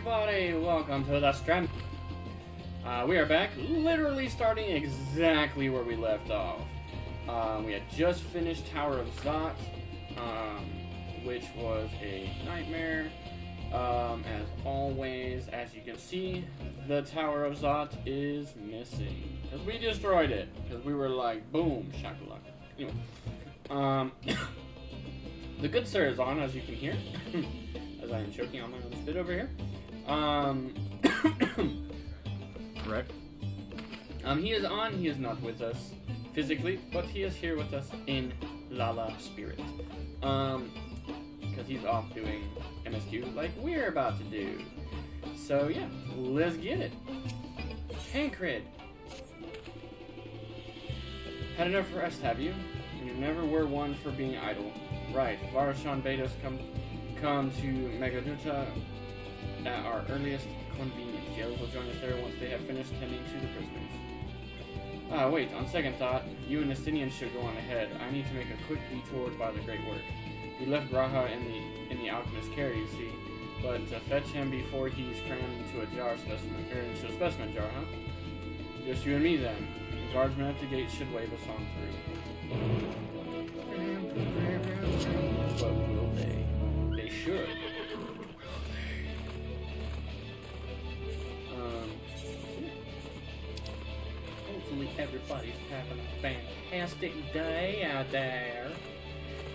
everybody, welcome to the stream. We are back, literally starting exactly where we left off. We had just finished Tower of Zot, which was a nightmare. As always, as you can see, the Tower of Zot is missing. Because we destroyed it. Because we were like, boom, shakalaka. Anyway. The good sir is on, as you can hear. As I am choking on my own spit over here. Right. He is on. He is not with us physically, but he is here with us in Lala spirit. Because he's off doing MSQ like we're about to do. So yeah, let's get it. Tancred. Had enough rest, have you? You never were one for being idle. Right, Varashan bade us come to Megaduta at our earliest convenience. The others will join us there once they have finished tending to the prisoners. Ah, wait, on second thought, you and Nestinian should go on ahead. I need to make a quick detour by the great work. We left Graha in the alchemist's care, you see, but to fetch him before he's crammed into a specimen jar, huh? Just you and me then. The guardsmen at the gate should wave us on through. But will they? They should. Hopefully everybody's having a fantastic day out there.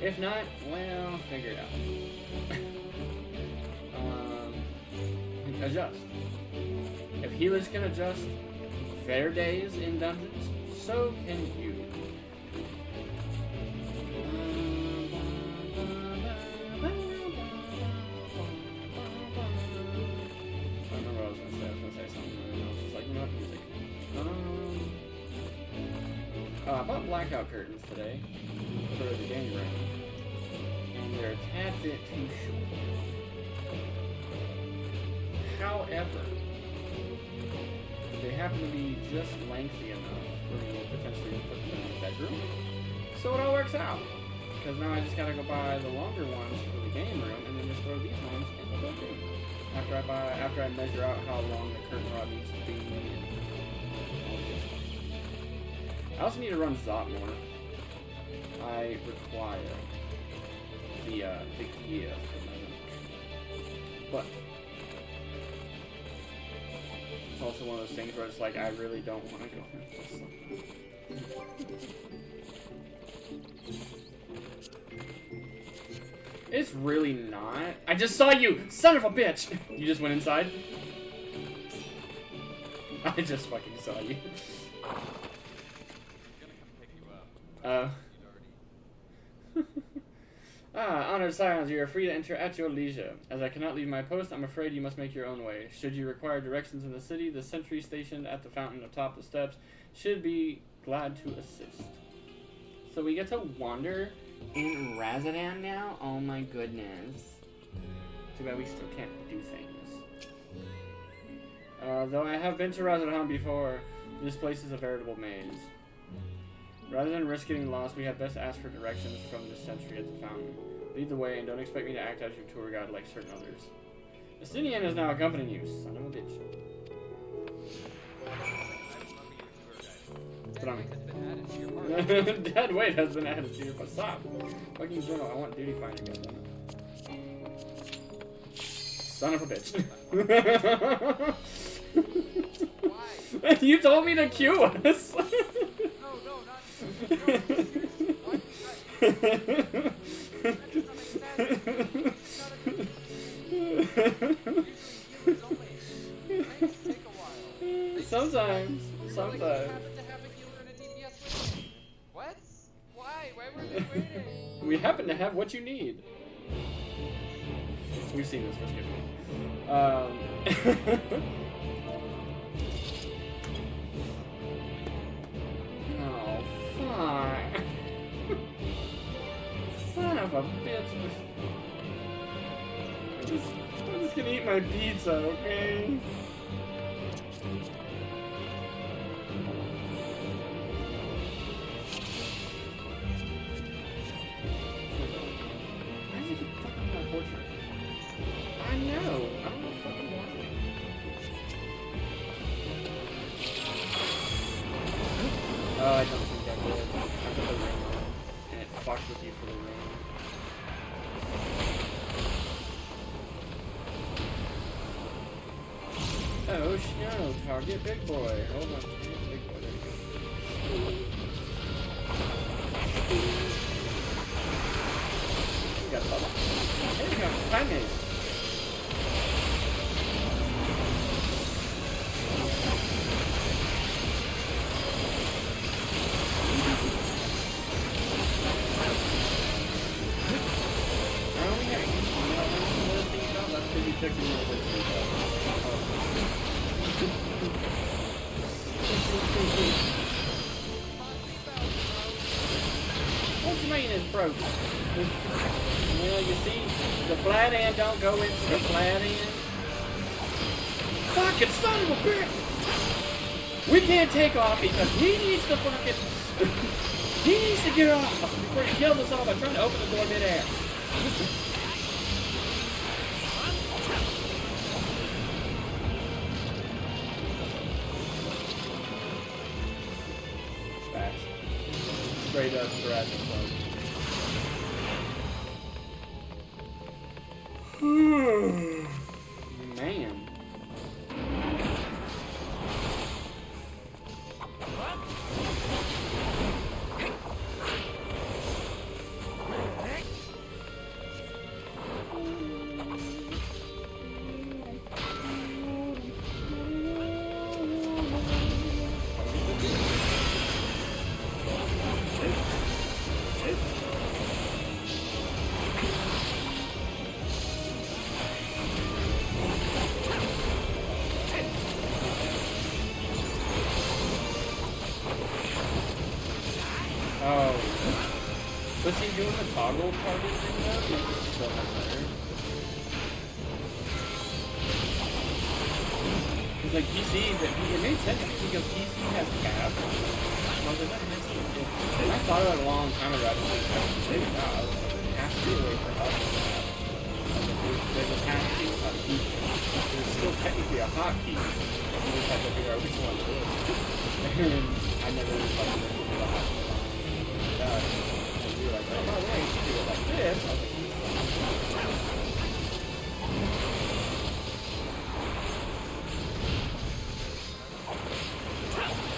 If not, well, figure it out. Adjust. If healers can adjust their days in dungeons, so can you. I bought blackout curtains today for the game room, and they're a tad bit too short. However, they happen to be just lengthy enough for me to potentially put them in the bedroom, so it all works out. Because now I just gotta go buy the longer ones for the game room, and then just throw these ones in the bedroom. After I measure out how long the curtain rod needs to be. I also need to run Zot more. I require the gear for my lunch. But it's also one of those things where it's like I really don't want to go here. It's really not. I just saw you, son of a bitch! You just went inside? I just fucking saw you. Honored Scions, you are free to enter at your leisure. As I cannot leave my post, I'm afraid you must make your own way. Should you require directions in the city, the sentry stationed at the fountain atop the steps should be glad to assist. So we get to wander in Razadan now? Oh my goodness. Too bad we still can't do things. Though I have been to Razadan before, this place is a veritable maze. Rather than risk getting lost, we had best ask for directions from the sentry at the fountain. Lead the way and don't expect me to act as your tour guide like certain others. Nestinian is now accompanying you, son of a bitch. Put on me. Dead weight has been added to your stop. Fucking journal, I want duty finder again. Son of a bitch. Why? You told me to queue us. Sometimes. What? Why? Why were we waiting? We happen to have what you need. We've seen this. Let's get it. Oh, fuck. Son of a bitch. I'm just gonna eat my pizza, okay? Why is he fucking my portrait? I know. I don't know fucking why. with you for the rain. Oh, no, target big boy. Hold on, target big boy. There you go. You got bubble. There you go. Primate. Ultimate is broke. Well, you see, the flat end don't go into the flat end. Fucking son of a bitch! We can't take off because he needs to fucking... he needs to get off before he kills us all by trying to open the door mid-air. Straight up Jurassic Park. Man. Oh. Was he doing the toggle target thing though? Makes it so much better. Cause like PC, it made sense because PC has cap. I was like, that makes sense. And I thought about it a long time ago. I was like, it has to be a way for us to have. There's a pass key, a key. There's still technically a hotkey. We just have to figure out which one it is. And I never really thought it was a hotkey. And we were like, oh, by the way, you can do it like this. I was like,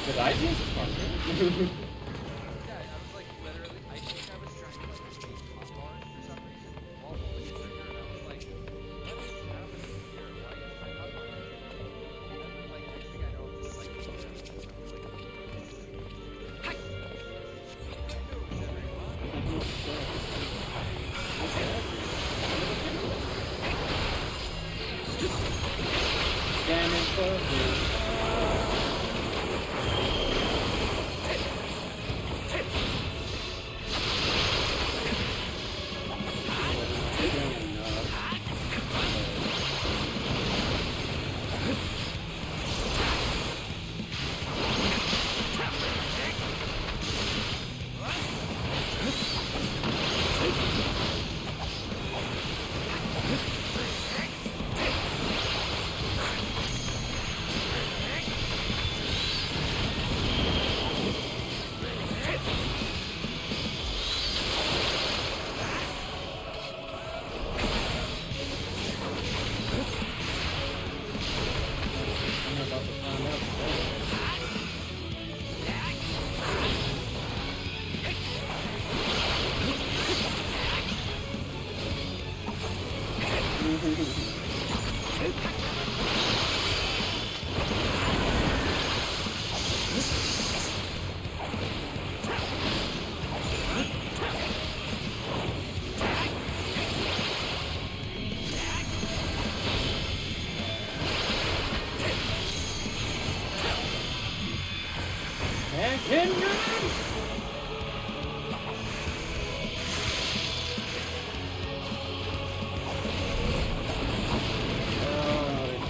did I use this part? Yeah, I was like, literally, I think I was trying to like change hot bars for some reason while holding the trigger, and I was like, what is happening here? Why is my hot bar not changing? And then like, next thing I know, I'm just like, I was like, hi! I knew it was every Damn it, fuck.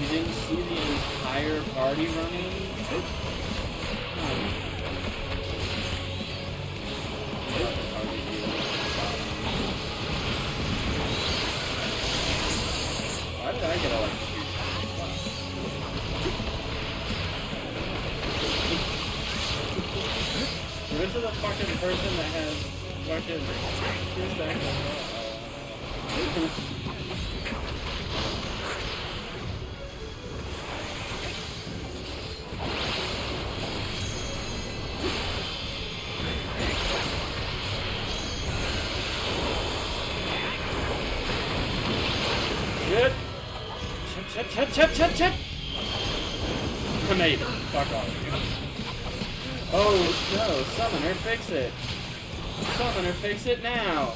You didn't see the entire party running? Why did I get electrocuted? Give it to the fucking person that has fucking... Here's that. Shit! Shit! Grenade. Fuck off. Oh no, Summoner, fix it. Summoner, fix it now.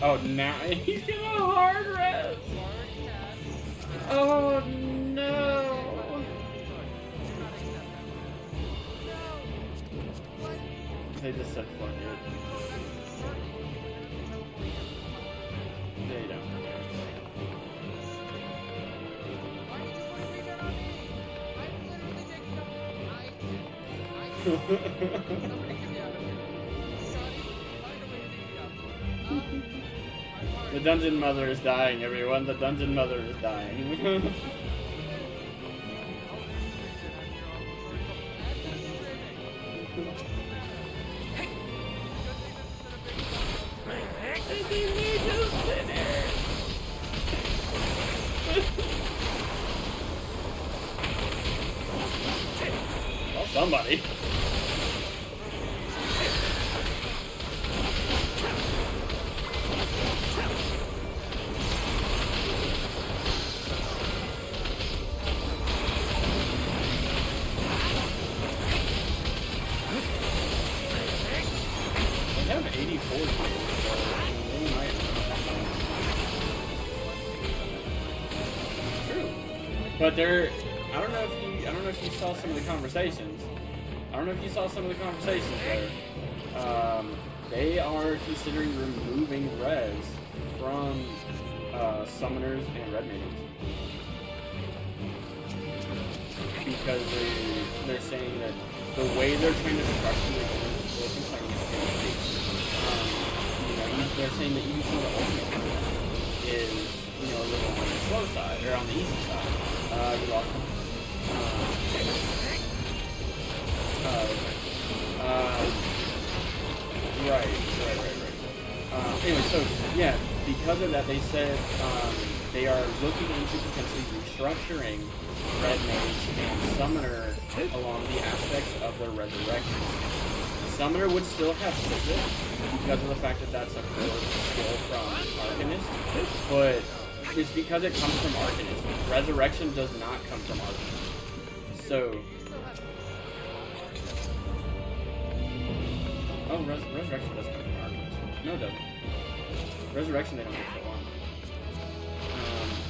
Oh, now he's gonna hard res. Oh no. They just said fuck it. They don't The dungeon mother is dying, everyone. The dungeon mother is dying. Well, somebody. But I don't know if you saw some of the conversations. There. They are considering removing res from summoners and red maidens because they're saying that the way they're trying to structure the game they're saying that even some of the ultimate is a little on the slow side or on the easy side. We lost him. Right. Anyway, so yeah, because of that, they said they are looking into potentially restructuring Red Mage and Summoner along the aspects of their resurrection. The Summoner would still have Physic because of the fact that that's a core skill from Arcanist, but it's because it comes from Arcanist. Resurrection does not come from Arcanist. So... Oh, Resurrection does come from Arcanist. No, it doesn't. Resurrection, they don't get so long.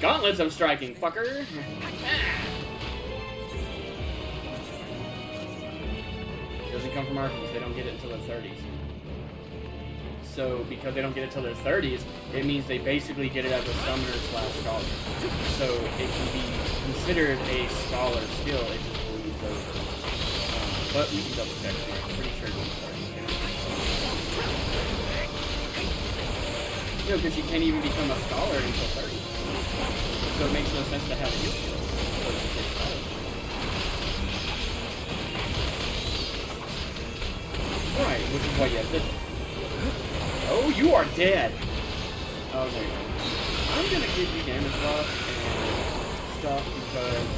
Gauntlets of Striking, fucker! Doesn't come from Arcanist, they don't get it until their 30s. So, because they don't get it till their 30s, it means they basically get it as a summoner / scholar. So, it can be considered a scholar skill, it just bleeds over. But we can double check here, I'm pretty sure it's 30. Because you can't even become a scholar until 30. So it makes no sense to have a new skill. Right, which is why you have this. Oh, you are dead! Oh, there you go. I'm gonna give you damage buff and stuff because...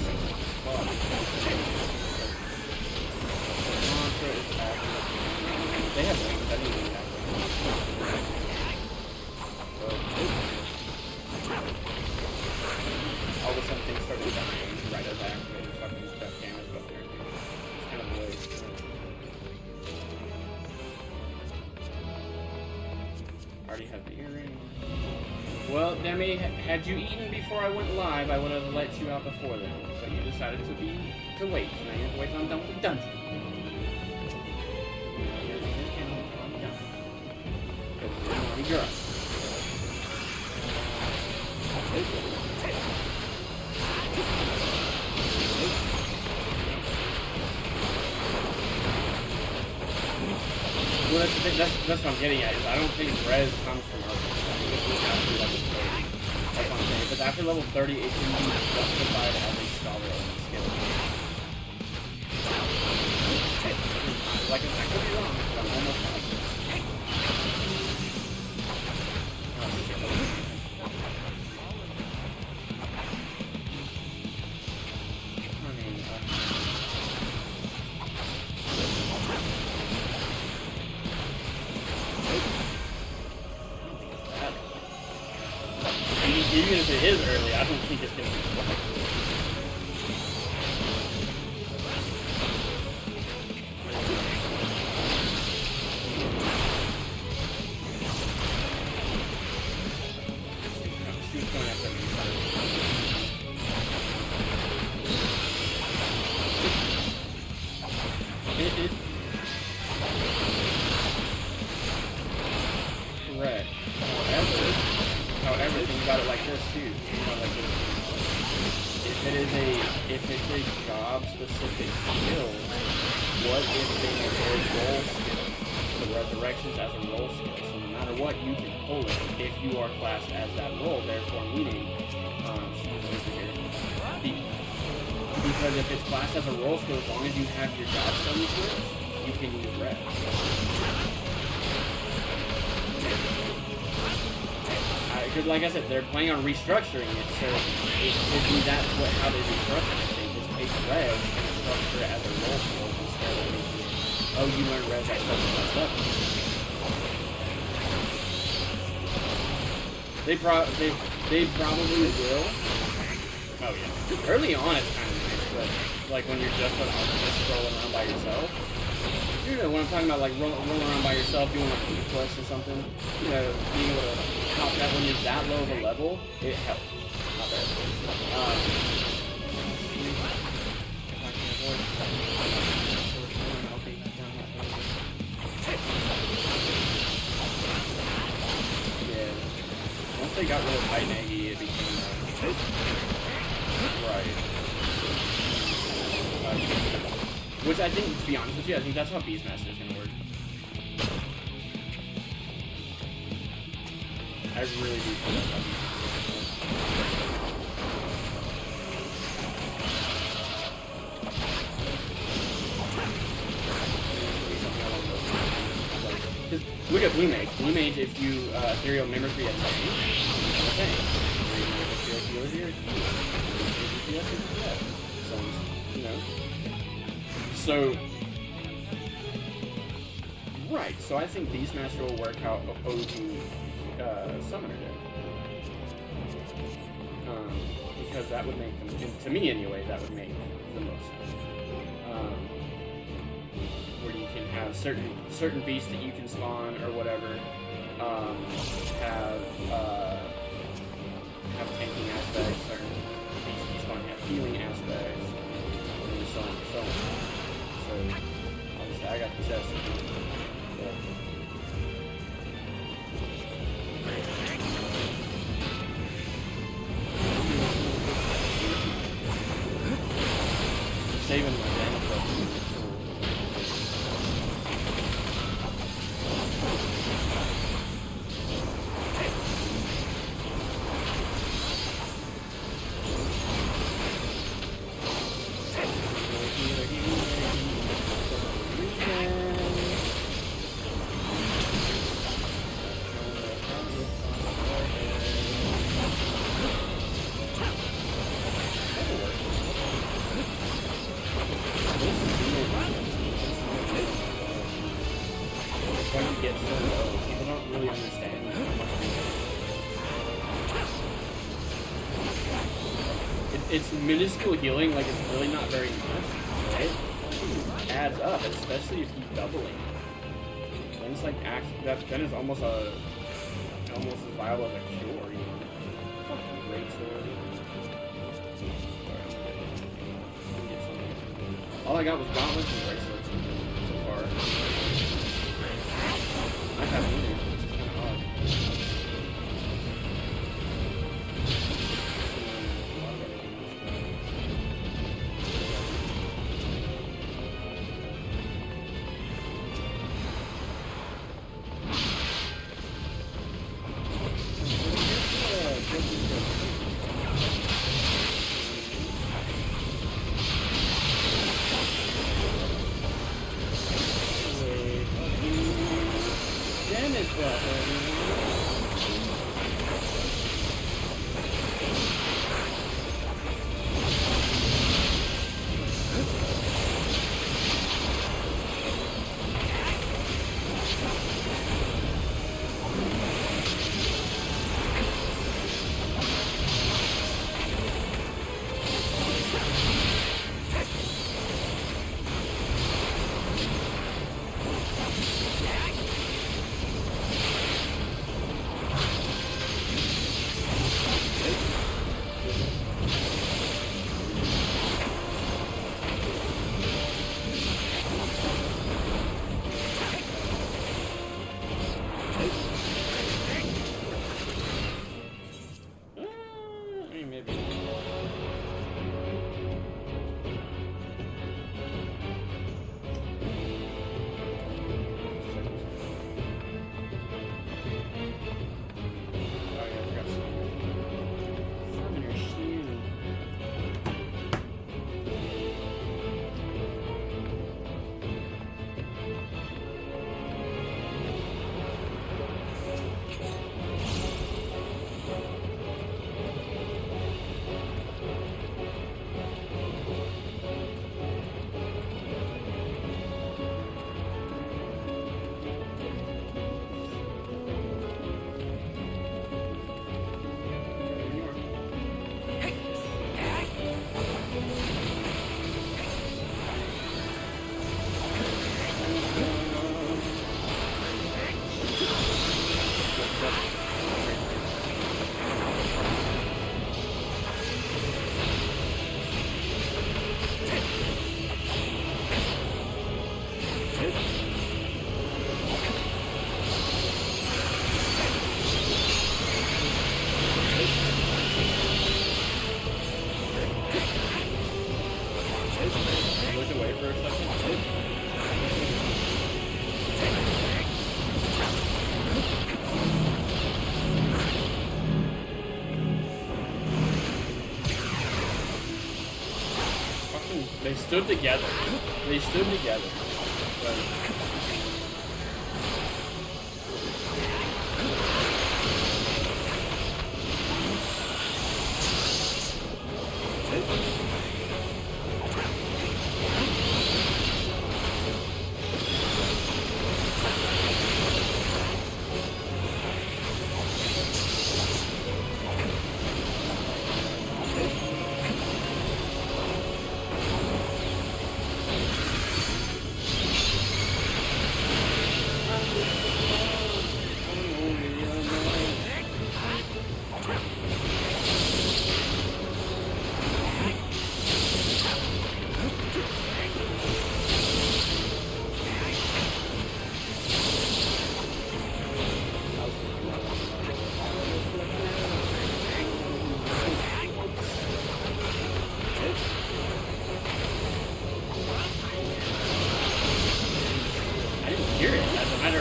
Well, Mantra is active. They have wings, that means it's active. All of a sudden things started dying right as I activated fucking stuff damage buff there. It's kind of a waste. Already have the earring. Well, Demi, had you eaten before I went live, I would have let you out before then. But you decided to wait. So now you have to wait till I'm done with the dungeon. You're up. Well, that's the thing. That's what I'm getting at. Is I don't think res comes from Arcus. I think it's after level 30. That's what I'm saying. If it's after level 30, it can be justified as a scholar only skill. Like I could be wrong, but I'm almost positive. Even if it is early, I don't think it's going to be right. Correct. However, think about it like this too. If it's a job specific skill, what if they make a role skill? The resurrections as a role skill. So no matter what, you can pull it if you are classed as that role. Therefore, meaning, because if it's classed as a role skill, as long as you have your job studies with it, you can use res. Because like I said, they're planning on restructuring it, so that's how they restructure it. They just take res and structure it as a role skill instead of making it, oh, you learn res at such and such level. They probably will. Oh yeah. Early on it's kind of nice, but like when you're just rolling around by yourself. You know, when I'm talking about like rolling around by yourself, doing like a quest or something, you know, being able to top that when you're that low of a level, it helps. Not bad. Yeah. Once they got rid of Tight Nagy, it became right. Which I think, to be honest with you, I think that's how Beastmaster is going to work. I really do feel that's how Beastmaster is. Because look at Blue Mage. Blue Mage, if you ethereal mimicry at 10, okay. Ethereal healer here, so, you know. So, right, so I think Beastmaster will work how OG Summoner did. Because that would make them, to me anyway, that would make the most sense. Where you can have certain beasts that you can spawn or whatever, have tanking aspects, certain beasts you spawn have healing aspects, and so on and so on. So, obviously, I got the chest. Yeah. Saving my damage. It's minuscule healing, like it's really not very much, right? It adds up, especially if you doubling. Then it's like then it's almost as viable as a cure, you know. Fucking great sword. All I got was gauntlets and bracelets so far. I have neither, which is kind of odd. They stood together. They stood together. But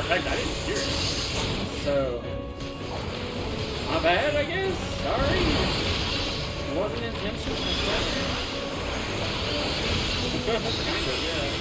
I didn't hear it. So, my bad, I guess. Sorry. It wasn't intentional. Kind of, yeah.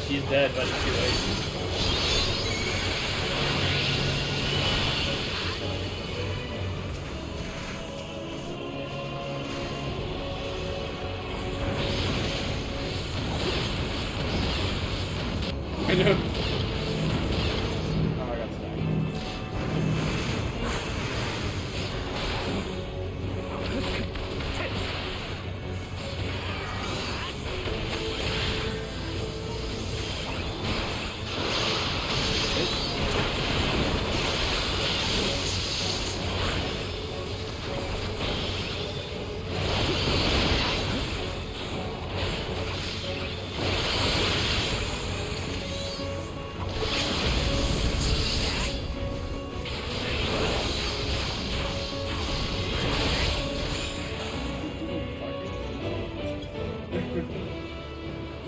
She's dead, but it's too late. I know. Oh, I got stuck.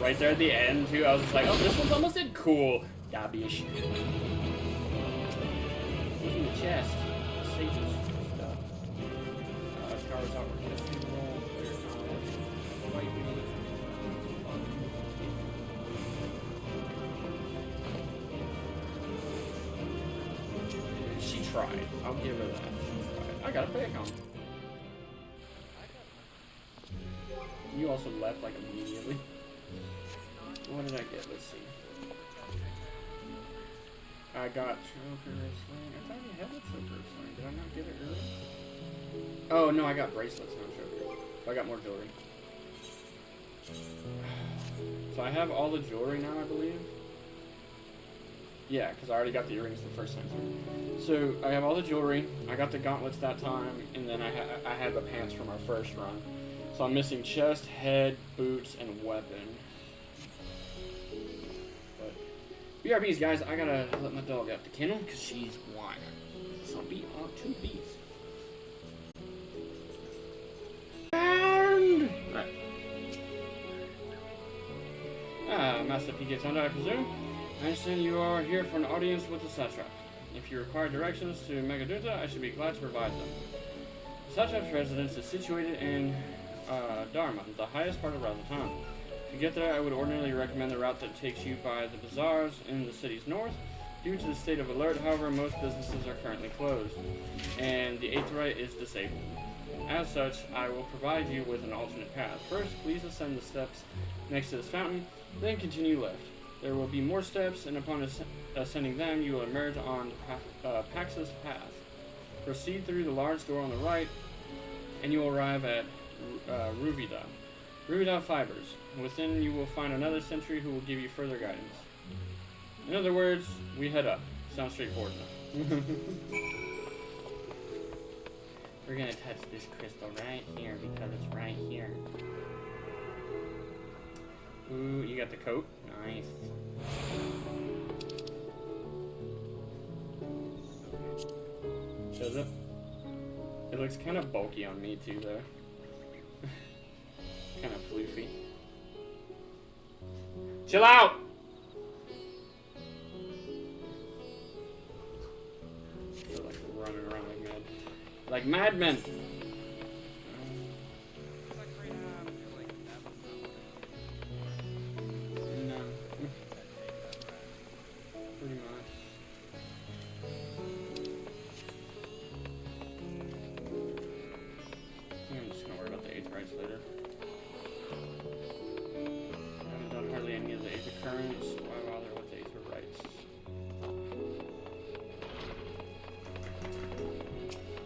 Right there at the end, too, I was just like, oh, this one's almost in. Cool. Garbage. What's in the chest? Satan's stuff. Scarlet's outward casting roll. Clear knowledge. White beams. She tried. I'll give her that. She tried. I got a pick on. You also left like immediately. What did I get? Let's see. I got choker of slaying. I thought you had the choker of slaying. Did I not get it early? Oh no, I got bracelets, not choker. So I got more jewelry. So I have all the jewelry now, I believe. Yeah, because I already got the earrings the first time through. So I have all the jewelry. I got the gauntlets that time, and then I had the pants from our first run. So I'm missing chest, head, boots, and weapon. But BRBs, guys, I gotta let my dog out the kennel because she's wild. So I'll be on 2 beats. And Master PK Thunder, I presume. I understand you are here for an audience with the satrap. If you require directions to Megadunta, I should be glad to provide them. The satrap's residence is situated in Dharma, the highest part of Razatan. To get there, I would ordinarily recommend the route that takes you by the bazaars in the city's north. Due to the state of alert, however, most businesses are currently closed, and the 8th right is disabled. As such, I will provide you with an alternate path. First, please ascend the steps next to this fountain, then continue left. There will be more steps, and upon ascending them, you will emerge on Pax's path. Proceed through the large door on the right, and you will arrive at Ruvida. Ruvida Fibers. Within, you will find another sentry who will give you further guidance. In other words, we head up. Sounds straightforward enough. We're gonna touch this crystal right here because it's right here. Ooh, you got the coat? Nice. Does it? It looks kind of bulky on me too, though. Kind of floofy. Chill out! They're like running around like madmen. No. Pretty much. I'm just gonna worry about the 8th rights later. I haven't done hardly any of the 8th occurrence. Why bother with the 8th rights?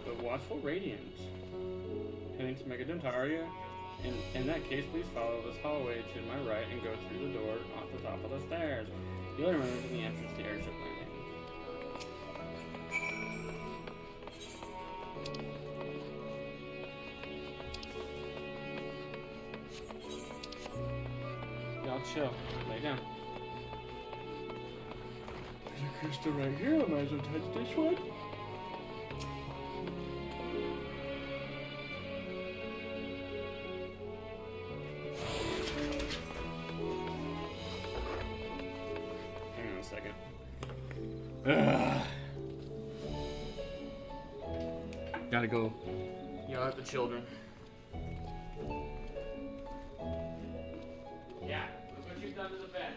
But watchful radiance. Heading to Megadunta, are you? In that case, please follow this hallway to my right and go through the door off the top of the stairs. You'll remember the entrance to the airship landing. Y'all chill. Lay down. There's a crystal right here. I might as well touch this one. Hang on a second. Ugh. Gotta go yell at the children. Yeah, look what you've done to the bed.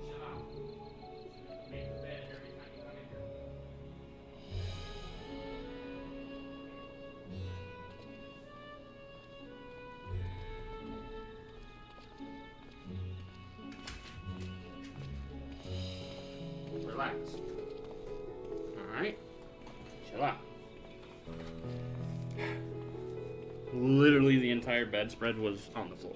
Shut up. Make the bed every time you come in here. Relax. Alright. Chill out. Literally the entire bedspread was on the floor.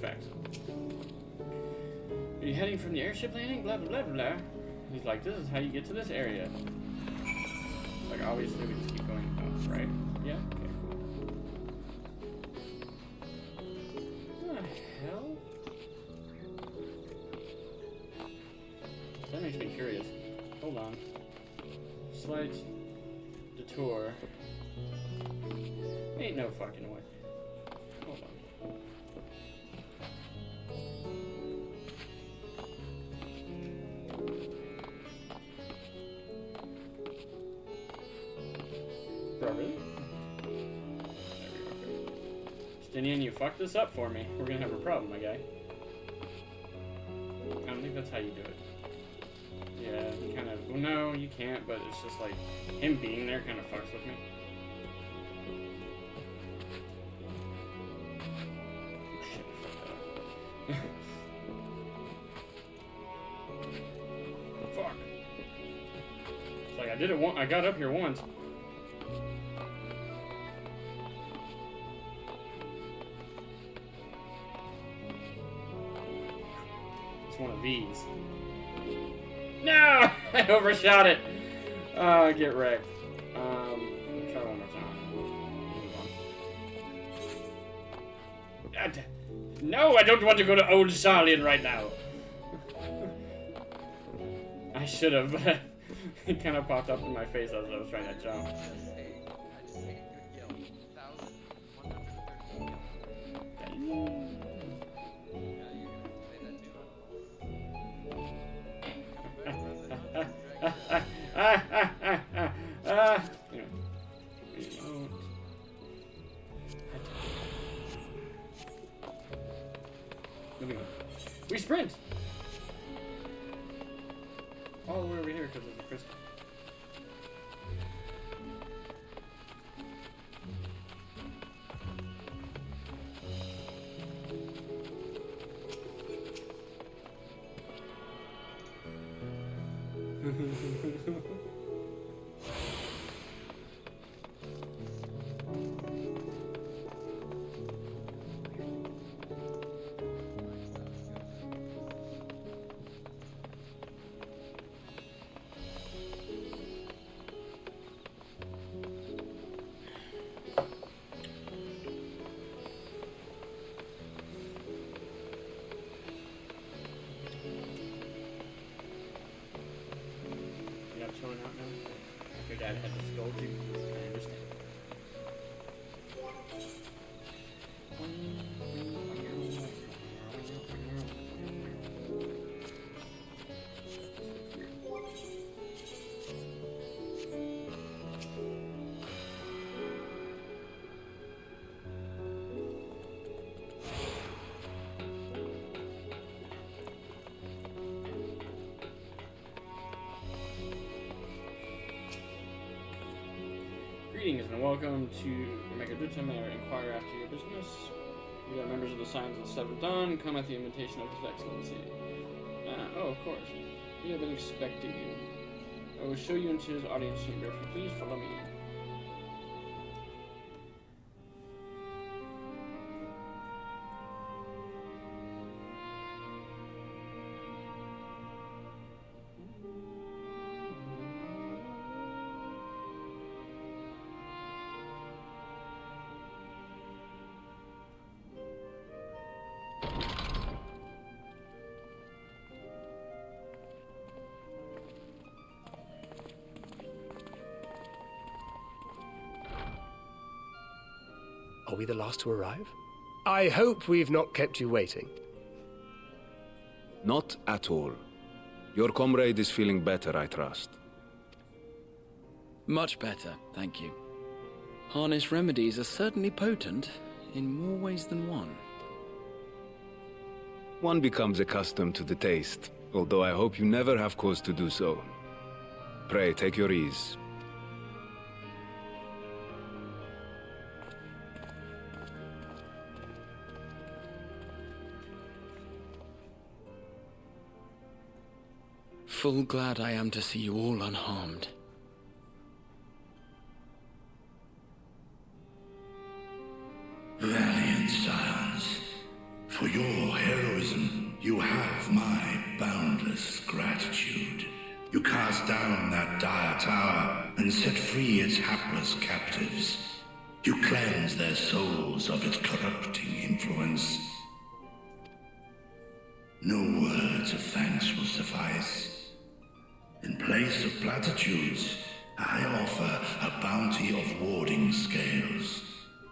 Facts. Are you heading from the airship landing? Blah, blah, blah, blah. He's like, this is how you get to this area. Like, obviously we just keep going up, right? Yeah? Okay, cool. What the hell? That makes me curious. Hold on. Slight detour. Ain't no fucking way. Hold on. Bro, really? There we go. Stinian, you fucked this up for me. We're gonna have a problem, my guy. I don't think that's how you do it. Yeah, kind of. Well, no, you can't, but it's just like him being there kind of fucks with me. Oh, shit, fuck. Fuck. It's like I did it once. I got up here once. It's one of these. No! I overshot it! Get wrecked. Try one more time. Move on. No, I don't want to go to Old Charlian right now. I should have, but it kind of popped up in my face as I was trying to jump. Anyway, remote. Moving on. We sprint! All the way over here because of the crystal. Chilling out now. Your dad had to scold you. I understand. Greetings and welcome to Megaduta. May I inquire after your business? We are members of the Signs of the Seventh Dawn, come at the invitation of His Excellency. Oh, of course. We have been expecting you. I will show you into his audience chamber if you please follow me. Are we the last to arrive? I hope we've not kept you waiting. Not at all. Your comrade is feeling better, I trust. Much better, thank you. Harness remedies are certainly potent, in more ways than one. One becomes accustomed to the taste, although I hope you never have cause to do so. Pray, take your ease. Full glad I am to see you all unharmed. Valiant scions, for your heroism, you have my boundless gratitude. You cast down that dire tower and set free its hapless captives. You cleanse their souls of its corrupting influence. No words of thanks will suffice. In place of platitudes, I offer a bounty of warding scales.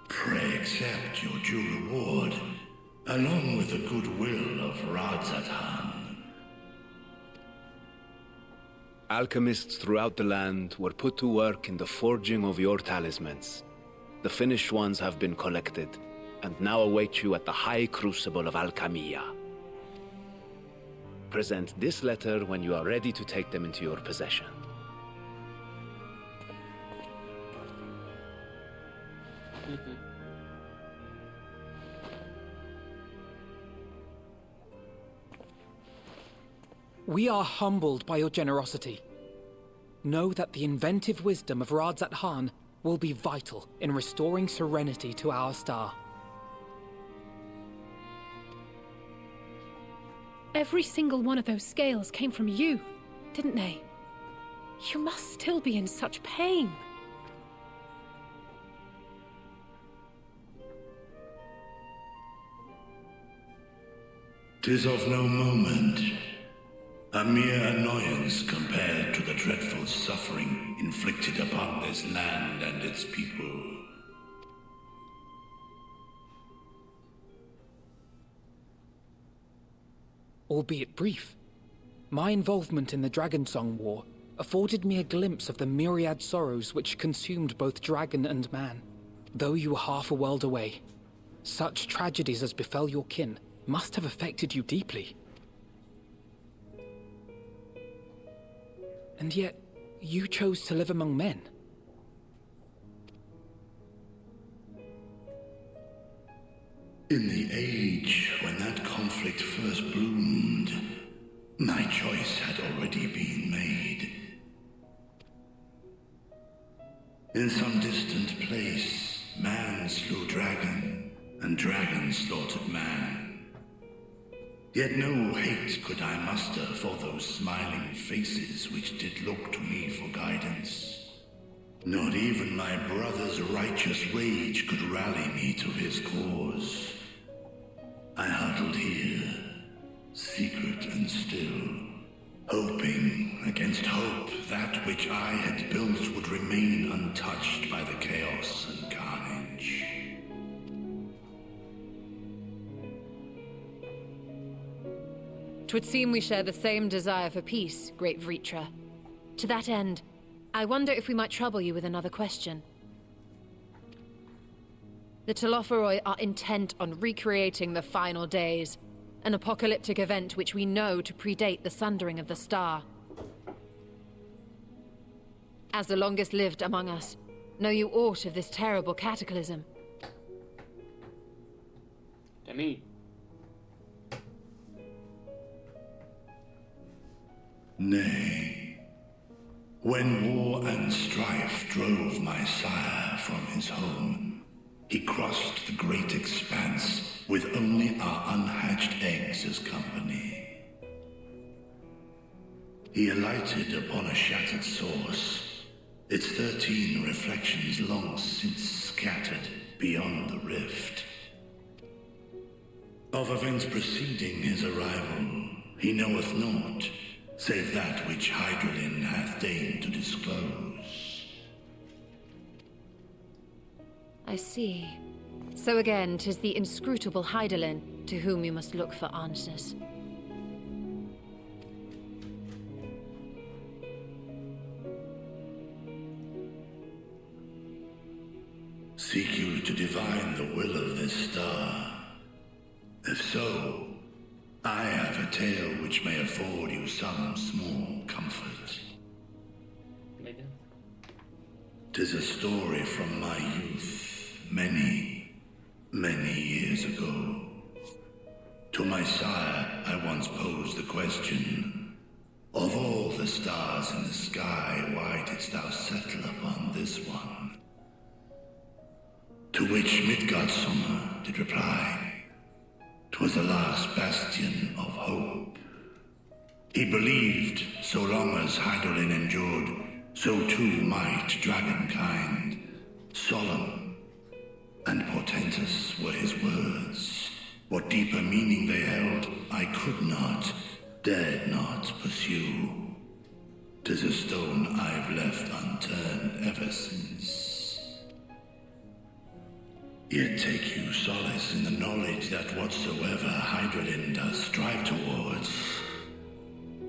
Pray accept your due reward, along with the goodwill of Radzathan. Alchemists throughout the land were put to work in the forging of your talismans. The finished ones have been collected, and now await you at the High Crucible of Alchemia. Present this letter when you are ready to take them into your possession. We are humbled by your generosity. Know that the inventive wisdom of Radzathan will be vital in restoring serenity to our star. Every single one of those scales came from you, didn't they? You must still be in such pain. 'Tis of no moment. A mere annoyance compared to the dreadful suffering inflicted upon this land and its people. Albeit brief, my involvement in the Dragonsong War afforded me a glimpse of the myriad sorrows which consumed both dragon and man. Though you were half a world away, such tragedies as befell your kin must have affected you deeply. And yet, you chose to live among men. In the age when that conflict first bloomed, my choice had already been made. In some distant place, man slew dragon, and dragon slaughtered man. Yet no hate could I muster for those smiling faces which did look to me for guidance. Not even my brother's righteous rage could rally me to his cause. I huddled here, secret and still, hoping against hope that which I had built would remain untouched by the chaos and carnage. 'Twould seem we share the same desire for peace, great Vritra. To that end, I wonder if we might trouble you with another question. The Telophoroi are intent on recreating the final days, an apocalyptic event which we know to predate the sundering of the star. As the longest lived among us, know you aught of this terrible cataclysm? Demi. Nay. When war and strife drove my sire from his home, he crossed the great expanse with only our unhatched eggs as company. He alighted upon a shattered source, its 13 reflections long since scattered beyond the rift. Of events preceding his arrival, he knoweth naught, save that which Hydralin hath deigned to disclose. I see. So again, 'tis the inscrutable Hydralin to whom you must look for answers. Seek you to divine the will of this star? If so, I have a tale which may afford you some small comfort. Maybe. 'Tis a story from my youth, many, many years ago. To my sire, I once posed the question, of all the stars in the sky, why didst thou settle upon this one? To which Midgardsummer did reply, 'twas the last bastion of hope. He believed so long as Hydralin endured, so too might dragonkind. Solemn and portentous were his words. What deeper meaning they held, I could not, dared not pursue. 'Tis a stone I've left unturned ever since. Yet take you solace in the knowledge that whatsoever Hydralin does strive towards,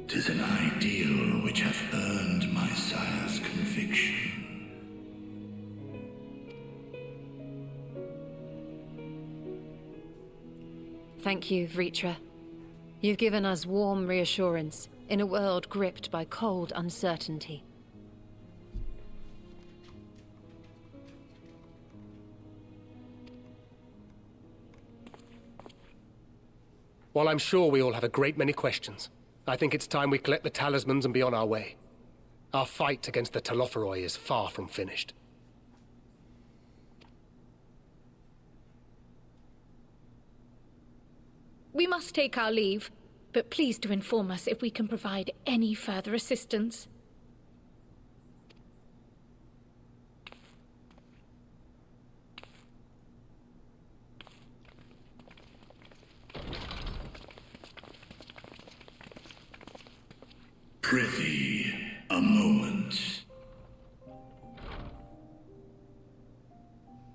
'tis an ideal which hath earned my sire's conviction. Thank you, Vritra. You've given us warm reassurance in a world gripped by cold uncertainty. While I'm sure we all have a great many questions, I think it's time we collect the talismans and be on our way. Our fight against the Telophoroi is far from finished. We must take our leave, but please do inform us if we can provide any further assistance. Prithee, a moment.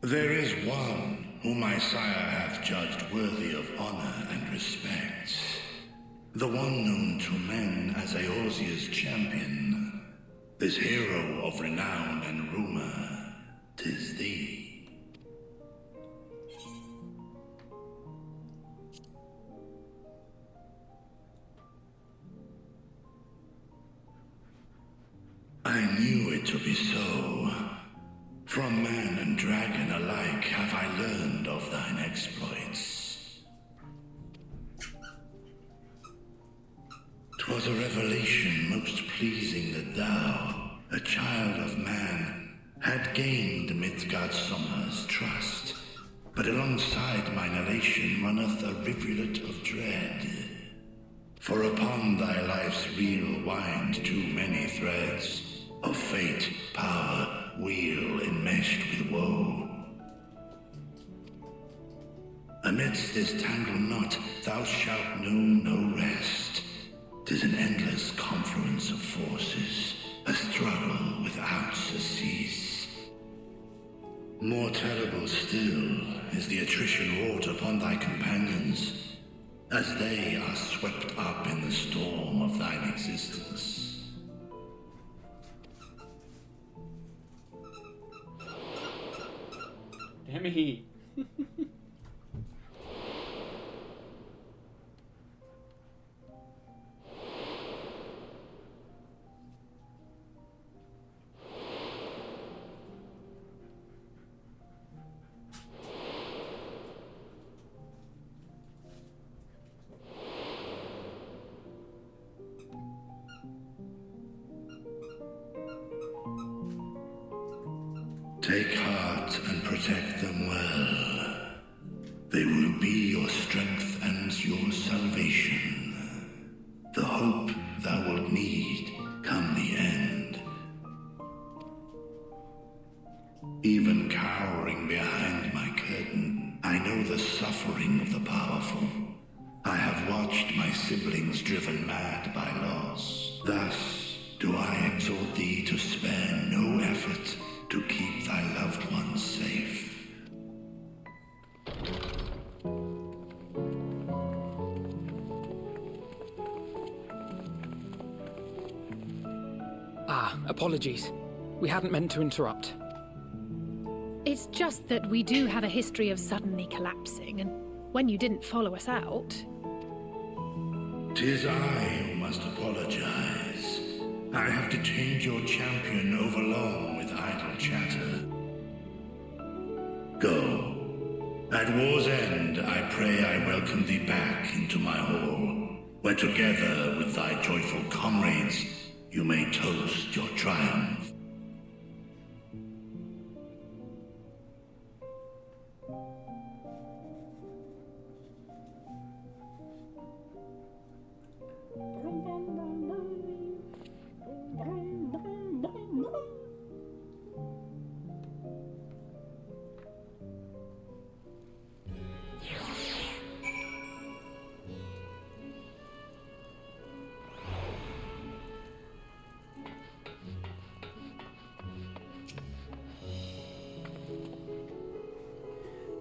There is one whom my sire hath judged worthy of honor and respect. The one known to men as Eorzea's champion. this hero of renown and rumor, 'tis thee. I knew it to be so. From man and dragon alike have I learned of thine exploits. 'Twas a revelation most pleasing that thou, a child of man, had gained Midgardsormr's trust. But alongside mine elation runneth a rivulet of dread. For upon thy life's reel wind too many threads of fate, power, weal enmeshed with woe. Amidst this tangled knot thou shalt know no rest. 'Tis an endless confluence of forces, a struggle without surcease. More terrible still is the attrition wrought upon thy companions, as they are swept up in the storm of thine existence. Damn it. Take heart and protect them well. They will be your strength and your salvation. The hope thou wilt need come the end. Even cowering behind my curtain, I know the suffering of the powerful. I have watched my siblings driven mad by loss. Thus do I exhort thee to spare no effort to keep thy loved ones safe. Apologies. We hadn't meant to interrupt. It's just that we do have a history of suddenly collapsing, and when you didn't follow us out... 'Tis I who must apologize. I have detained your champion overlong with idle chatter. Go. At war's end, I pray I welcome thee back into my hall, where together with thy joyful comrades, you may toast your triumph.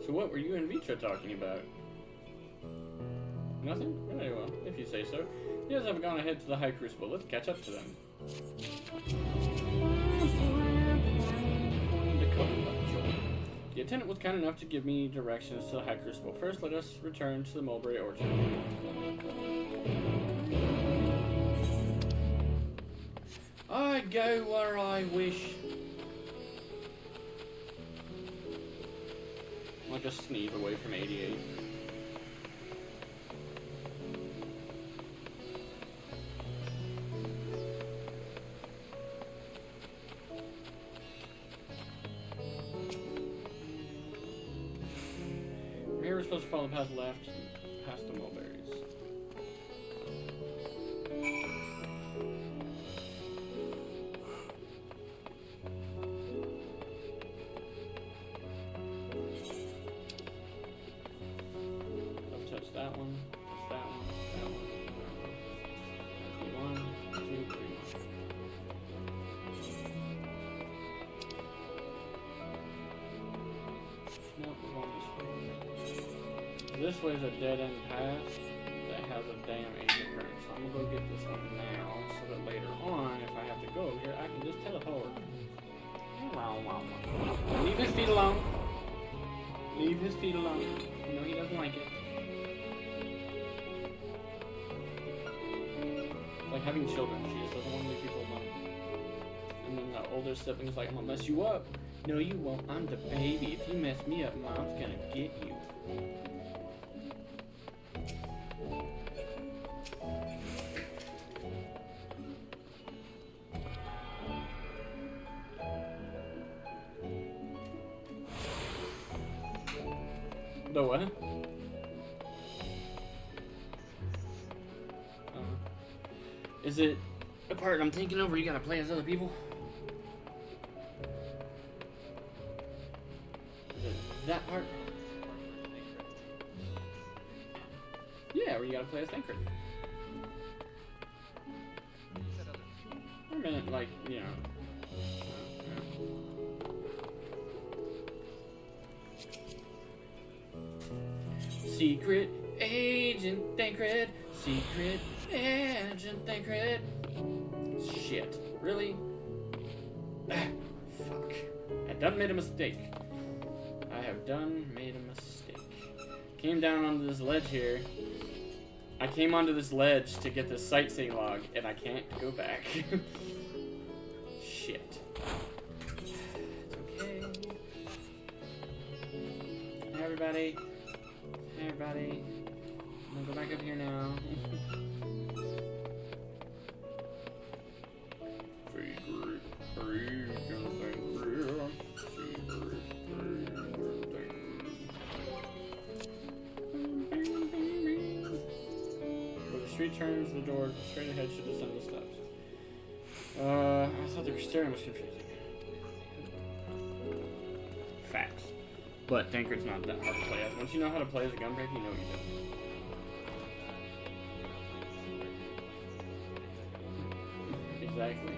So what were you and Vitra talking about? Nothing? Very well, if you say so. You guys have gone ahead to the High Crucible. Let's catch up to them. The attendant was kind enough to give me directions to the High Crucible. First, let us return to the mulberry orchard. I go where I wish. Like a sneeze away from 88. From here we're supposed to follow the path left past the mulberries. That one, that one, that one. That's 1, 2, 3. Nope, we're going this way. This way is a dead-end path that has a damn agent current. So I'm gonna go get this one now, so that later on, if I have to go over here, I can just Leave his feet alone. Leave his feet alone. You know he doesn't like it. It's like having children. She just doesn't want to leave people alone. And then the older sibling's like, I'm gonna mess you up. No, you won't. I'm the baby. If you mess me up, Mom's gonna get you. The what? Is it a part I'm thinking over? You gotta play as other people? Is it that part? Yeah, where you gotta play as Thancred. I meant, like, you know. Secret Agent Thancred. Secret Agent Thancred. Shit. Really? Fuck. I done made a mistake. I have done made a mistake. Came down onto this ledge here. I came onto this ledge to get this sightseeing log, and I can't go back. Shit. It's okay. Hey, everybody. Hey, everybody. I'm gonna go back up here now. Where the street turns, the door straight ahead should descend the steps. I thought the staring was confusing. Facts. But Thancred's not that hard to play as. Once you know how to play as a gunbreaker, you know what you do. Exactly.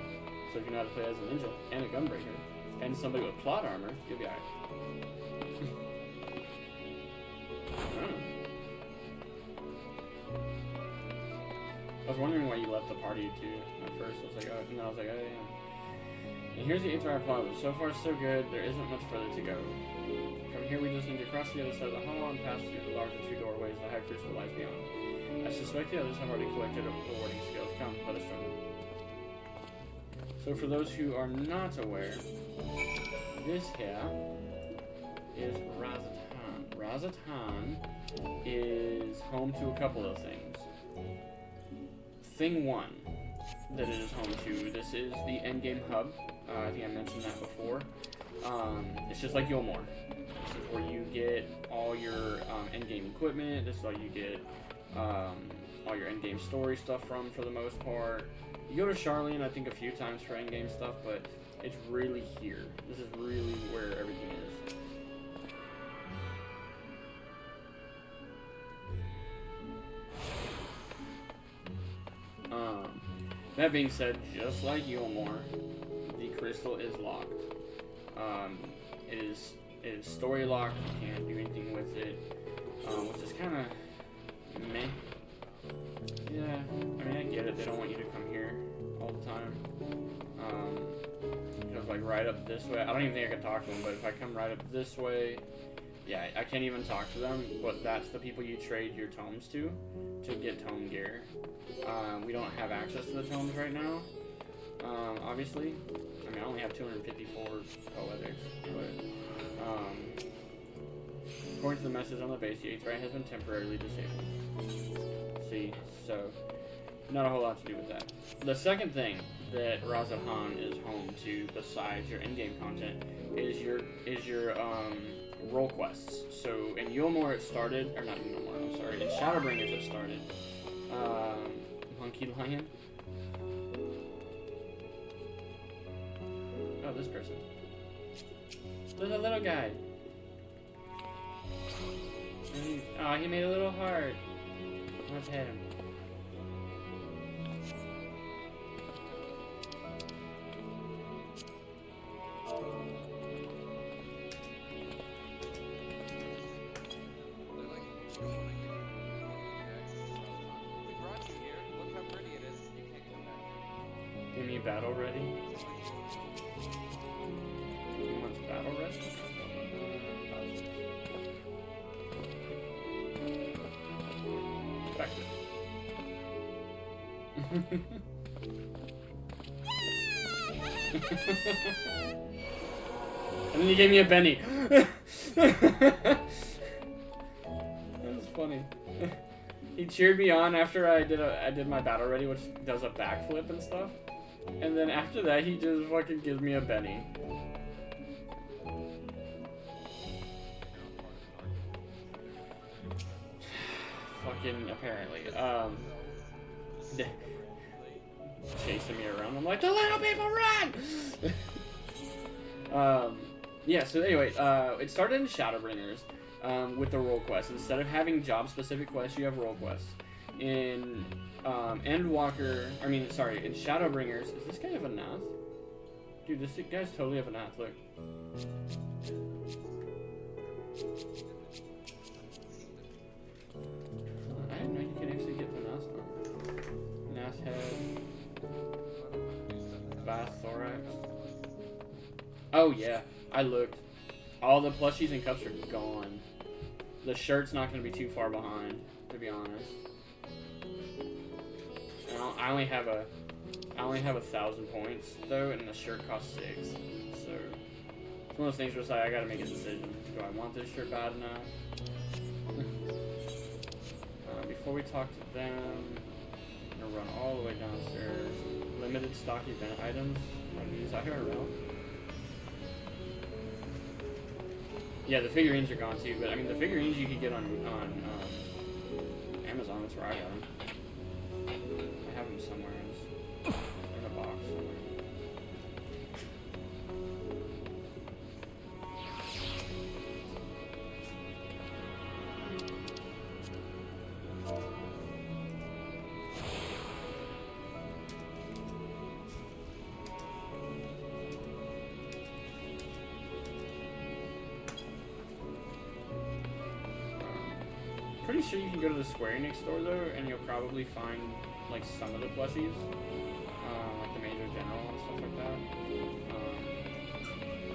So if you know how to play as a ninja and a gunbreaker and somebody with plot armor, you'll be alright. I was wondering why you left the party too at first. I was like, oh, no, I was like, oh yeah. And here's the entire plaza. So far, so good. There isn't much further to go. From here, we just need to cross the other side of the hall and pass through the larger two doorways the high crucible lies beyond. I suspect the others have already collected rewarding skills. Come, let us join them. So for those who are not aware, this here is Razatan. Razatan is home to a couple of things. Thing one that it is home to, this is the endgame hub. I think I mentioned that before. It's just like Yulmore. This is where you get all your endgame equipment. This is all you get all your endgame story stuff from, for the most part. You go to Charlene, I think, a few times for endgame stuff, but it's really here. This is really where everything is. That being said, just like Yulmore, the crystal is locked. It is story locked. You can't do anything with it, which is kind of meh. Yeah, I mean, I get it. They don't want you to come here all the time. Because like right up this way, I don't even think I can talk to them. But if I come right up this way, yeah, I can't even talk to them. But that's the people you trade your tomes to get tome gear. We don't have access to the tomes right now. Obviously, I mean, I only have 254 poetics, but according to the message on the base, the 8th right has been temporarily disabled. See, so not a whole lot to do with that. The second thing that Razatan is home to, besides your in-game content, is your role quests. So in Yulmore it started, or not in Yulmore, I'm sorry, in Shadowbringers it started. Monkey Lion. Oh, this person. There's a little guy. Oh, he made a little heart. Let's hit him. Battle ready. He wants battle rest? And then he gave me a Benny. That was funny. He cheered me on after I did my battle ready, which does a backflip and stuff. And then after that, he just fucking gives me a Benny. Fucking apparently. Chasing me around. I'm like, the little people run! Yeah, so anyway, it started in Shadowbringers with the role quests. Instead of having job-specific quests, you have role quests. In Endwalker, in Shadowbringers, is this guy have a Nath? Dude, this guy's totally have a Nath, look. I didn't know you could actually get the Nath on. Nath head. Vast thorax. Oh yeah, I looked. All the plushies and cups are gone. The shirt's not going to be too far behind, to be honest. And I only have 1,000 points though, and the shirt costs 6. So it's one of those things where it's like I got to make a decision. Do I want this shirt bad enough? Before we talk to them, I'm gonna run all the way downstairs. Limited stock event items. Are these out here around? Yeah, the figurines are gone too, but I mean the figurines you could get on Amazon. That's where I got them. I have them somewhere in a box somewhere. Pretty sure you can go to the Square Enix store though, and you'll probably find like some of the plushies, like the Major General and stuff like that.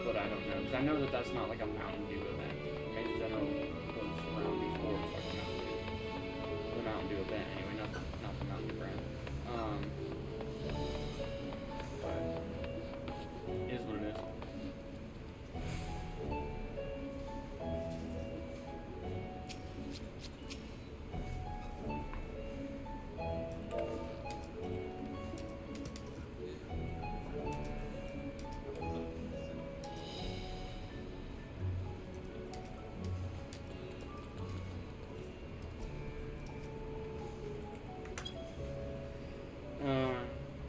But I don't know, because I know that that's not like a Mountain Dew event. Major General was around before fucking Mountain Dew. The Mountain Dew event anyway, not the Mountain Dew brand. But it is what it is.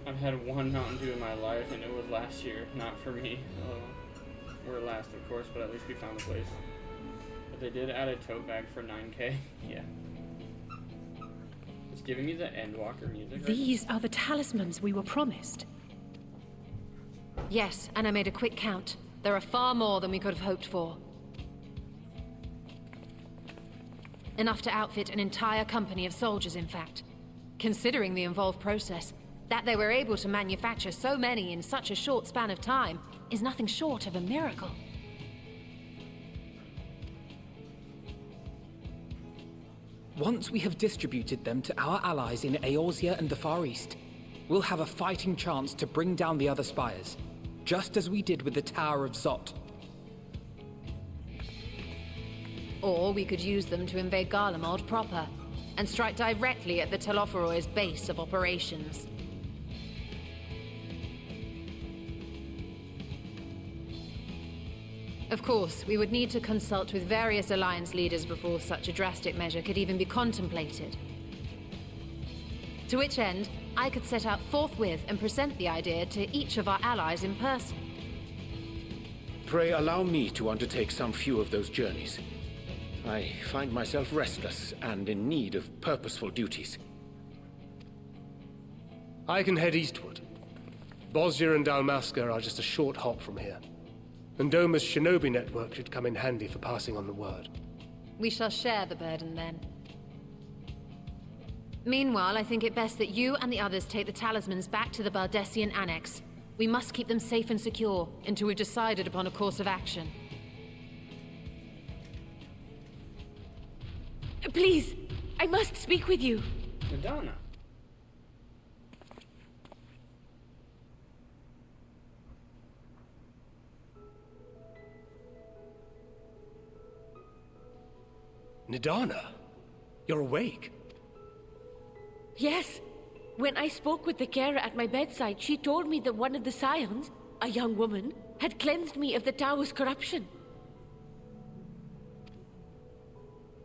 I've had one Mountain Dew in my life, and it was last year, not for me. We're last, of course, but at least we found a place. But they did add a tote bag for 9K. Yeah. It's giving me the Endwalker music. These are the talismans we were promised. Yes, and I made a quick count. There are far more than we could have hoped for. Enough to outfit an entire company of soldiers, in fact. Considering the involved process, that they were able to manufacture so many in such a short span of time is nothing short of a miracle. Once we have distributed them to our allies in Eorzea and the Far East, we'll have a fighting chance to bring down the other spires, just as we did with the Tower of Zot. Or we could use them to invade Garlemald proper, and strike directly at the Telophoroid's base of operations. Of course, we would need to consult with various Alliance leaders before such a drastic measure could even be contemplated. To which end, I could set out forthwith and present the idea to each of our allies in person. Pray allow me to undertake some few of those journeys. I find myself restless and in need of purposeful duties. I can head eastward. Bosnia and Dalmasca are just a short hop from here. And Doma's shinobi network should come in handy for passing on the word. We shall share the burden then. Meanwhile, I think it best that you and the others take the talismans back to the Baldessian Annex. We must keep them safe and secure until we've decided upon a course of action. Please, I must speak with you. Madonna. Nidana, you're awake. Yes. When I spoke with the carer at my bedside, she told me that one of the scions, a young woman, had cleansed me of the tower's corruption.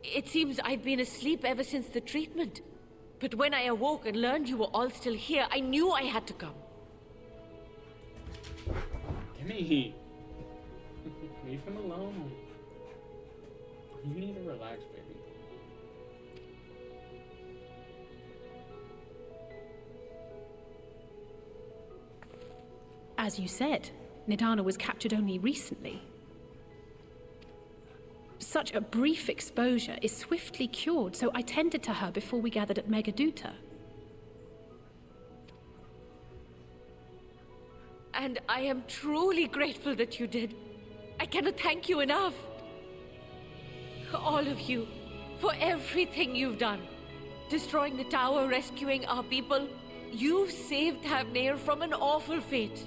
It seems I've been asleep ever since the treatment. But when I awoke and learned you were all still here, I knew I had to come. Demi. Leave him alone. You need to relax, baby. As you said, Nidana was captured only recently. Such a brief exposure is swiftly cured, so I tended to her before we gathered at Megaduta. And I am truly grateful that you did. I cannot thank you enough. All of you, for everything you've done. Destroying the tower, rescuing our people. You've saved Thavnair from an awful fate.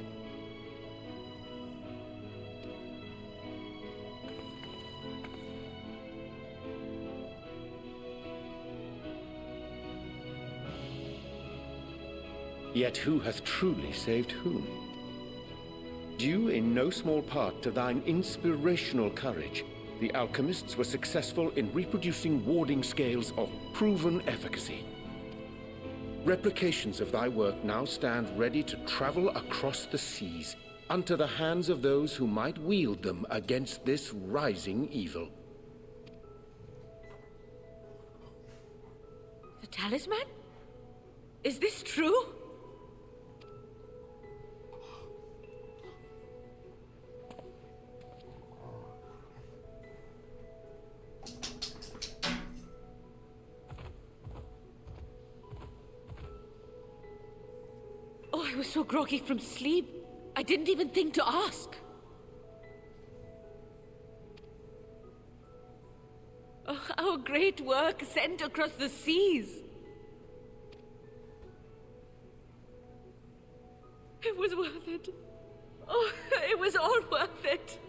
Yet who hath truly saved whom? Due in no small part to thine inspirational courage, the alchemists were successful in reproducing warding scales of proven efficacy. Replications of thy work now stand ready to travel across the seas, unto the hands of those who might wield them against this rising evil. The talisman? Is this true? Oh, I was so groggy from sleep. I didn't even think to ask. Oh, our great work sent across the seas. It was worth it. Oh, it was all worth it.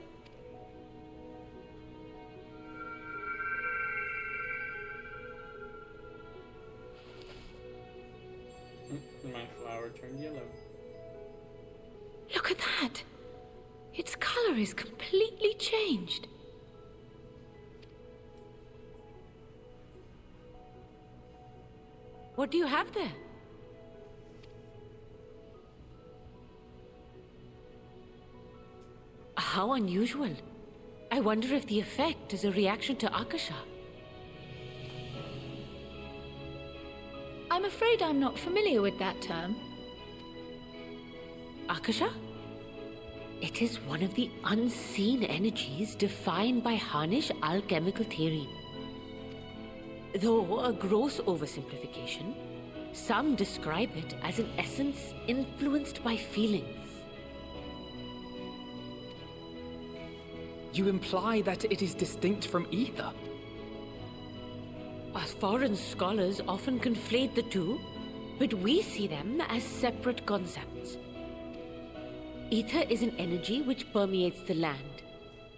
My flower turned yellow. Look at that! Its color is completely changed. What do you have there? How unusual. I wonder if the effect is a reaction to Akasha. I'm afraid I'm not familiar with that term. Akasha? It is one of the unseen energies defined by Harnish alchemical theory. Though a gross oversimplification, some describe it as an essence influenced by feelings. You imply that it is distinct from ether? As foreign scholars often conflate the two, but we see them as separate concepts. Ether is an energy which permeates the land.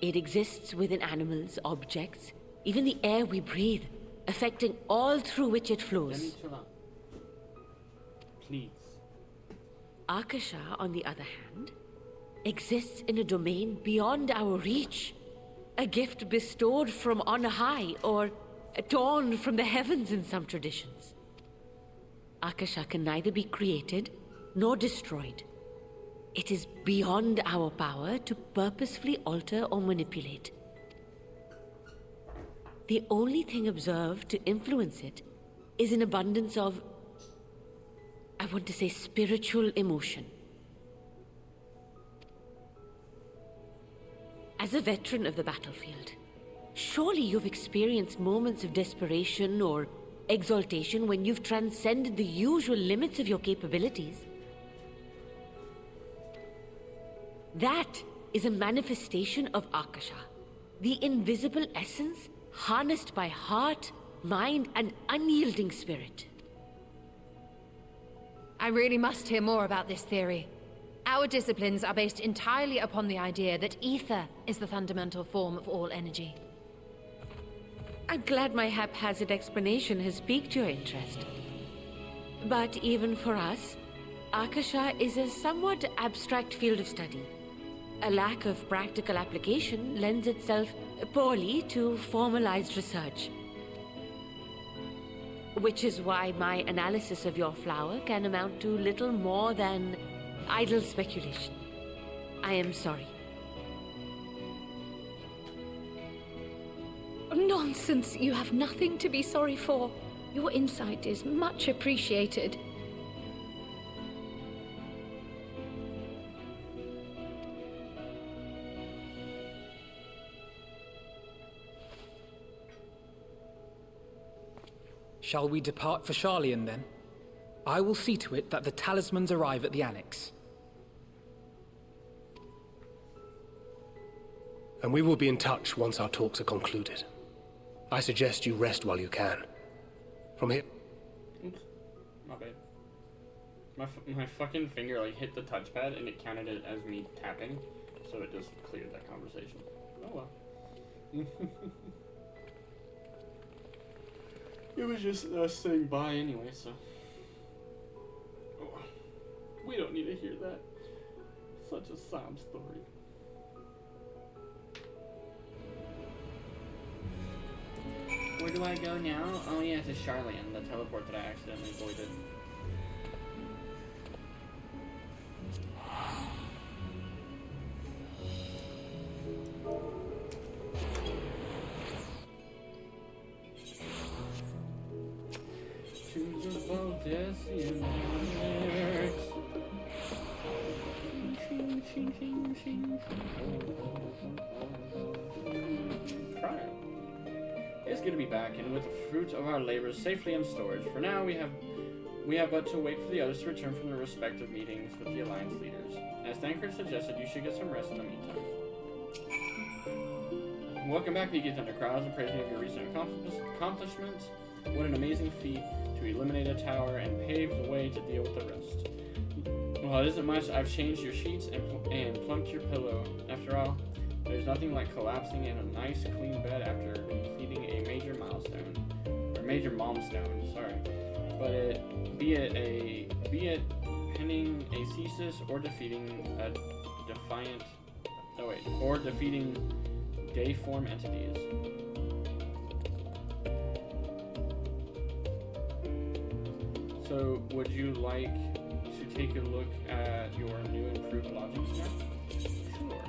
It exists within animals, objects, even the air we breathe, affecting all through which it flows. Please. Akasha, on the other hand, exists in a domain beyond our reach. A gift bestowed from on high, or torn from the heavens in some traditions. Akasha can neither be created nor destroyed. It is beyond our power to purposefully alter or manipulate. The only thing observed to influence it is an abundance of, I want to say, spiritual emotion. As a veteran of the battlefield, surely you've experienced moments of desperation or exaltation when you've transcended the usual limits of your capabilities. That is a manifestation of Akasha, the invisible essence harnessed by heart, mind, and unyielding spirit. I really must hear more about this theory. Our disciplines are based entirely upon the idea that ether is the fundamental form of all energy. I'm glad my haphazard explanation has piqued your interest. But even for us, Akasha is a somewhat abstract field of study. A lack of practical application lends itself poorly to formalized research. Which is why my analysis of your flower can amount to little more than idle speculation. I am sorry. Nonsense. You have nothing to be sorry for. Your insight is much appreciated. Shall we depart for Sharlayan then? I will see to it that the talismans arrive at the Annex. And we will be in touch once our talks are concluded. I suggest you rest while you can. From here... Oops. My bad. My fucking finger like hit the touchpad and it counted it as me tapping, so it just cleared that conversation. Oh well. It was just us saying bye anyway, so... Oh, we don't need to hear that. Such a sob story. Where do I go now? Oh yeah, to Sharlayan, the teleport that I accidentally avoided. It's good to be back, and with the fruits of our labors safely in storage. For now, we have but to wait for the others to return from their respective meetings with the Alliance leaders. As Thancred suggested, you should get some rest in the meantime. Welcome back, Peaky Thunder. Crowds are praising of your recent accomplishments. What an amazing feat to eliminate a tower and pave the way to deal with the rest. Well, it isn't much. I've changed your sheets and plumped your pillow. After all, there's nothing like collapsing in a nice, clean bed after completing a major milestone. Or major milestone, sorry. But be it penning a thesis or defeating a defeating deiform entities. So, would you like to take a look at your new improved logic map? Sure.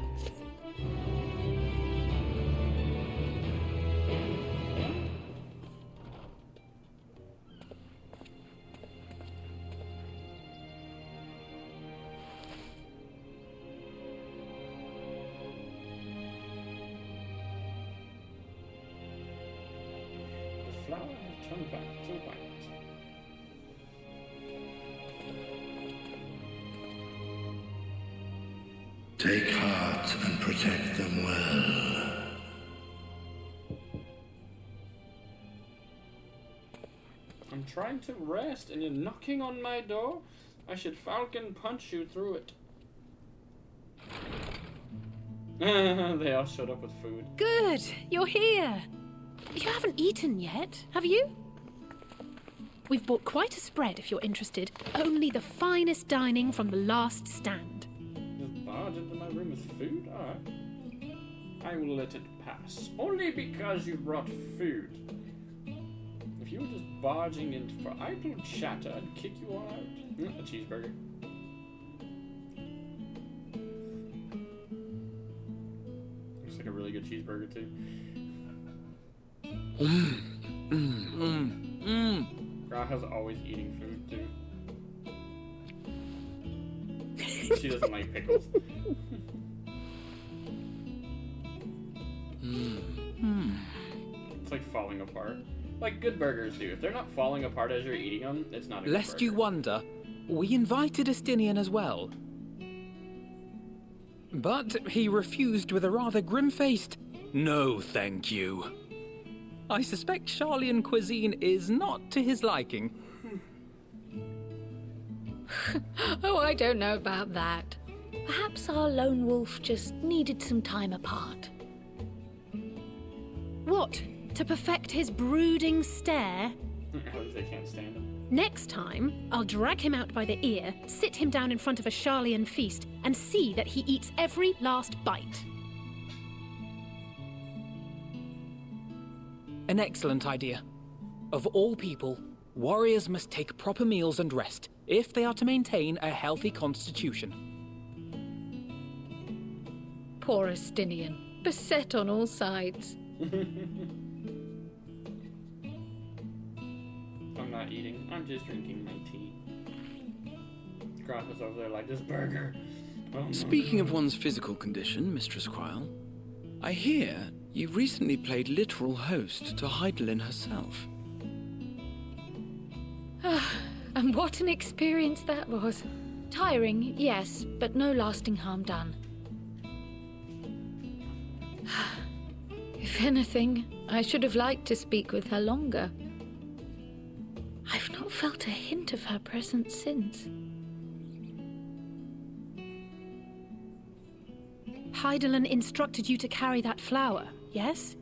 The flower has turned back to white. Take heart and protect them well. I'm trying to rest and you're knocking on my door? I should falcon punch you through it. They all showed up with food. Good, you're here. You haven't eaten yet, have you? We've bought quite a spread if you're interested. Only the finest dining from the last stand. Just barge into my room with food? Alright. I will let it pass. Only because you brought food. If you were just barging in for idle chatter, I'd kick you all out. A cheeseburger. Looks like a really good cheeseburger, too. Raha's always eating food, too. She doesn't like pickles. It's like falling apart. Like good burgers do. If they're not falling apart as you're eating them, it's not a good Lest burger. you wonder, we invited Estinian as well. But he refused with a rather grim-faced, "No, thank you." I suspect Charlian cuisine is not to his liking. Oh, I don't know about that. Perhaps our lone wolf just needed some time apart. What? To perfect his brooding stare? At least they can't stand him. Next time, I'll drag him out by the ear, sit him down in front of a Charlian feast, and see that he eats every last bite. An excellent idea. Of all people, warriors must take proper meals and rest if they are to maintain a healthy constitution. Poor Estinian, beset on all sides. I'm not eating. I'm just drinking my tea. Groth is over there like, this burger. Oh, no. Speaking of one's physical condition, Mistress Cryle, I hear you recently played literal host to Heidelin herself. And what an experience that was. Tiring, yes, but no lasting harm done. If anything, I should have liked to speak with her longer. I've not felt a hint of her presence since. Heidelin instructed you to carry that flower, yes?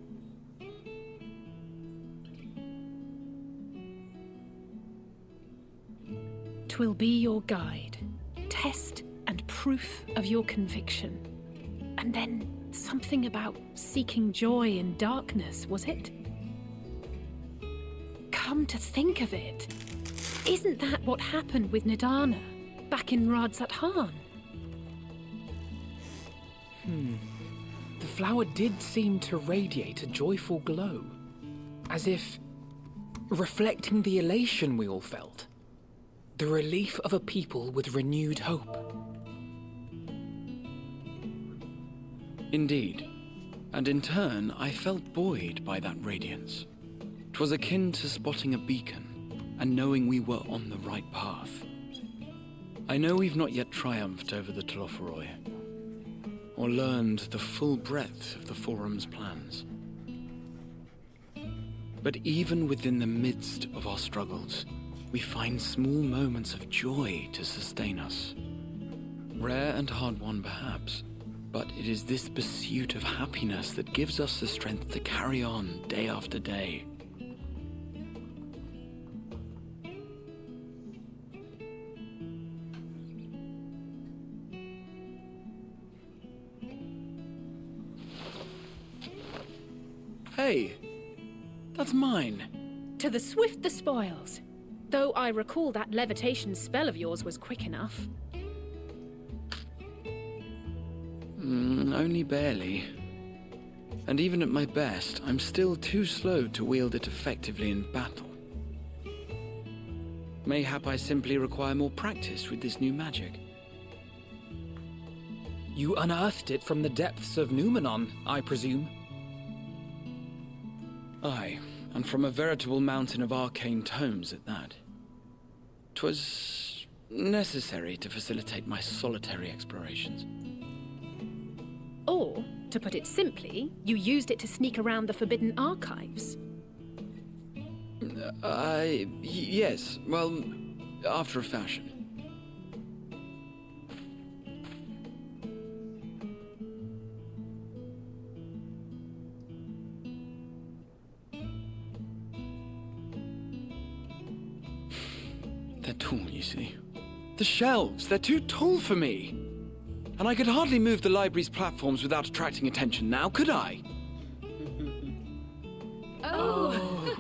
'Twill be your guide, test and proof of your conviction. And then something about seeking joy in darkness, was it? Come to think of it, isn't that what happened with Nidana back in Radzat Han? The flower did seem to radiate a joyful glow, as if reflecting the elation we all felt. The relief of a people with renewed hope. Indeed. And in turn, I felt buoyed by that radiance. 'Twas akin to spotting a beacon, and knowing we were on the right path. I know we've not yet triumphed over the Telophoroi, or learned the full breadth of the Forum's plans. But even within the midst of our struggles, we find small moments of joy to sustain us. Rare and hard-won, perhaps, but it is this pursuit of happiness that gives us the strength to carry on day after day. Hey, that's mine. To the swift the spoils. Though I recall that levitation spell of yours was quick enough. Only barely. And even at my best, I'm still too slow to wield it effectively in battle. Mayhap I simply require more practice with this new magic. You unearthed it from the depths of Numenon, I presume? Aye, and from a veritable mountain of arcane tomes at that. 'Twas necessary to facilitate my solitary explorations. Or, to put it simply, you used it to sneak around the Forbidden Archives. Yes, well, after a fashion. They're tall, you see. The shelves, they're too tall for me. And I could hardly move the library's platforms without attracting attention now, could I? Oh!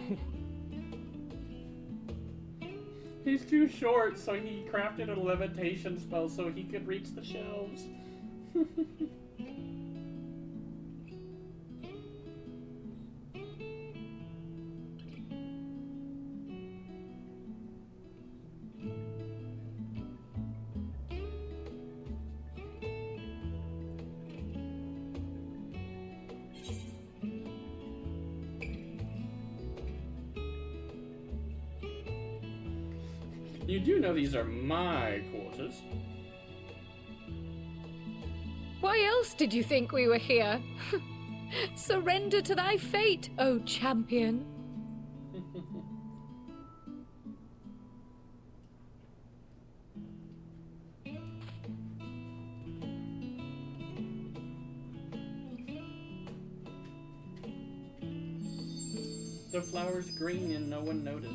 He's too short, so he crafted a levitation spell so he could reach the shelves. You do know these are my quarters. Why else did you think we were here? Surrender to thy fate, O champion. The flower's green and no one noticed.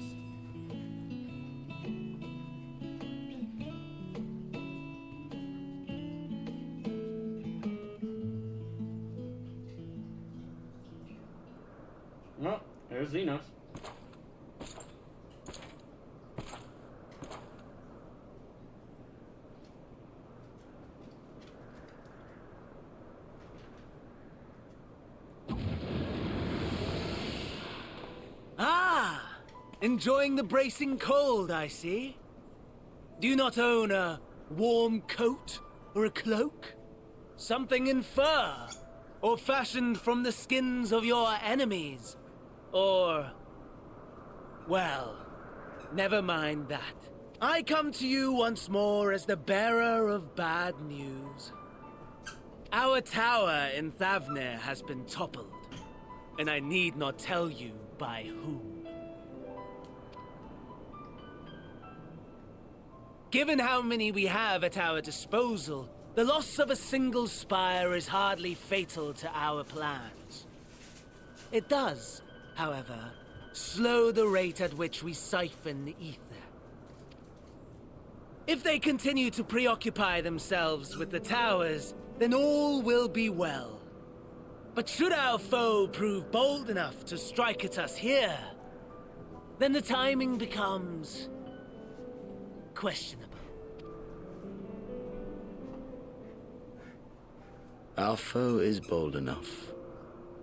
Oh, there's Xenos. Ah! Enjoying the bracing cold, I see. Do you not own a warm coat or a cloak? Something in fur? Or fashioned from the skins of your enemies? Or... well, never mind that. I come to you once more as the bearer of bad news. Our tower in Thavnir has been toppled, and I need not tell you by whom. Given how many we have at our disposal, the loss of a single spire is hardly fatal to our plans. It does, however, slow the rate at which we siphon the ether. If they continue to preoccupy themselves with the towers, then all will be well. But should our foe prove bold enough to strike at us here, then the timing becomes questionable. Our foe is bold enough.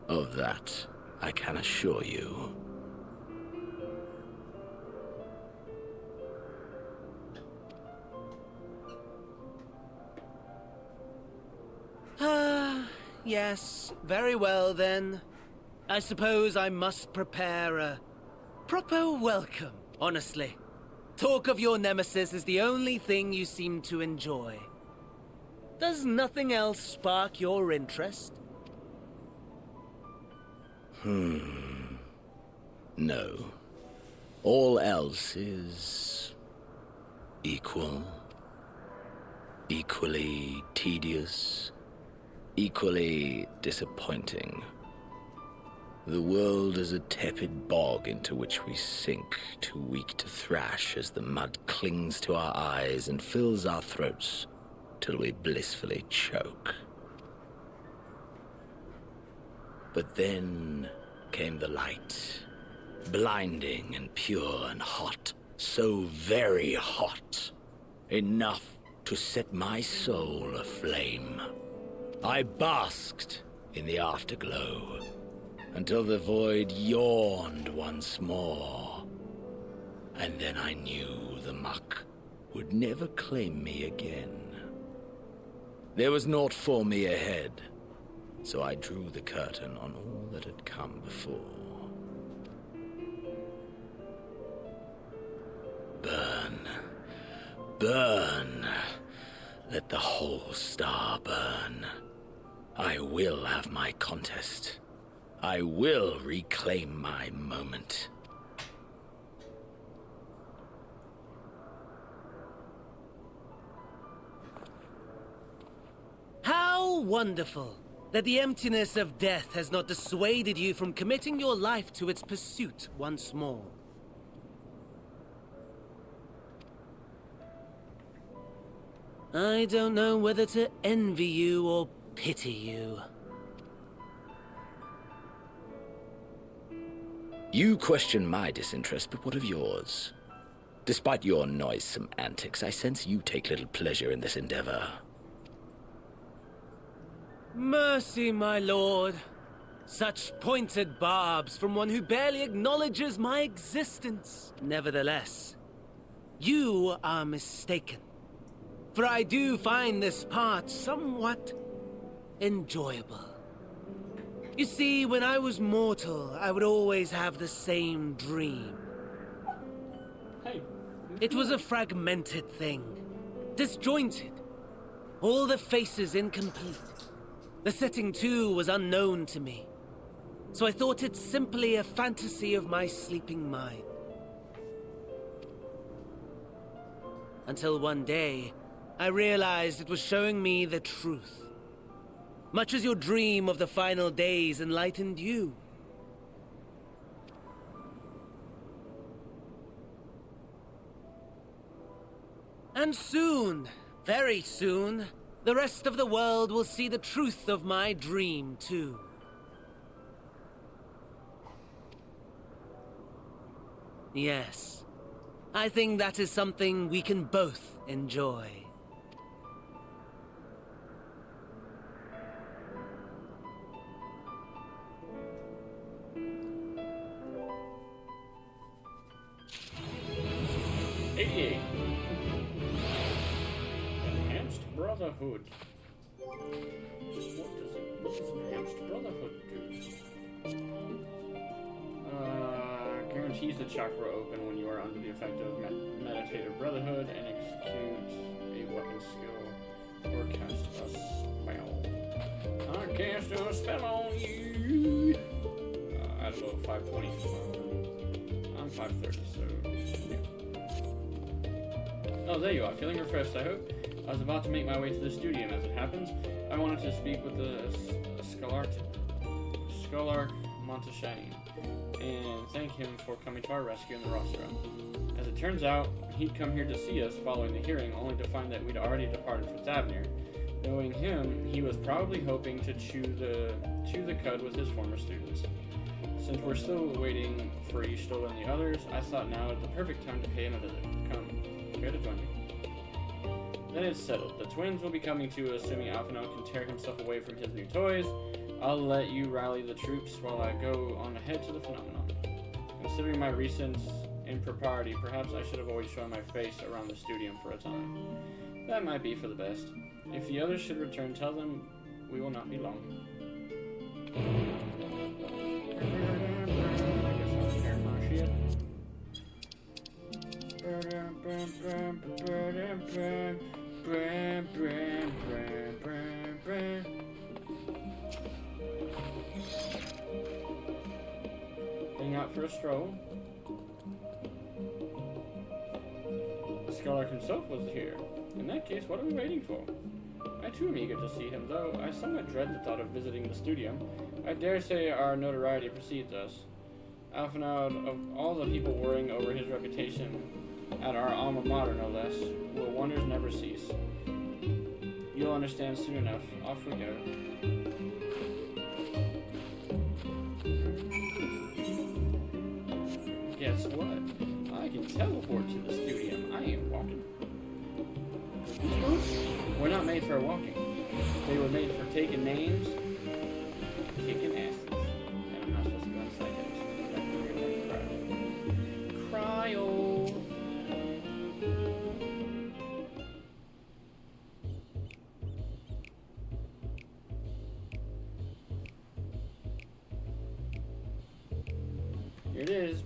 Of that, I can assure you. Yes, very well then. I suppose I must prepare a proper welcome, honestly. Talk of your nemesis is the only thing you seem to enjoy. Does nothing else spark your interest? No. All else is... equal. Equally tedious. Equally disappointing. The world is a tepid bog into which we sink, too weak to thrash as the mud clings to our eyes and fills our throats till we blissfully choke. But then came the light, blinding and pure and hot, so very hot, enough to set my soul aflame. I basked in the afterglow until the void yawned once more. And then I knew the muck would never claim me again. There was naught for me ahead, so I drew the curtain on all that had come before. Burn, burn, let the whole star burn. I will have my contest. I will reclaim my moment. How wonderful that the emptiness of death has not dissuaded you from committing your life to its pursuit once more. I don't know whether to envy you or pity you. You question my disinterest, but what of yours? Despite your noisome antics, I sense you take little pleasure in this endeavor. Mercy, my lord. Such pointed barbs from one who barely acknowledges my existence. Nevertheless, you are mistaken. For I do find this part somewhat enjoyable. You see, when I was mortal, I would always have the same dream. Hey. It was a fragmented thing, disjointed. All the faces incomplete. The setting, too, was unknown to me. So I thought it simply a fantasy of my sleeping mind. Until one day, I realized it was showing me the truth. Much as your dream of the final days enlightened you. And soon, very soon, the rest of the world will see the truth of my dream, too. Yes, I think that is something we can both enjoy. Enhanced Brotherhood. What does Enhanced Brotherhood do? Guarantees the chakra open when you are under the effect of meditative brotherhood and execute a weapon skill or cast a spell. I cast a spell on you. At level 520. I'm 530, so yeah. Oh, there you are. Feeling refreshed, I hope. I was about to make my way to the studio. As it happens, I wanted to speak with the Scholarch Monteshane and thank him for coming to our rescue in the rostrum. As it turns out, he'd come here to see us following the hearing, only to find that we'd already departed for Thavnir. Knowing him, he was probably hoping to chew the cud with his former students. Since we're still waiting for Ishtal and the others, I thought now is the perfect time to pay him a visit. Come, care to join me? Then it's settled. The twins will be coming too, assuming Alphinaud can tear himself away from his new toys. I'll let you rally the troops while I go on ahead to the phenomenon. Considering my recent impropriety, perhaps I should have always shown my face around the studium for a time. That might be for the best. If the others should return, tell them we will not be long. I guess I'll repair my shit. Heading out for a stroll. The Scholarch himself was here. In that case, what are we waiting for? I too am eager to see him, though I somewhat dread the thought of visiting the studio. I dare say our notoriety precedes us. Alphinaud, of all the people worrying over his reputation at our alma mater, no less, will wonders never cease. You'll understand soon enough. Off we go. Guess what? I can teleport to the studio. I ain't walking. We're not made for walking. They were made for taking names, kicking asses. And I'm not supposed to go inside him, so we're going to cry. Cryo. Here it is,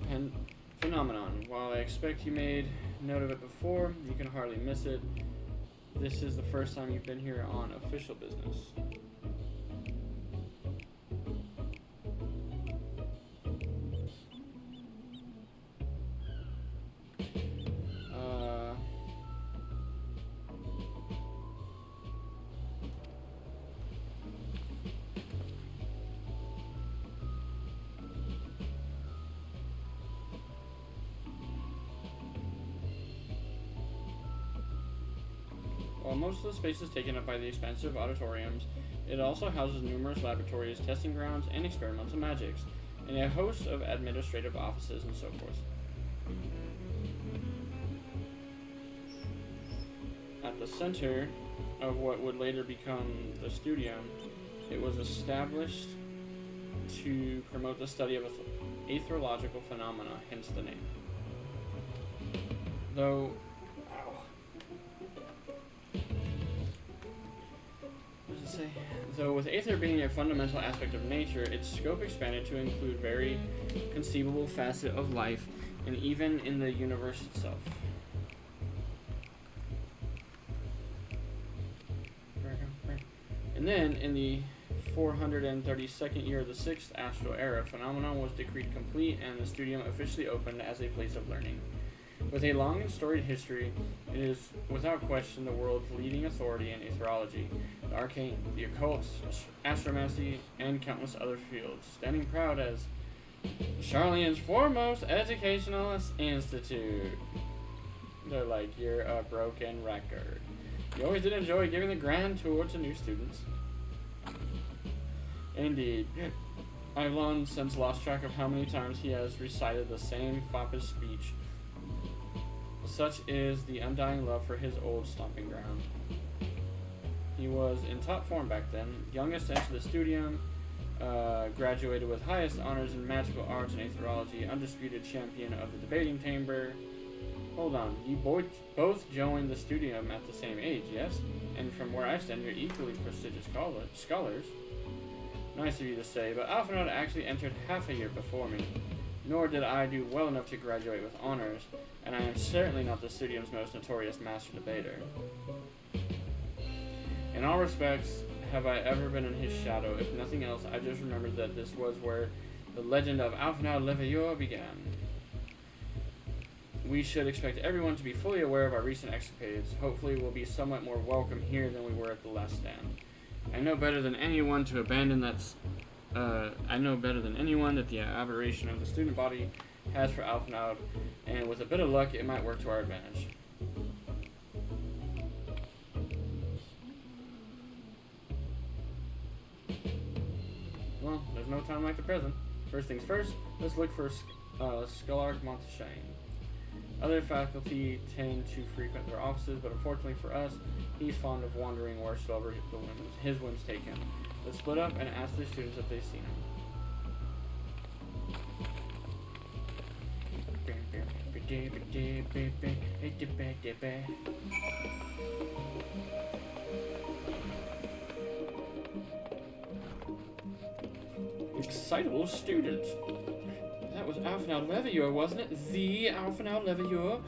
phenomenon. While I expect you made note of it before, you can hardly miss it. This is the first time you've been here on official business. While most of the space is taken up by the expansive auditoriums, it also houses numerous laboratories, testing grounds, and experimental magics, and a host of administrative offices and so forth. At the center of what would later become the studio, it was established to promote the study of aetherological phenomena, hence the name. Though with aether being a fundamental aspect of nature, its scope expanded to include very conceivable facet of life, and even in the universe itself. And then, in the 432nd year of the 6th Astral Era, Phenomenon was decreed complete and the studium officially opened as a place of learning. With a long and storied history, it is without question the world's leading authority in aetherology, the arcane, the occult, astromancy, and countless other fields, standing proud as Charlene's foremost educational institute. They're like, you're a broken record. You always did enjoy giving the grand tour to new students. Indeed. I've long since lost track of how many times he has recited the same foppish speech. Such is the undying love for his old stomping ground. He was in top form back then, youngest to enter the studium, graduated with highest honors in magical arts and aetherology, undisputed champion of the debating chamber. Hold on, you both joined the studium at the same age, yes? And from where I stand, you're equally prestigious scholars. Nice of you to say, but Alphinaud actually entered half a year before me. Nor did I do well enough to graduate with honors, and I am certainly not the studium's most notorious master debater. In all respects, have I ever been in his shadow? If nothing else, I just remembered that this was where the legend of Alphinaud Leveilleur began. We should expect everyone to be fully aware of our recent escapades. Hopefully we'll be somewhat more welcome here than we were at the last stand. I know better than anyone that the aberration of the student body has for Alphinaud, and with a bit of luck, it might work to our advantage. Well, there's no time like the present. First things first, let's look for Scholark Montaigne. Other faculty tend to frequent their offices, but unfortunately for us, he's fond of wandering wheresoever his whims take him. Let's split up and ask the students if they've seen him. Excitable students. That was Alphinaud Leveilleur, wasn't it? The Alphinaud Leveilleur?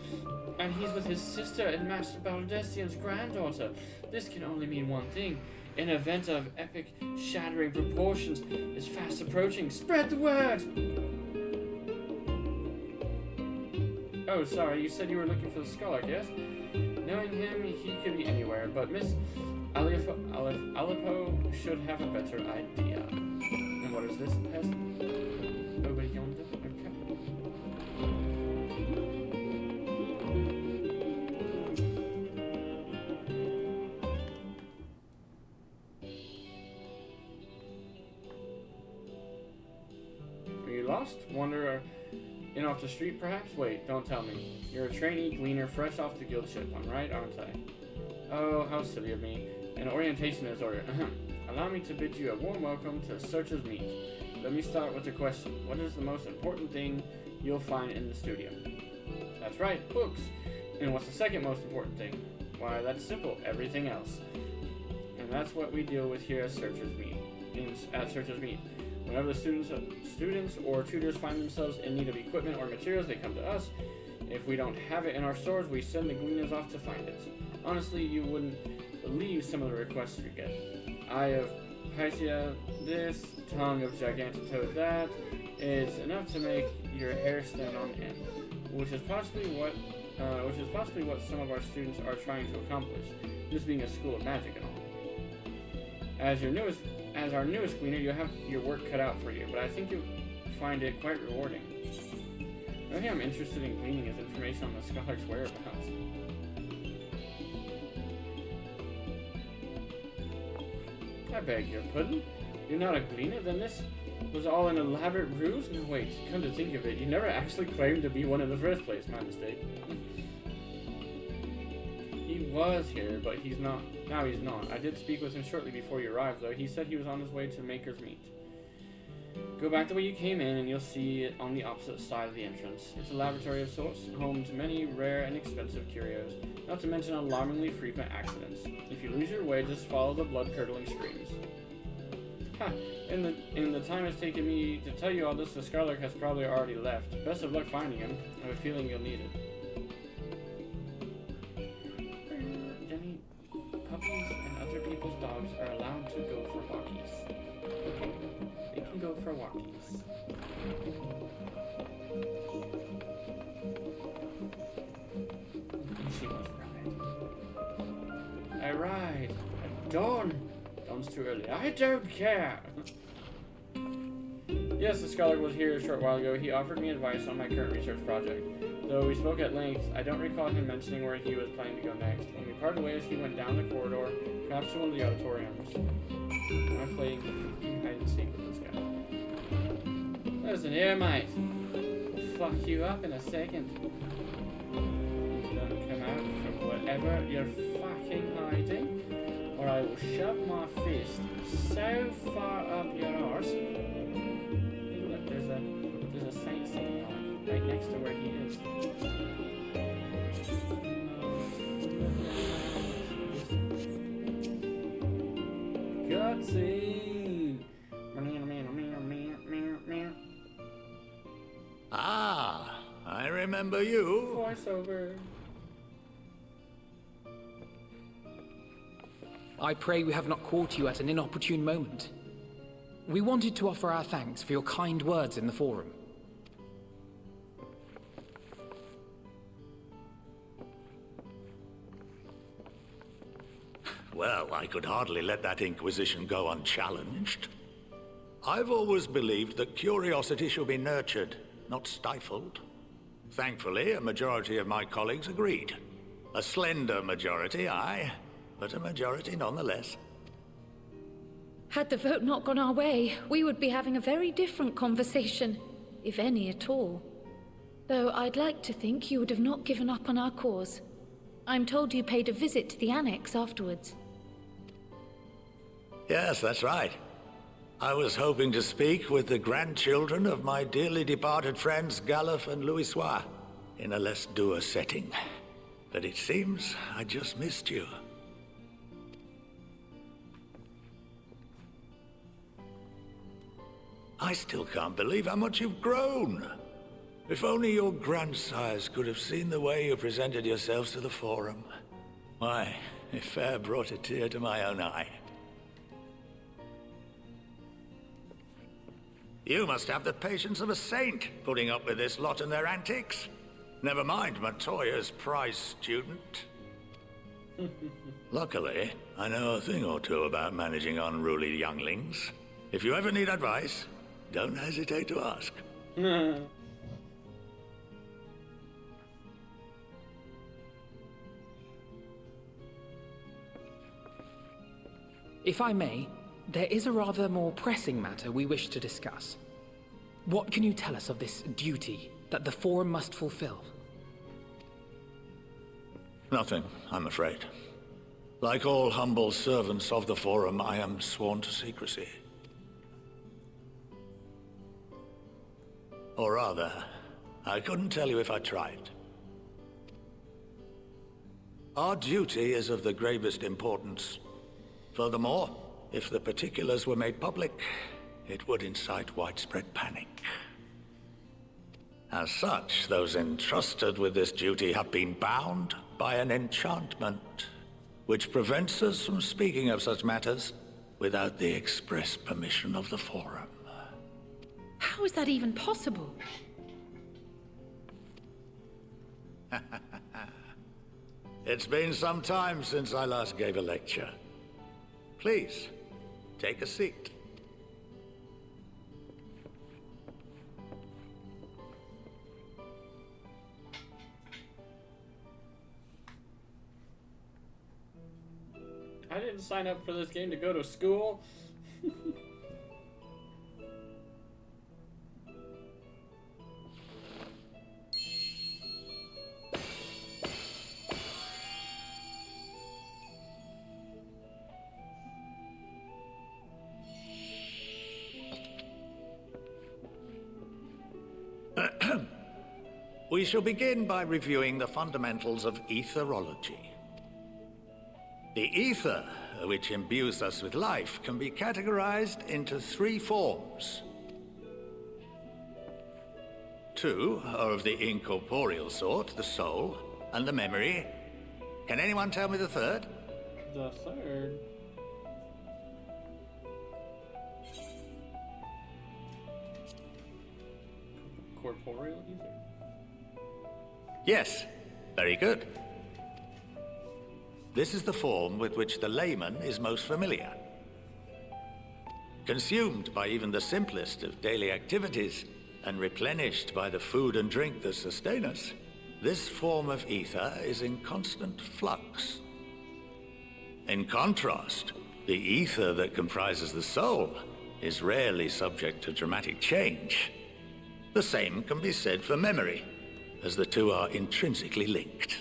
And he's with his sister and Master Baldessian's granddaughter. This can only mean one thing. An event of epic, shattering proportions is fast approaching. Spread the word! Oh, sorry, you said you were looking for the scholar, yes? Knowing him, he could be anywhere, but Miss Aleppo should have a better idea. And what is this pest? Over yonder? Okay. Are you lost? Wander in off the street, perhaps? Wait, don't tell me. You're a trainee gleaner fresh off the guild ship, I'm right, aren't I? Oh, how silly of me. An orientation is ordered. Allow me to bid you a warm welcome to Searcher's Meet. Let me start with a question. What is the most important thing you'll find in the studio? That's right, books. And what's the second most important thing? Why, that's simple. Everything else. And that's what we deal with here at Searcher's Meet. Whenever the students or tutors find themselves in need of equipment or materials, they come to us. If we don't have it in our stores, we send the gleaners off to find it. Honestly, you wouldn't believe some of the requests we get. Eye of Pythia this, tongue of Gigantitoad that, is enough to make your hair stand on end, which is possibly what some of our students are trying to accomplish, this being a school of magic and all. As our newest gleaner, you have your work cut out for you, but I think you'll find it quite rewarding. The only thing I'm interested in gleaning is information on the scholar's whereabouts. I beg your pardon? You're not a gleaner? Then this was all an elaborate ruse? No, wait, come to think of it, you never actually claimed to be one in the first place. My mistake. He was here, but he's not. Now he's not. I did speak with him shortly before you arrived, though. He said he was on his way to Maker's Meet. Go back the way you came in, and you'll see it on the opposite side of the entrance. It's a laboratory of sorts, home to many rare and expensive curios, not to mention alarmingly frequent accidents. If you lose your way, just follow the blood-curdling screams. Ha! In the time it's taken me to tell you all this, the Scholar has probably already left. Best of luck finding him. I have a feeling you'll need it. Jenny, puppies and other people's dogs are allowed want to go for walkies. Okay, they can go for walkies. And she must ride. I ride. At dawn. Dawn's too early. I don't care. Yes, the scholar was here a short while ago. He offered me advice on my current research project. Though we spoke at length, I don't recall him mentioning where he was planning to go next. When we parted ways, he went down the corridor, perhaps to one of the auditoriums. I'm playing hide and seek with this guy. Listen here, mate. I'll fuck you up in a second. You don't come out from whatever you're fucking hiding, or I will shove my fist so far up your arse. Hey, look, there's a saint sitting on right next to where he is. Cutscene. Ah, I remember you. Voiceover. I pray we have not caught you at an inopportune moment. We wanted to offer our thanks for your kind words in the forum. Well, I could hardly let that Inquisition go unchallenged. I've always believed that curiosity should be nurtured, not stifled. Thankfully, a majority of my colleagues agreed. A slender majority, aye, but a majority nonetheless. Had the vote not gone our way, we would be having a very different conversation, if any at all. Though I'd like to think you would have not given up on our cause. I'm told you paid a visit to the Annex afterwards. Yes, that's right. I was hoping to speak with the grandchildren of my dearly departed friends Galef and Louisoix in a less dour setting. But it seems I just missed you. I still can't believe how much you've grown. If only your grandsires could have seen the way you presented yourselves to the Forum. Why, it fair brought a tear to my own eye. You must have the patience of a saint, putting up with this lot and their antics. Never mind Matoya's prize student. Luckily, I know a thing or two about managing unruly younglings. If you ever need advice, don't hesitate to ask. If I may, there is a rather more pressing matter we wish to discuss. What can you tell us of this duty that the Forum must fulfill? Nothing, I'm afraid. Like all humble servants of the Forum, I am sworn to secrecy. Or rather, I couldn't tell you if I tried. Our duty is of the gravest importance. Furthermore, if the particulars were made public, it would incite widespread panic. As such, those entrusted with this duty have been bound by an enchantment, which prevents us from speaking of such matters without the express permission of the Forum. How is that even possible? It's been some time since I last gave a lecture. Please, take a seat. I didn't sign up for this game to go to school. We shall begin by reviewing the fundamentals of etherology. The ether, which imbues us with life, can be categorized into three forms. Two are of the incorporeal sort, the soul, and the memory. Can anyone tell me the third? The third? corporeal ether? Yes, very good. This is the form with which the layman is most familiar. Consumed by even the simplest of daily activities, and replenished by the food and drink that sustain us, this form of ether is in constant flux. In contrast, the ether that comprises the soul is rarely subject to dramatic change. The same can be said for memory, as the two are intrinsically linked.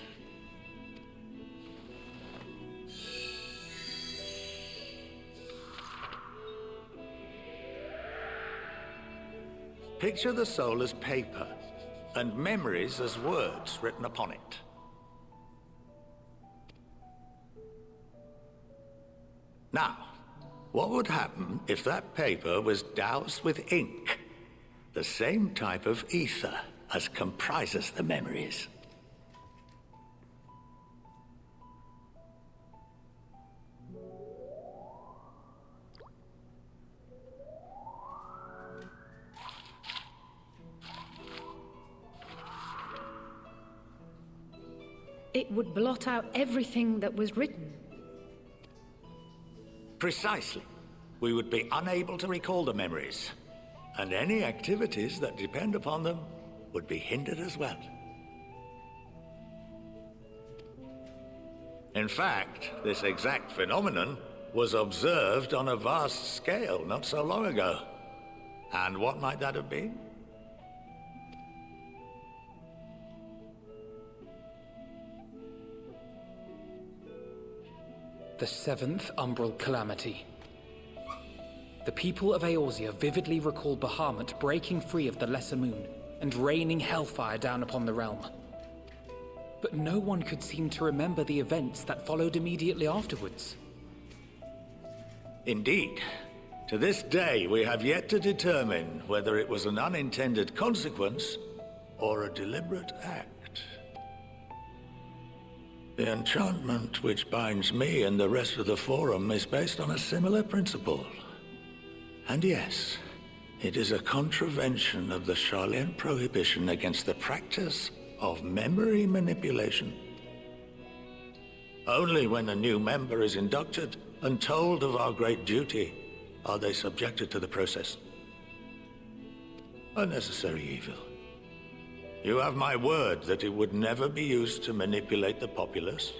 Picture the soul as paper, and memories as words written upon it. Now, what would happen if that paper was doused with ink? The same type of ether as comprises the memories. It would blot out everything that was written. Precisely. We would be unable to recall the memories, and any activities that depend upon them would be hindered as well. In fact, this exact phenomenon was observed on a vast scale not so long ago. And what might that have been? The seventh Umbral Calamity. The people of Eorzea vividly recall Bahamut breaking free of the Lesser Moon and raining hellfire down upon the realm. But no one could seem to remember the events that followed immediately afterwards. Indeed. To this day, we have yet to determine whether it was an unintended consequence or a deliberate act. The enchantment which binds me and the rest of the Forum is based on a similar principle. And yes, it is a contravention of the Sharlayan prohibition against the practice of memory manipulation. Only when a new member is inducted and told of our great duty are they subjected to the process. A necessary evil. You have my word that it would never be used to manipulate the populace.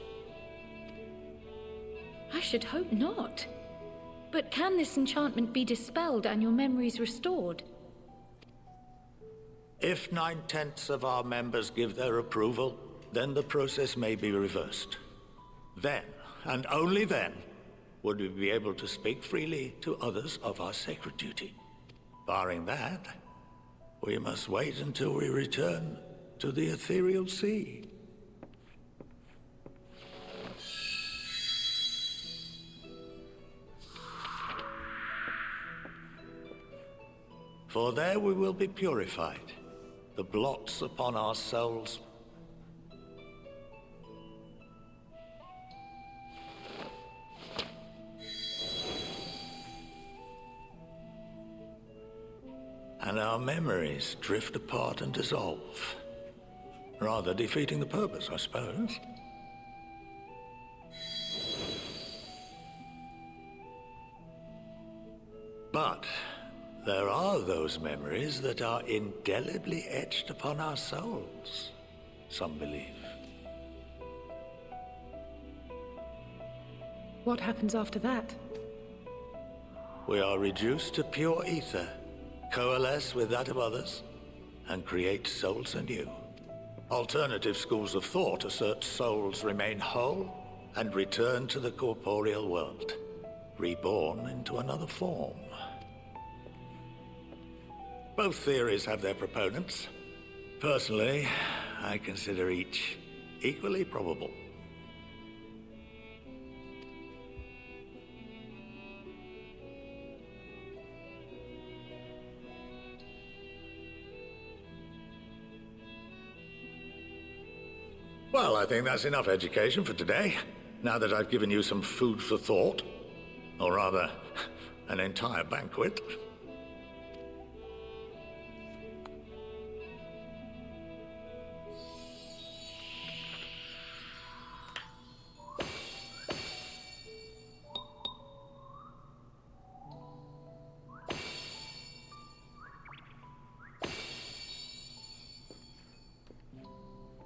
I should hope not. But can this enchantment be dispelled and your memories restored? If 9/10 of our members give their approval, then the process may be reversed. Then, and only then, would we be able to speak freely to others of our sacred duty. Barring that, we must wait until we return to the ethereal sea. For there we will be purified, the blots upon our souls. And our memories drift apart and dissolve. Rather defeating the purpose, I suppose. But there are those memories that are indelibly etched upon our souls, some believe. What happens after that? We are reduced to pure ether, coalesce with that of others, and create souls anew. Alternative schools of thought assert souls remain whole and return to the corporeal world, reborn into another form. Both theories have their proponents. Personally, I consider each equally probable. Well, I think that's enough education for today, now that I've given you some food for thought. Or rather, an entire banquet.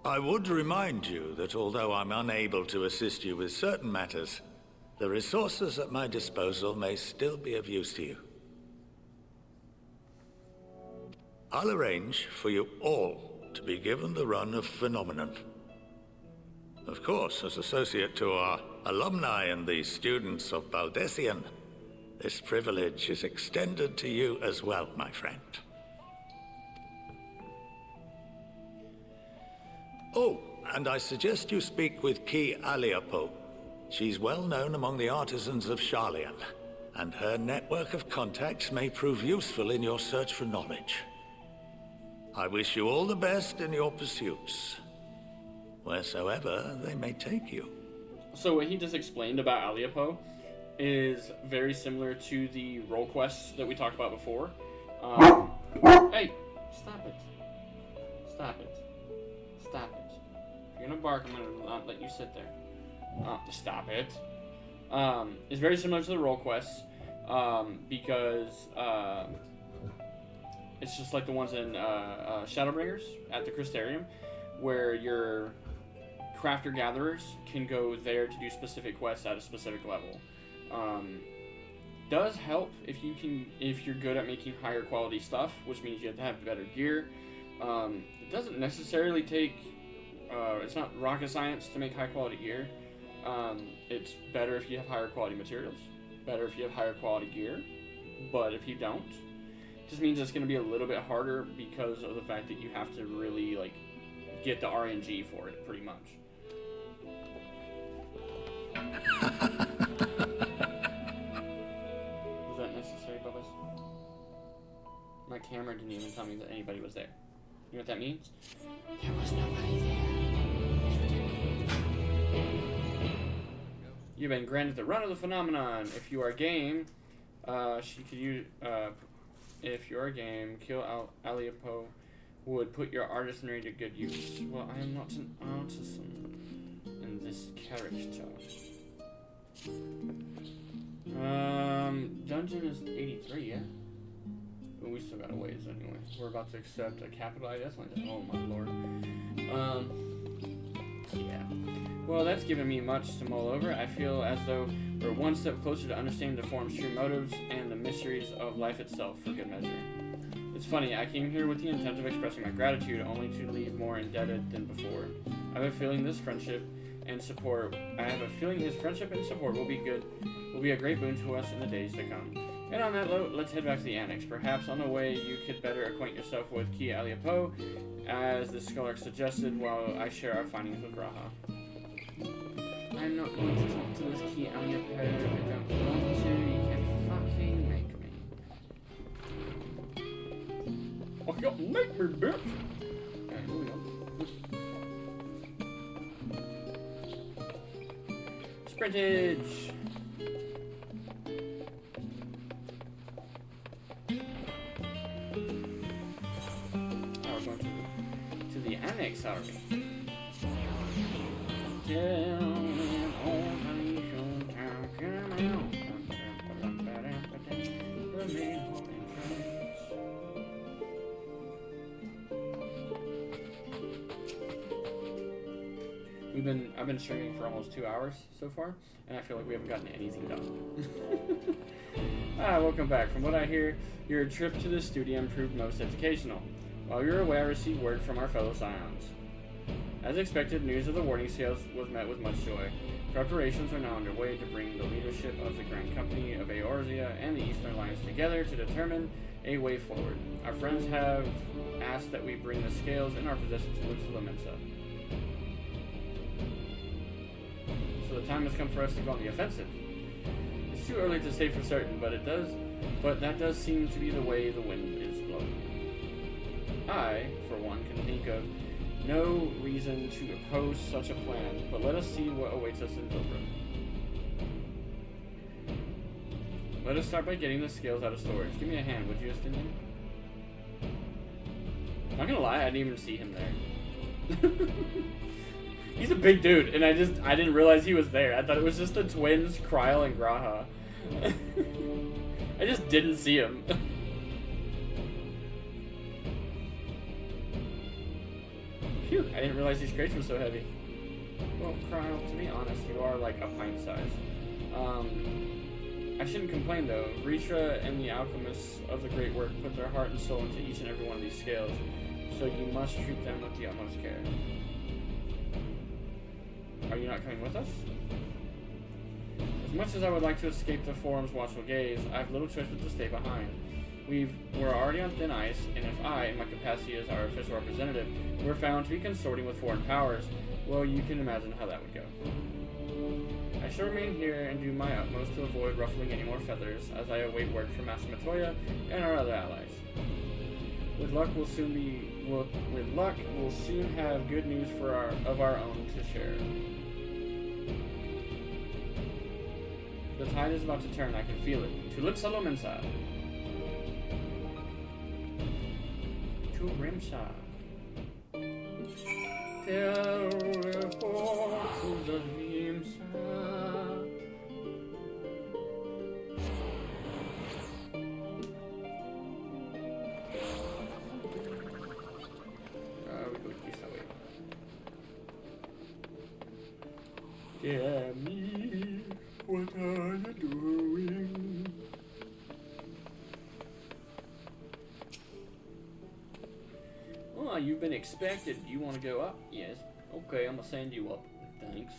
I would remind you that although I'm unable to assist you with certain matters, the resources at my disposal may still be of use to you. I'll arrange for you all to be given the run of Phenomenon. Of course, as associate to our alumni and the students of Baldessian, this privilege is extended to you as well, my friend. Oh, and I suggest you speak with Ki Aliapo. She's well known among the artisans of Sharlayan, and her network of contacts may prove useful in your search for knowledge. I wish you all the best in your pursuits, wheresoever they may take you. So what he just explained about Aliapo is very similar to the role quests that we talked about before. Hey, stop it. Stop it. Stop it. If you're gonna bark, I'm gonna not let you sit there. Stop it. It's very similar to the role quests, because it's just like the ones in Shadowbringers at the Crystarium, where your crafter-gatherers can go there to do specific quests at a specific level. Does help if you're good at making higher quality stuff, which means you have to have better gear. It doesn't necessarily take, it's not rocket science to make high quality gear. It's better if you have higher quality materials, better if you have higher quality gear, but if you don't, it just means it's going to be a little bit harder because of the fact that you have to really like get the RNG for it, pretty much. Was that necessary, Bubba's? My camera didn't even tell me that anybody was there. You know what that means? There was nobody there. That's what that means. You've been granted the run of the phenomenon. If you are game, she could use. If you're game, kill Aliapo would put your artisanry to good use. Well, I am not an artisan in this character. Dungeon is 83, yeah? But we still got a ways anyway. We're about to accept a capital I. That's like, oh my lord. Yeah. Well, that's given me much to mull over. I feel as though we're one step closer to understanding the form's true motives and the mysteries of life itself, for good measure. It's funny, I came here with the intent of expressing my gratitude, only to leave more indebted than before. I have a feeling his friendship and support will be good, will be a great boon to us in the days to come. And on that note, let's head back to the annex. Perhaps on the way you could better acquaint yourself with Ki Aliapo, as the scholar suggested, while I share our findings with Raha. I'm not going to talk to this Ki Aliapo. I don't want to. You can fucking make me. Oh, you gotta make me, bitch! Okay, here we go. Sprintage! Now we're going to the annex, are we? I've been streaming for almost 2 hours so far, and I feel like we haven't gotten anything done. Welcome back. From what I hear, your trip to the studium proved most educational. While you were away, I received word from our fellow Scions. As expected, news of the warding scales was met with much joy. Preparations are now underway to bring the leadership of the Grand Company of Eorzea and the Eastern Alliance together to determine a way forward. Our friends have asked that we bring the scales in our possession to Luxula Mensa. So the time has come for us to go on the offensive. It's too early to say for certain, but that does seem to be the way the wind is blowing. I, for one, can think of no reason to oppose such a plan, but let us see what awaits us in Vilbra. Let us start by getting the scales out of storage. Give me a hand, would you, Estinian? Not gonna lie, I didn't even see him there. He's a big dude, and I didn't realize he was there. I thought it was just the twins, Kryl and Graha. I just didn't see him. Phew. Phew, I didn't realize these crates were so heavy. Well, Chrono, to be honest, you are like a pint size. I shouldn't complain though. Ritra and the alchemists of the great work put their heart and soul into each and every one of these scales, so you must treat them with the utmost care. Are you not coming with us? As much as I would like to escape the forum's watchful gaze, I have little choice but to stay behind. We're already on thin ice, and if I, in my capacity as our official representative, were found to be consorting with foreign powers, well, you can imagine how that would go. I shall remain here and do my utmost to avoid ruffling any more feathers as I await word from Master Matoya and our other allies. With luck, we'll soon have good news of our own to share. The tide is about to turn. I can feel it. To Lipsalomensa. To Rimsa. Teleport to the Rimsa. We go this way. Yeah, me. What are you doing? Oh, you've been expected. You want to go up? Yes. Okay, I'm gonna send you up. Thanks.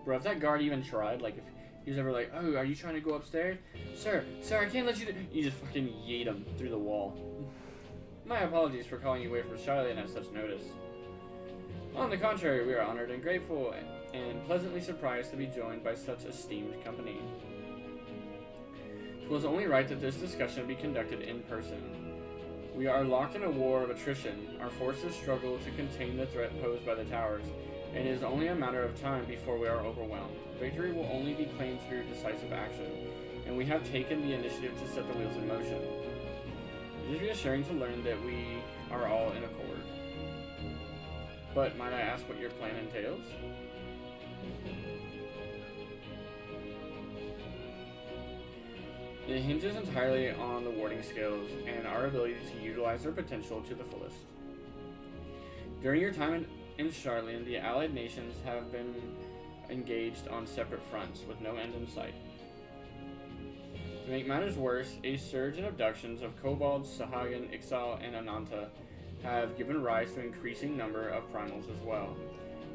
Bro, if that guard even tried, like if he was ever like, oh, are you trying to go upstairs? Sir, I can't let you you just fucking yeet him through the wall. My apologies for calling you away from Charlotte at such notice. On the contrary, we are honored and grateful and pleasantly surprised to be joined by such esteemed company. It was only right that this discussion be conducted in person. We are locked in a war of attrition. Our forces struggle to contain the threat posed by the towers, and it is only a matter of time before we are overwhelmed. Victory will only be claimed through decisive action, and we have taken the initiative to set the wheels in motion. It is reassuring to learn that we are all in accord. But might I ask what your plan entails? It hinges entirely on the warding skills and our ability to utilize their potential to the fullest. During your time in Charlian, the allied nations have been engaged on separate fronts with no end in sight. To make matters worse, a surge in abductions of kobolds, Sahagin, Ixal, and Ananta have given rise to an increasing number of primals as well.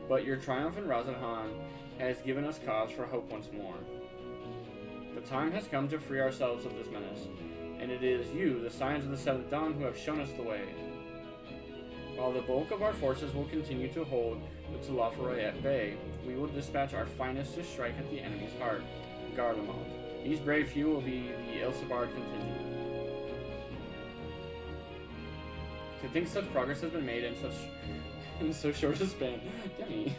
But your triumph in Razanhan has given us cause for hope once more. The time has come to free ourselves of this menace, and it is you, the Scions of the Seventh Dawn, who have shown us the way. While the bulk of our forces will continue to hold the Telophoroi at bay, we will dispatch our finest to strike at the enemy's heart, Garlemald. These brave few will be the Ilsabard contingent. To think such progress has been made in so short a span. Demi.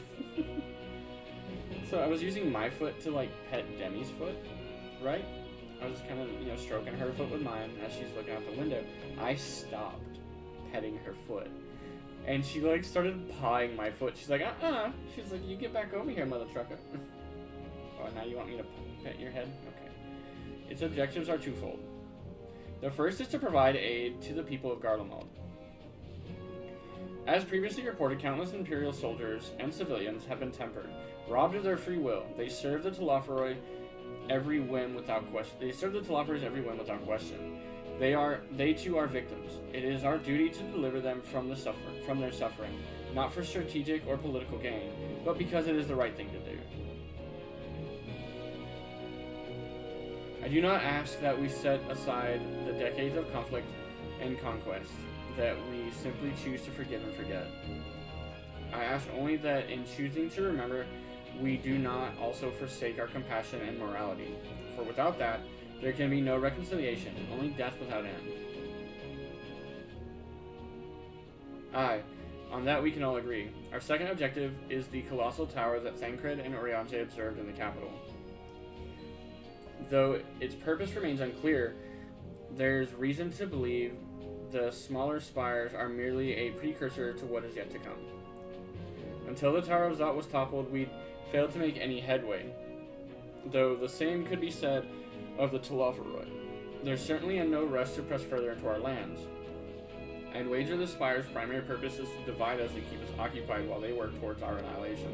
So I was using my foot to like pet Demi's foot, right? I was just kind of, stroking her foot with mine as she's looking out the window. I stopped petting her foot. And she like started pawing my foot. She's like, She's like, you get back over here, mother trucker. Oh, now you want me to pet your head? Okay. Its objectives are twofold. The first is to provide aid to the people of Garlemald. As previously reported, countless Imperial soldiers and civilians have been tempered, robbed of their free will. They serve the Telophoroi every whim without question. They too are victims. It is our duty to deliver them from their suffering, not for strategic or political gain, but because it is the right thing to do. I do not ask that we set aside the decades of conflict and conquest, that we simply choose to forgive and forget. I ask only that in choosing to remember, we do not also forsake our compassion and morality, for without that, there can be no reconciliation, only death without end. Aye, on that we can all agree. Our second objective is the colossal tower that Thancred and Oriante observed in the capital. Though its purpose remains unclear, there's reason to believe the smaller spires are merely a precursor to what is yet to come. Until the Tower of Zot was toppled, we'd failed to make any headway, though the same could be said of the Telophoroi. There's certainly no rush to press further into our lands. I'd wager the Spire's primary purpose is to divide us and keep us occupied while they work towards our annihilation.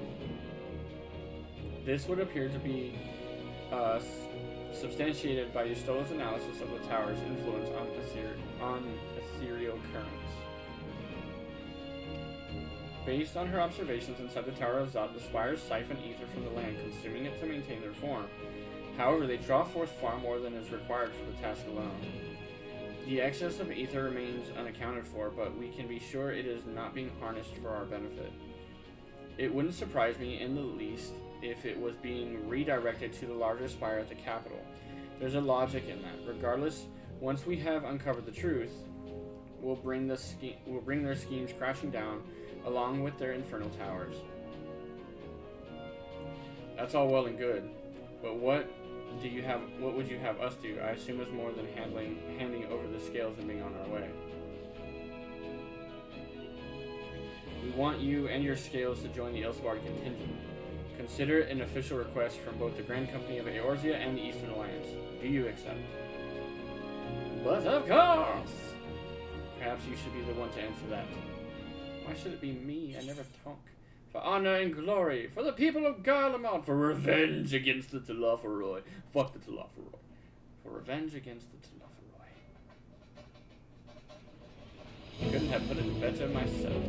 This would appear to be substantiated by Ystola's analysis of the tower's influence on ethereal currents. Based on her observations inside the Tower of Zod, the Spires siphon ether from the land, consuming it to maintain their form. However, they draw forth far more than is required for the task alone. The excess of ether remains unaccounted for, but we can be sure it is not being harnessed for our benefit. It wouldn't surprise me in the least if it was being redirected to the larger spire at the capital. There's a logic in that. Regardless, once we have uncovered the truth, we'll bring their schemes crashing down along with their infernal towers. That's all well and good, but what would you have us do? I assume it's more than handing over the scales and being on our way. We want you and your scales to join the Elseward contingent. Consider it an official request from both the Grand Company of Eorzea and the Eastern Alliance. Do you accept? But of course! Perhaps you should be the one to answer that. Why should it be me? I never talk. For honor and glory, for the people of Garlemald, for revenge against the Telophoroi. Fuck the Telophoroi. For revenge against the Telophoroi. Couldn't have put it better myself.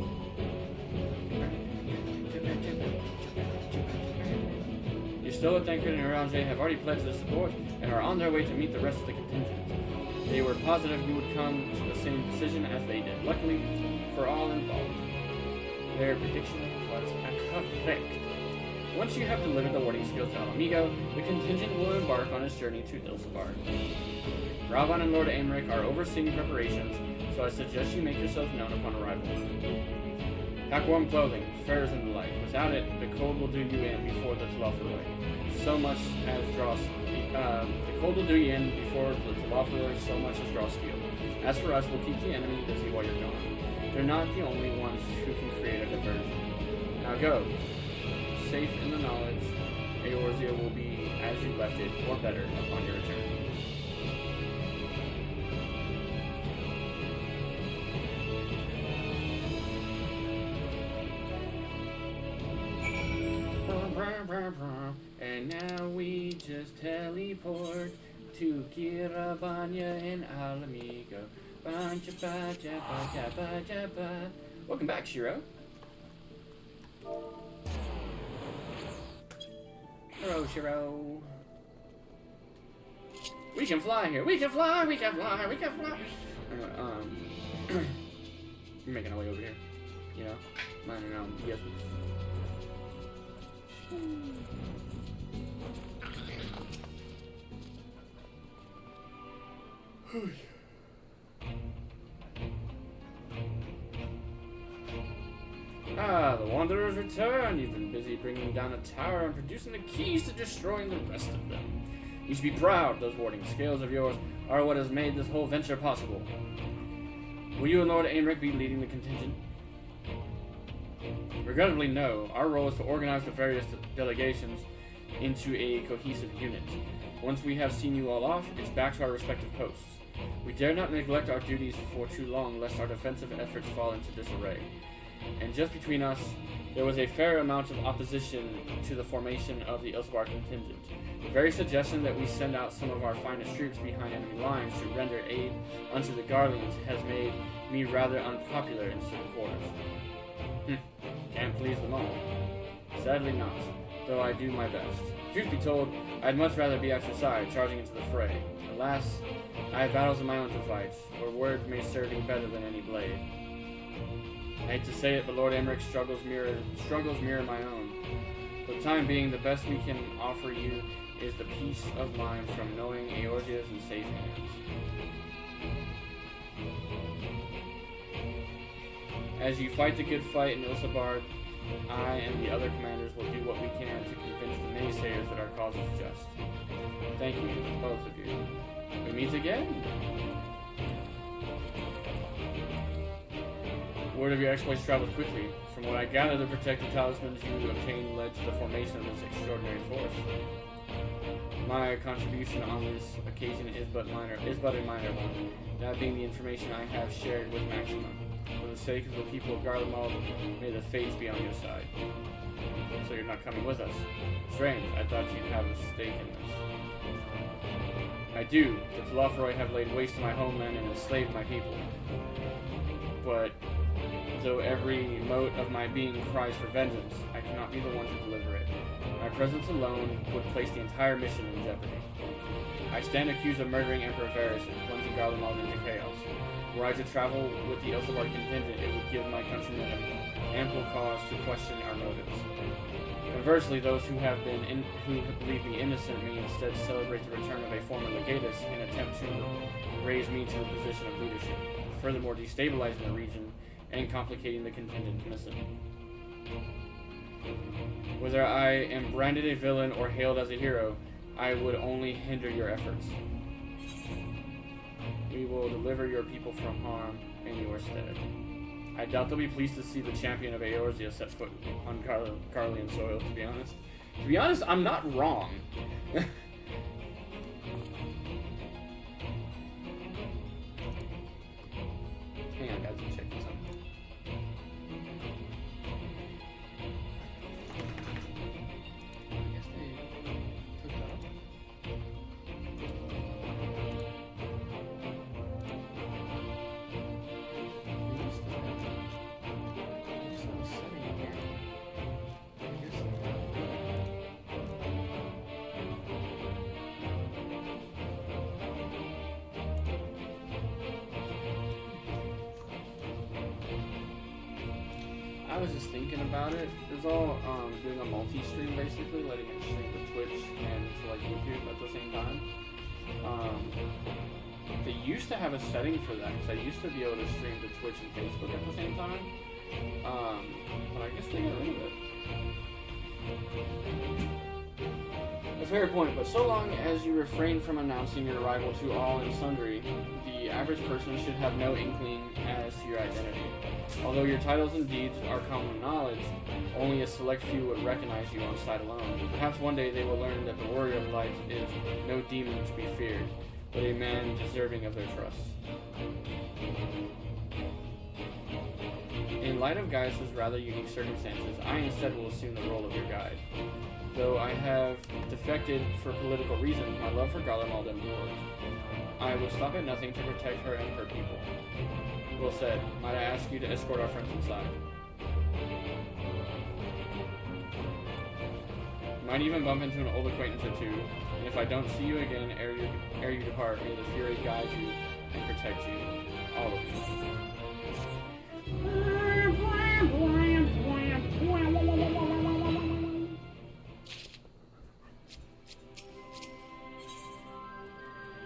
Yustola, Thancred, and Oranje have already pledged their support and are on their way to meet the rest of the contingent. They were positive we would come to the same decision as they did. Luckily, for all involved, their prediction was correct. Once you have delivered the warding skills to Alamigo, the contingent will embark on its journey to Ilsabard. Ravan and Lord Aymeric are overseeing preparations, so I suggest you make yourselves known upon arrival. Pack warm clothing, furs, and the like. Without it, the cold will do you in before the Telophoroi. The cold will do you in before the Telophoroi so much as draw steel. As for us, we'll keep the enemy busy while you're gone. They're not the only ones who can create a diversion. Now go. Safe in the knowledge, Eorzea will be as you left it, or better, upon your return. And now we just teleport to Kirabanya and Alamigo. Welcome back, Shiro. Hello, Shiro. We can fly here. We can fly. We can fly. We can fly. Anyway, we're making our way over here. You know, minding our own business. Ah, the Wanderers return. You've been busy bringing down a tower and producing the keys to destroying the rest of them. You should be proud. Those warding scales of yours are what has made this whole venture possible. Will you and Lord Aymeric be leading the contingent? Regrettably, no. Our role is to organize the various delegations into a cohesive unit. Once we have seen you all off, it's back to our respective posts. We dare not neglect our duties for too long, lest our defensive efforts fall into disarray. And just between us, there was a fair amount of opposition to the formation of the Ilsbar contingent. The very suggestion that we send out some of our finest troops behind enemy lines to render aid unto the Garleans has made me rather unpopular in certain quarters. Can't please them all. Sadly not, though I do my best. Truth be told, I'd much rather be at your side, charging into the fray. Alas, I have battles of my own to fight, where words may serve me better than any blade. I hate to say it, but Lord Aymeric struggles mirror my own. For the time being, the best we can offer you is the peace of mind from knowing Eorzea is in safe hands. As you fight the good fight in Ilsabard, I and the other commanders will do what we can to convince the naysayers that our cause is just. Thank you, both of you. We meet again? Word of your exploits traveled quickly. From what I gather, the protected talismans you obtained led to the formation of this extraordinary force. My contribution on this occasion is but a minor one, that being the information I have shared with Maxima. For the sake of the people of Garlemald, may the fates be on your side. So you're not coming with us? Strange, I thought you'd have a stake in this. I do. The Telophoroi have laid waste to my homeland and enslaved my people. But though every mote of my being cries for vengeance, I cannot be the one to deliver it. My presence alone would place the entire mission in jeopardy. I stand accused of murdering Emperor Varys and plunging Garlemald into chaos. Were I to travel with the Ilsabard contingent, it would give my countrymen ample cause to question our motives. Conversely, those who believe me innocent may instead celebrate the return of a former legatus and attempt to raise me to the position of leadership, furthermore destabilizing the region and complicating the contingent mission. Whether I am branded a villain or hailed as a hero, I would only hinder your efforts. We will deliver your people from harm in your stead. I doubt they'll be pleased to see the champion of Eorzea set foot on Carlian soil, to be honest. To be honest, I'm not wrong. Hang on, guys, let me check this out. I was just thinking about it. It's all doing a multi-stream basically, letting it stream to Twitch and to like YouTube at the same time. They used to have a setting for that because I used to be able to stream to Twitch and Facebook at the same time. But I guess they got rid of it. A fair point, but so long as you refrain from announcing your arrival to all and sundry, the average person should have no inkling as to your identity. Although your titles and deeds are common knowledge, only a select few would recognize you on sight alone. Perhaps one day they will learn that the Warrior of Light is no demon to be feared, but a man deserving of their trust. In light of Gaius' rather unique circumstances, I instead will assume the role of your guide. Though I have defected for political reasons, my love for Garlemald endures. I will stop at nothing to protect her and her people. Will said, might I ask you to escort our friends inside? Might even bump into an old acquaintance or two, and if I don't see you again ere you depart, may the Fury guide you and protect you, all of you.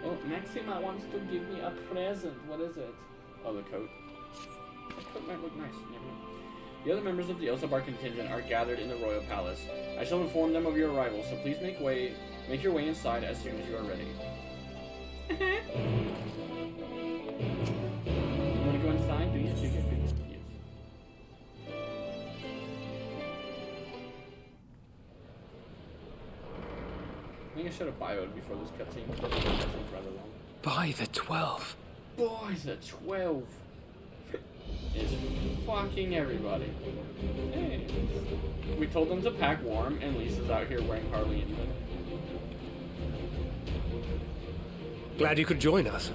Oh, Maxima wants to give me a present. What is it? Oh, the coat. The coat might look nice. Never mind. The other members of the Ilsabard contingent are gathered in the royal palace. I shall inform them of your arrival, so please make your way inside as soon as you are ready. You want to go inside? Do you? Yes. I think I should have bioed before this cutscene because this cutscene's rather long. By the 12. By the 12. It's fucking everybody. Hey. We told them to pack warm, and Lisa's out here wearing Harley and Lynn. Glad you could join us.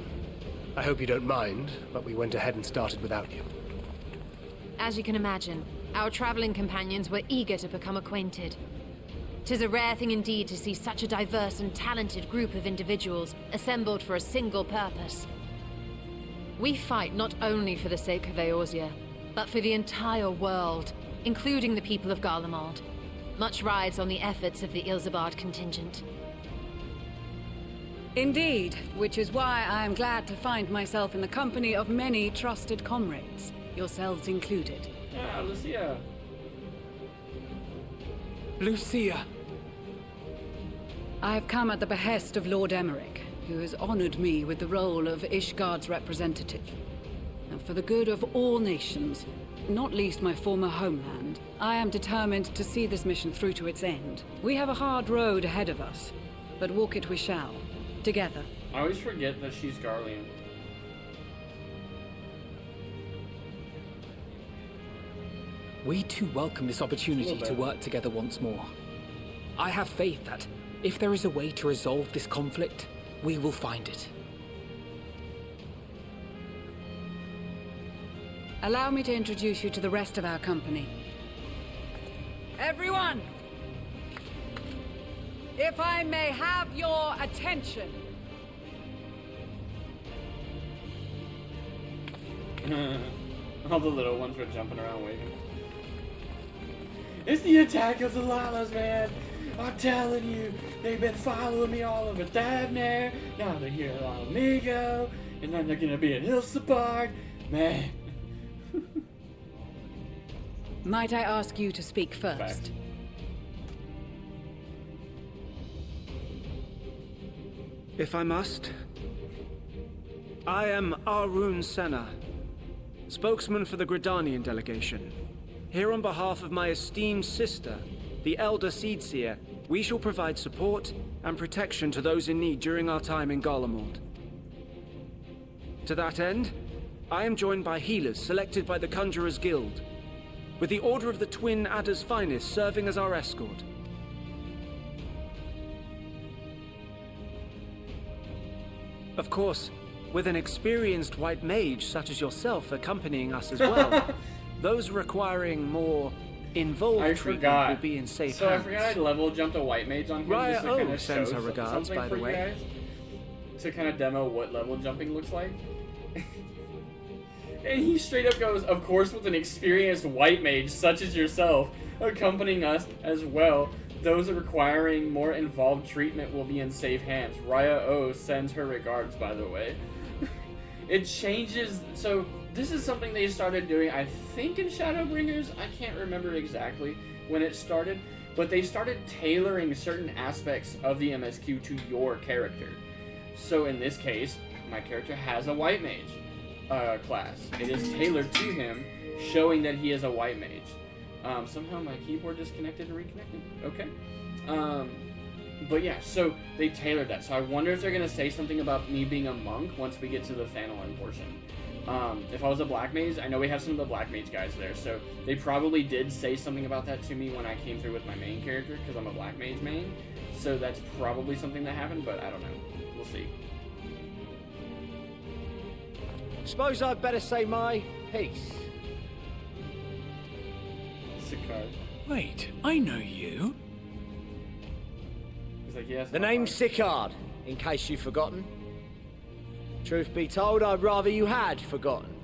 I hope you don't mind, but we went ahead and started without you. As you can imagine, our traveling companions were eager to become acquainted. 'Tis a rare thing indeed to see such a diverse and talented group of individuals assembled for a single purpose. We fight not only for the sake of Eorzea, but for the entire world, including the people of Garlemald. Much rides on the efforts of the Ilsabard contingent. Indeed, which is why I am glad to find myself in the company of many trusted comrades, yourselves included. Ah, Lucia. Lucia. I have come at the behest of Lord Emmerich, who has honored me with the role of Ishgard's representative. And for the good of all nations, not least my former homeland, I am determined to see this mission through to its end. We have a hard road ahead of us, but walk it we shall. Together. I always forget that she's Garlemald. We too welcome this opportunity to work together once more. I have faith that, if there is a way to resolve this conflict, we will find it. Allow me to introduce you to the rest of our company. Everyone! If I may have your attention. All the little ones were jumping around waving. It's the attack of the Lalas, man! I'm telling you, they've been following me all over Thavner, now they're here on Amigo, and then they're gonna be at Hilsabard. Man. Might I ask you to speak first? Fact. If I must. I am Arun Senna, spokesman for the Gridanian delegation. Here on behalf of my esteemed sister, the Elder Seedseer, we shall provide support and protection to those in need during our time in Garlemald. To that end, I am joined by healers selected by the Conjurers Guild, with the Order of the Twin Adder's Finest serving as our escort. Of course, with an experienced white mage such as yourself accompanying us as well, those requiring more involved treatment will be in safe hands. So I forgot I level jumped a white mage on him just to kind of sends show her regards, something by the for way. you guys, to kind of demo what level jumping looks like. And he straight up goes, of course with an experienced white mage such as yourself accompanying us as well, those requiring more involved treatment will be in safe hands. Raya O sends her regards, by the way. It changes, so this is something they started doing, I think in Shadowbringers, I can't remember exactly when it started, but they started tailoring certain aspects of the MSQ to your character. So in this case, my character has a white mage class. It is tailored to him, showing that he is a white mage. Somehow my keyboard disconnected and reconnected. Okay. But yeah, so they tailored that. So I wonder if they're going to say something about me being a monk once we get to the Thanalan portion. If I was a black mage, I know we have some of the black mage guys there, so they probably did say something about that to me when I came through with my main character, because I'm a black mage main. So that's probably something that happened, but I don't know. We'll see. Suppose I'd better say my piece. Sicard. Wait, I know you. He's like, yes. The name's Sicard, in case you've forgotten. Truth be told, I'd rather you had forgotten.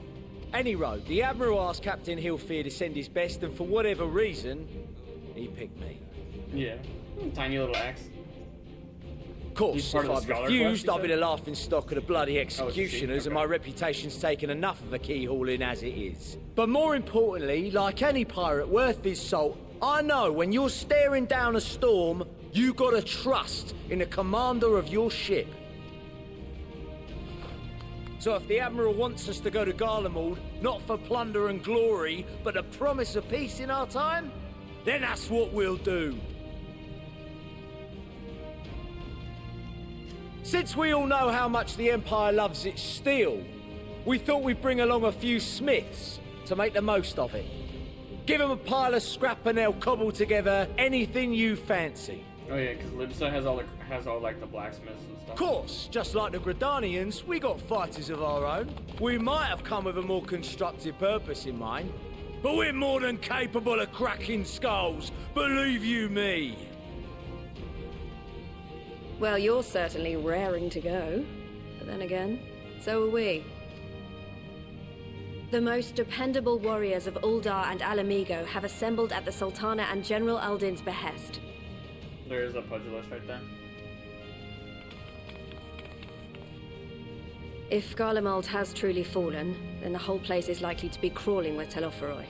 Any road, the Admiral asked Captain Hillfear to send his best, and for whatever reason, he picked me. Yeah, tiny little axe. Of course, if I'd refused, I'd be the laughing stock of the bloody executioners, and my reputation's taken enough of a keyhauling as it is. But more importantly, like any pirate worth his salt, I know when you're staring down a storm, you gotta trust in the commander of your ship. So if the Admiral wants us to go to Garlemald, not for plunder and glory, but a promise of peace in our time, then that's what we'll do. Since we all know how much the Empire loves its steel, we thought we'd bring along a few smiths to make the most of it. Give them a pile of scrap and they'll cobble together anything you fancy. Oh yeah, because Libsa has all like the blacksmiths and stuff. Of course, just like the Gridanians, we got fighters of our own. We might have come with a more constructive purpose in mind, but we're more than capable of cracking skulls, believe you me. Well, you're certainly raring to go. But then again, so are we. The most dependable warriors of Uldar and Alamigo have assembled at the Sultana and General Aldin's behest. There is a pugilist right there. If Garlemald has truly fallen, then the whole place is likely to be crawling with Telophoroi.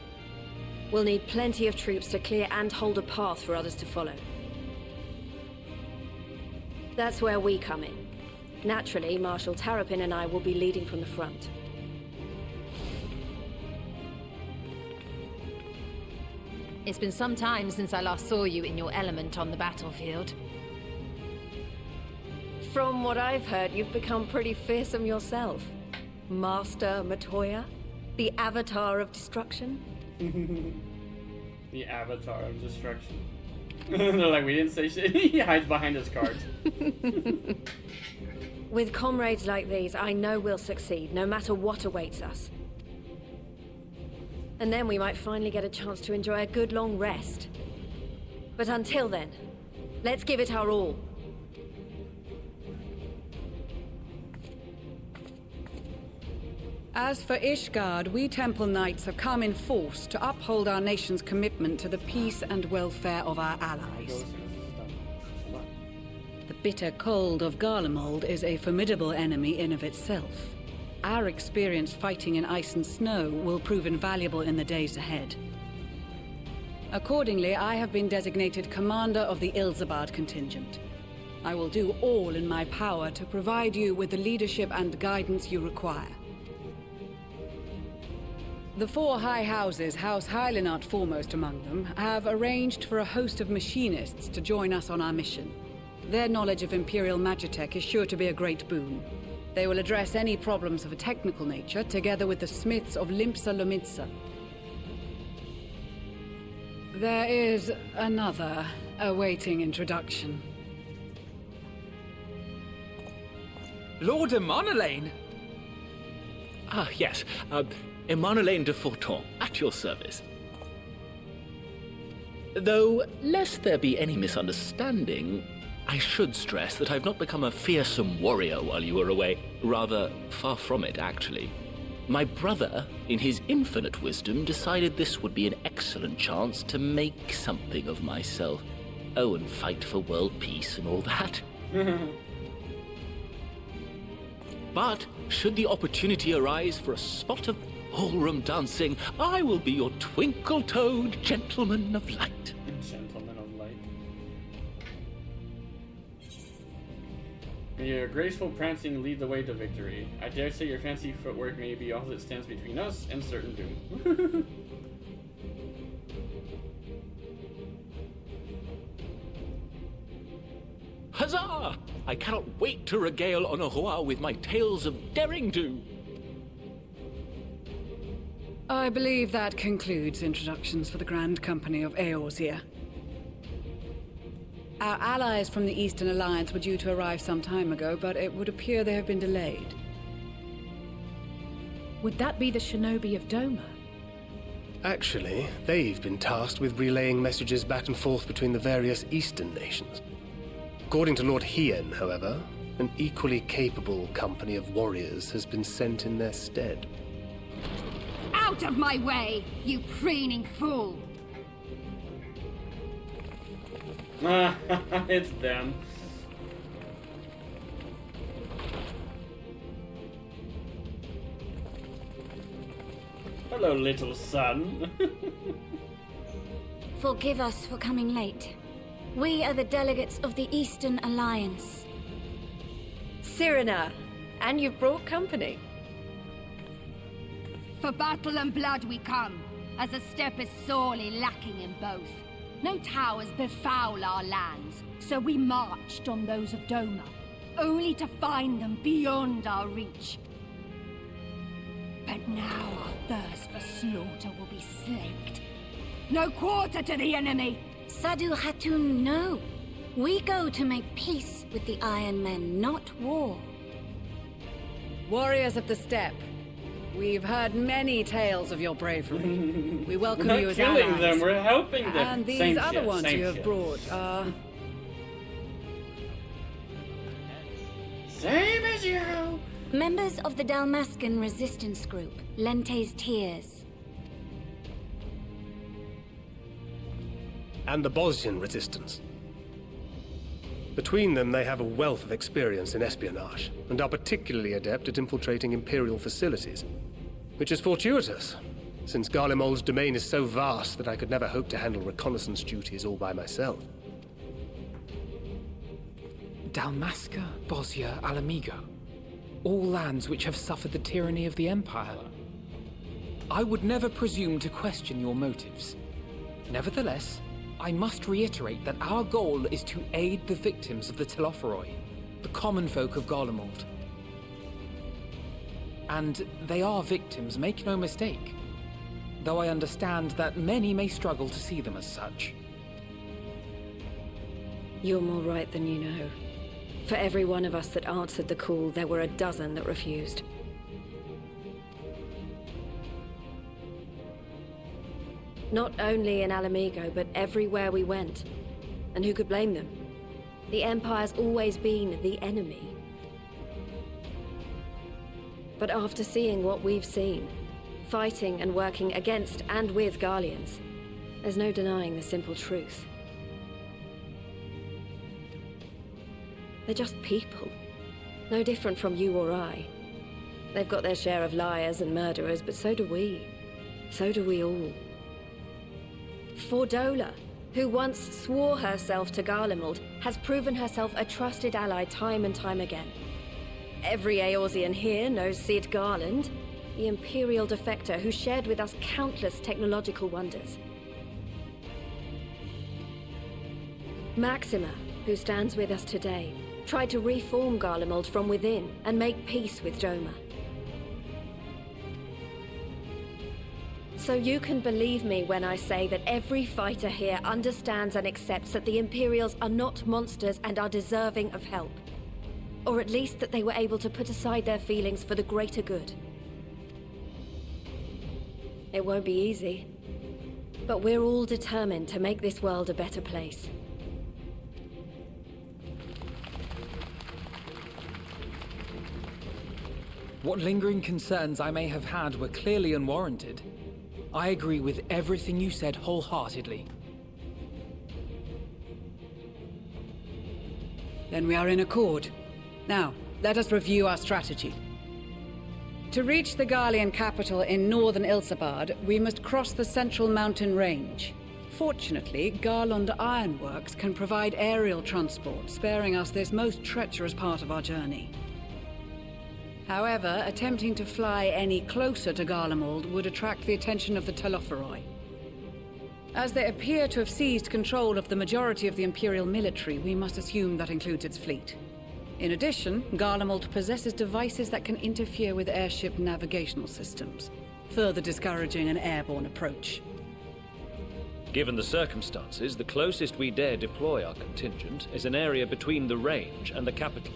We'll need plenty of troops to clear and hold a path for others to follow. That's where we come in. Naturally, Marshal Tarapin and I will be leading from the front. It's been some time since I last saw you in your element on the battlefield. From what I've heard, you've become pretty fearsome yourself. Master Matoya? The Avatar of Destruction? The Avatar of Destruction. They're like, we didn't say shit. He hides behind his cards. With comrades like these, I know we'll succeed, no matter what awaits us. And then we might finally get a chance to enjoy a good long rest. But until then, let's give it our all. As for Ishgard, we Temple Knights have come in force to uphold our nation's commitment to the peace and welfare of our allies. The bitter cold of Garlemald is a formidable enemy in of itself. Our experience fighting in ice and snow will prove invaluable in the days ahead. Accordingly, I have been designated commander of the Ilzabard contingent. I will do all in my power to provide you with the leadership and guidance you require. The four high houses, House Hylinart foremost among them, have arranged for a host of machinists to join us on our mission. Their knowledge of Imperial Magitech is sure to be a great boon. They will address any problems of a technical nature, together with the smiths of Limpsa Lomitsa. There is another awaiting introduction. Lord Emanolain! Ah, yes. Emanolain de Forton, at your service. Though, lest there be any misunderstanding, I should stress that I've not become a fearsome warrior while you were away. Rather, far from it, actually. My brother, in his infinite wisdom, decided this would be an excellent chance to make something of myself. Oh, and fight for world peace and all that. But, should the opportunity arise for a spot of ballroom dancing, I will be your twinkle-toed gentleman of light. Gentleman of light. May your graceful prancing lead the way to victory. I dare say your fancy footwork may be all that stands between us and certain doom. Huzzah! I cannot wait to regale Honoroa with my tales of daring-do. I believe that concludes introductions for the Grand Company of Eorzea. Our allies from the Eastern Alliance were due to arrive some time ago, but it would appear they have been delayed. Would that be the shinobi of Doma? Actually, they've been tasked with relaying messages back and forth between the various Eastern nations. According to Lord Hien, however, an equally capable company of warriors has been sent in their stead. Out of my way, you preening fool! It's them. Hello, little son. Forgive us for coming late. We are the delegates of the Eastern Alliance. Cyrena, and you've brought company. For battle and blood we come, as a step is sorely lacking in both. No towers befoul our lands, so we marched on those of Doma, only to find them beyond our reach. But now our thirst for slaughter will be slaked. No quarter to the enemy! Sadu Hatun, no. We go to make peace with the Iron Men, not war. Warriors of the Steppe, we've heard many tales of your bravery. We welcome Not you as killing allies. them, we're helping them. And these Same other shit, ones same you have shit. brought are... Same as you! Members of the Dalmascan resistance group, Lente's Tears. And the Bosnian resistance. Between them, they have a wealth of experience in espionage, and are particularly adept at infiltrating Imperial facilities. Which is fortuitous, since Garlemald's domain is so vast that I could never hope to handle reconnaissance duties all by myself. Dalmasca, Bosnia, Alamigo. All lands which have suffered the tyranny of the Empire. I would never presume to question your motives. Nevertheless, I must reiterate that our goal is to aid the victims of the Telophoroi. the common folk of Garlemald. And they are victims, make no mistake. Though I understand that many may struggle to see them as such. You're more right than you know. For every one of us that answered the call, there were a dozen that refused. Not only in Alamigo, but everywhere we went. And who could blame them? The Empire's always been the enemy. But after seeing what we've seen, fighting and working against and with Garleans, there's no denying the simple truth. They're just people. No different from you or I. They've got their share of liars and murderers, but so do we. So do we all. Fordola, who once swore herself to Garlemald, has proven herself a trusted ally time and time again. Every Eorzean here knows Cid Garland, the Imperial defector who shared with us countless technological wonders. Maxima, who stands with us today, tried to reform Garlemald from within and make peace with Doma. So you can believe me when I say that every fighter here understands and accepts that the Imperials are not monsters and are deserving of help. Or at least that they were able to put aside their feelings for the greater good. It won't be easy, but we're all determined to make this world a better place. What lingering concerns I may have had were clearly unwarranted. I agree with everything you said wholeheartedly. Then we are in accord. Now, let us review our strategy. To reach the Garlean capital in northern Ilsabard, we must cross the central mountain range. Fortunately, Garlund Ironworks can provide aerial transport, sparing us this most treacherous part of our journey. However, attempting to fly any closer to Garlemald would attract the attention of the Telophoroi. As they appear to have seized control of the majority of the Imperial military, we must assume that includes its fleet. In addition, Garlemald possesses devices that can interfere with airship navigational systems, further discouraging an airborne approach. Given the circumstances, the closest we dare deploy our contingent is an area between the range and the capital,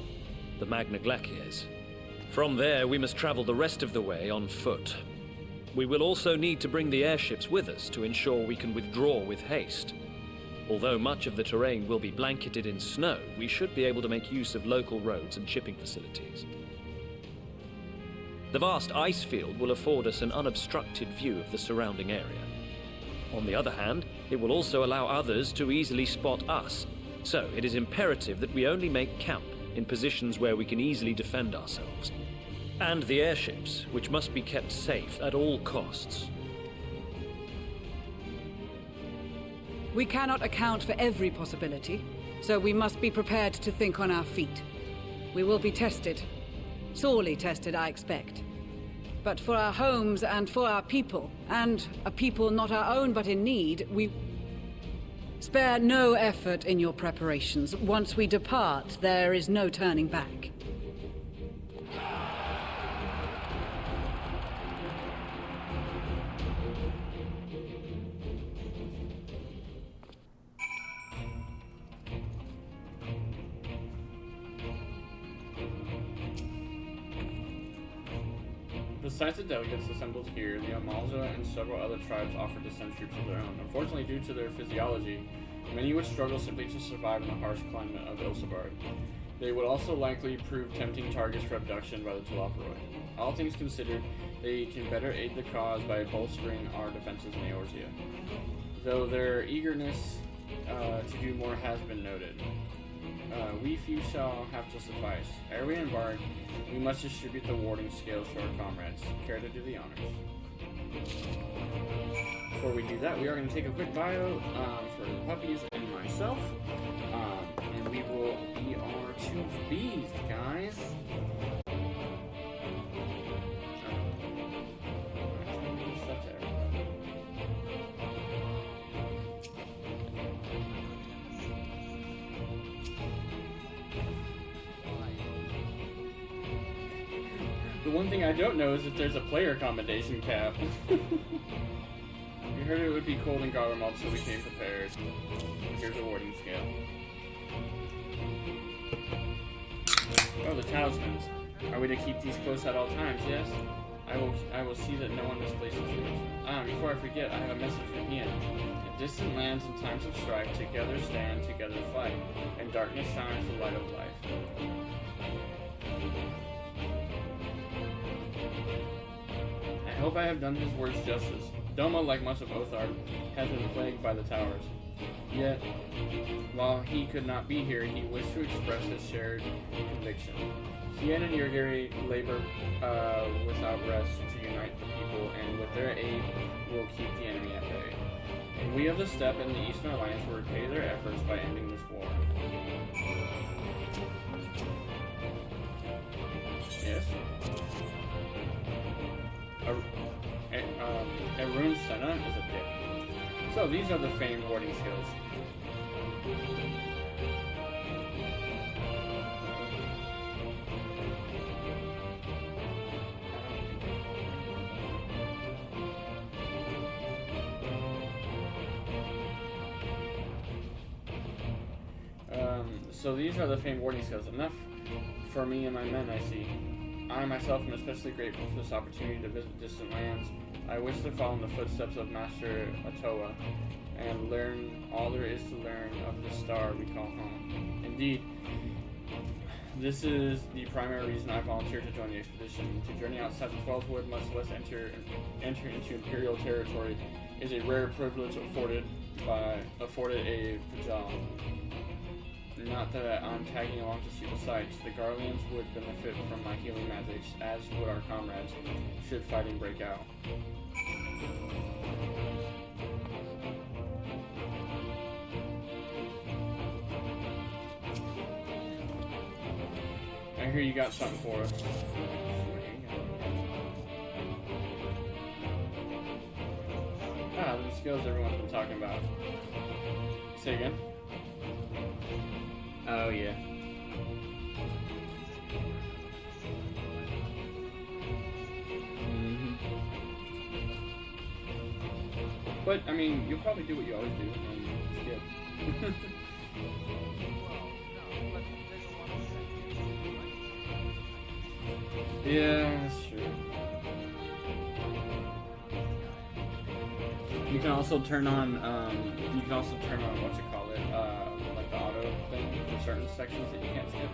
the Magna Glacies. From there, we must travel the rest of the way on foot. We will also need to bring the airships with us to ensure we can withdraw with haste. Although much of the terrain will be blanketed in snow, we should be able to make use of local roads and shipping facilities. The vast ice field will afford us an unobstructed view of the surrounding area. On the other hand, it will also allow others to easily spot us, so it is imperative that we only make camp in positions where we can easily defend ourselves. And the airships, which must be kept safe at all costs. We cannot account for every possibility, so we must be prepared to think on our feet. We will be tested. Sorely tested, I expect. But for our homes and for our people, and a people not our own but in need, we spare no effort in your preparations. Once we depart, there is no turning back. Besides the delegates assembled here, the Amalja and several other tribes offered to send troops of their own. Unfortunately, due to their physiology, many would struggle simply to survive in the harsh climate of Ilsabard. They would also likely prove tempting targets for abduction by the Telophoroi. All things considered, they can better aid the cause by bolstering our defenses in Eorzea, though their eagerness to do more has been noted. We few shall have to suffice. Ere we embark, we must distribute the warding scales to our comrades. Care to do the honors? Before we do that, we are going to take a quick bio for the puppies and myself, and we will be our two bees, guys. The one thing I don't know is if there's a player accommodation cap. We heard it would be cold in Garlemald, so we came prepared. Here's a warding scale. Oh, the talismans. Are we to keep these close at all times? Yes. I will see that no one misplaces them. Before I forget, I have a message from Ian. In distant lands and times of strife, together stand, together fight. In darkness shines the light of life. I hope I have done his words justice. Doma, like much of Othard, has been plagued by the towers. Yet, while he could not be here, he wished to express his shared conviction. He and Yurgiri labor without rest to unite the people, and with their aid, will keep the enemy at bay. And we of the Steppe and the Eastern Alliance will repay their efforts by ending this war. Yes? Arun Senna is a dick. So these are the famed warding skills. So these are the famed warding skills. Enough for me and my men, I see. I myself am especially grateful for this opportunity to visit distant lands. I wish to follow in the footsteps of Master Atoa and learn all there is to learn of the star we call home. Indeed, this is the primary reason I volunteered to join the expedition. To journey outside the 12 Wood, much less enter into Imperial territory, is a rare privilege afforded a Pajal. Not that I'm tagging along to see the sights. The Garleans would benefit from my healing magics, as would our comrades, should fighting break out. I hear you got something for us. The skills everyone's been talking about. Say again? Oh, yeah. But, I mean, you'll probably do what you always do and skip. Yeah, that's true. You can also turn on, what you call it, like the auto thing for certain sections that you can't skip.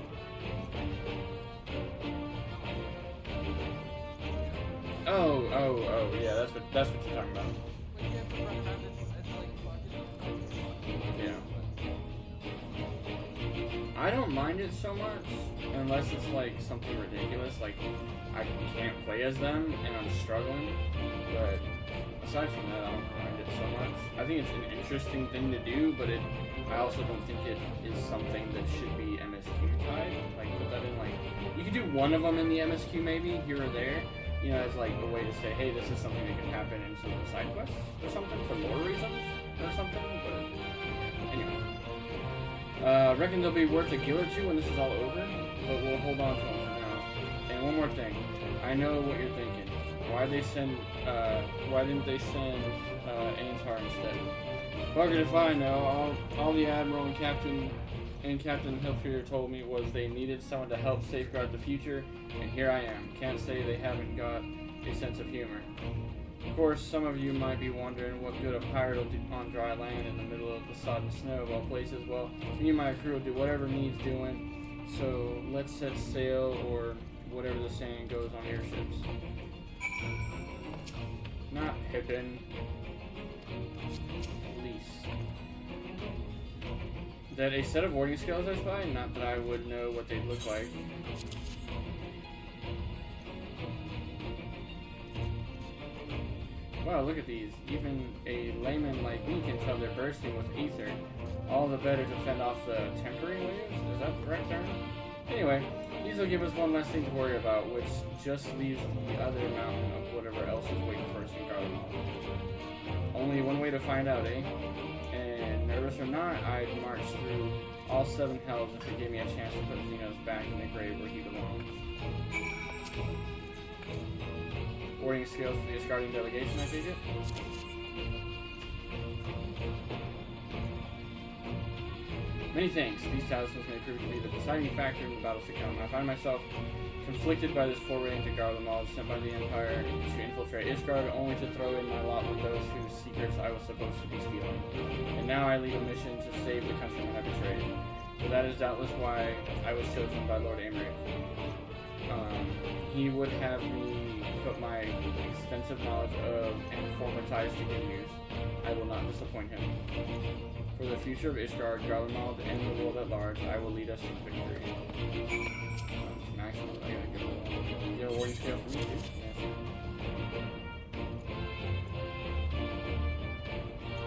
Oh, yeah, that's what you're talking about. Yeah. I don't mind it so much, unless it's like something ridiculous, like I can't play as them and I'm struggling, but aside from that, I don't mind it so much. I think it's an interesting thing to do, but I also don't think it is something that should be MSQ tied. Like, put that in, like, you could do one of them in the MSQ maybe, here or there, you know, as like a way to say, hey, this is something that can happen in some of the side quests or something for lore reasons or something, but anyway. Reckon they'll be worth a gill or two when this is all over, but we'll hold on to them for now. And one more thing, I know what you're thinking. Why didn't they send Ainsar instead? Buggered if I know. All the Admiral and Captain Hilfiger told me was they needed someone to help safeguard the future, and here I am. Can't say they haven't got a sense of humor. Of course, some of you might be wondering what good a pirate will do on dry land in the middle of the sodden snow of all places. Well, me and my crew will do whatever needs doing, so let's set sail, or whatever the saying goes on airships. Not Pippin. Lease. That a set of warding skills I spy? Not that I would know what they'd look like. Wow, look at these. Even a layman like me can tell they're bursting with ether. All the better to fend off the tempering waves? Is that the correct term? Anyway, these will give us one less thing to worry about, which just leaves the other mountain of whatever else is waiting for us in Garlemald. Only one way to find out, eh? And nervous or not, I'd march through all 7 hells if it gave me a chance to put Xenos back in the grave where he belongs. Warding scales for the Asgardian delegation, I take it? Many thanks. These talismans may prove to be the deciding factor in the battles to come. I find myself conflicted by this foray into Garlemald sent by the Empire to infiltrate Ishgard, only to throw in my lot with those whose secrets I was supposed to be stealing. And now I lead a mission to save the countrymen I betrayed. But that is doubtless why I was chosen by Lord Aymeric. He would have me put my extensive knowledge of and former ties to good use. I will not disappoint him. For the future of Ishgard, Garlemald, and the world at large, I will lead us to victory. Maximum, I gotta get a warding scale for me, too.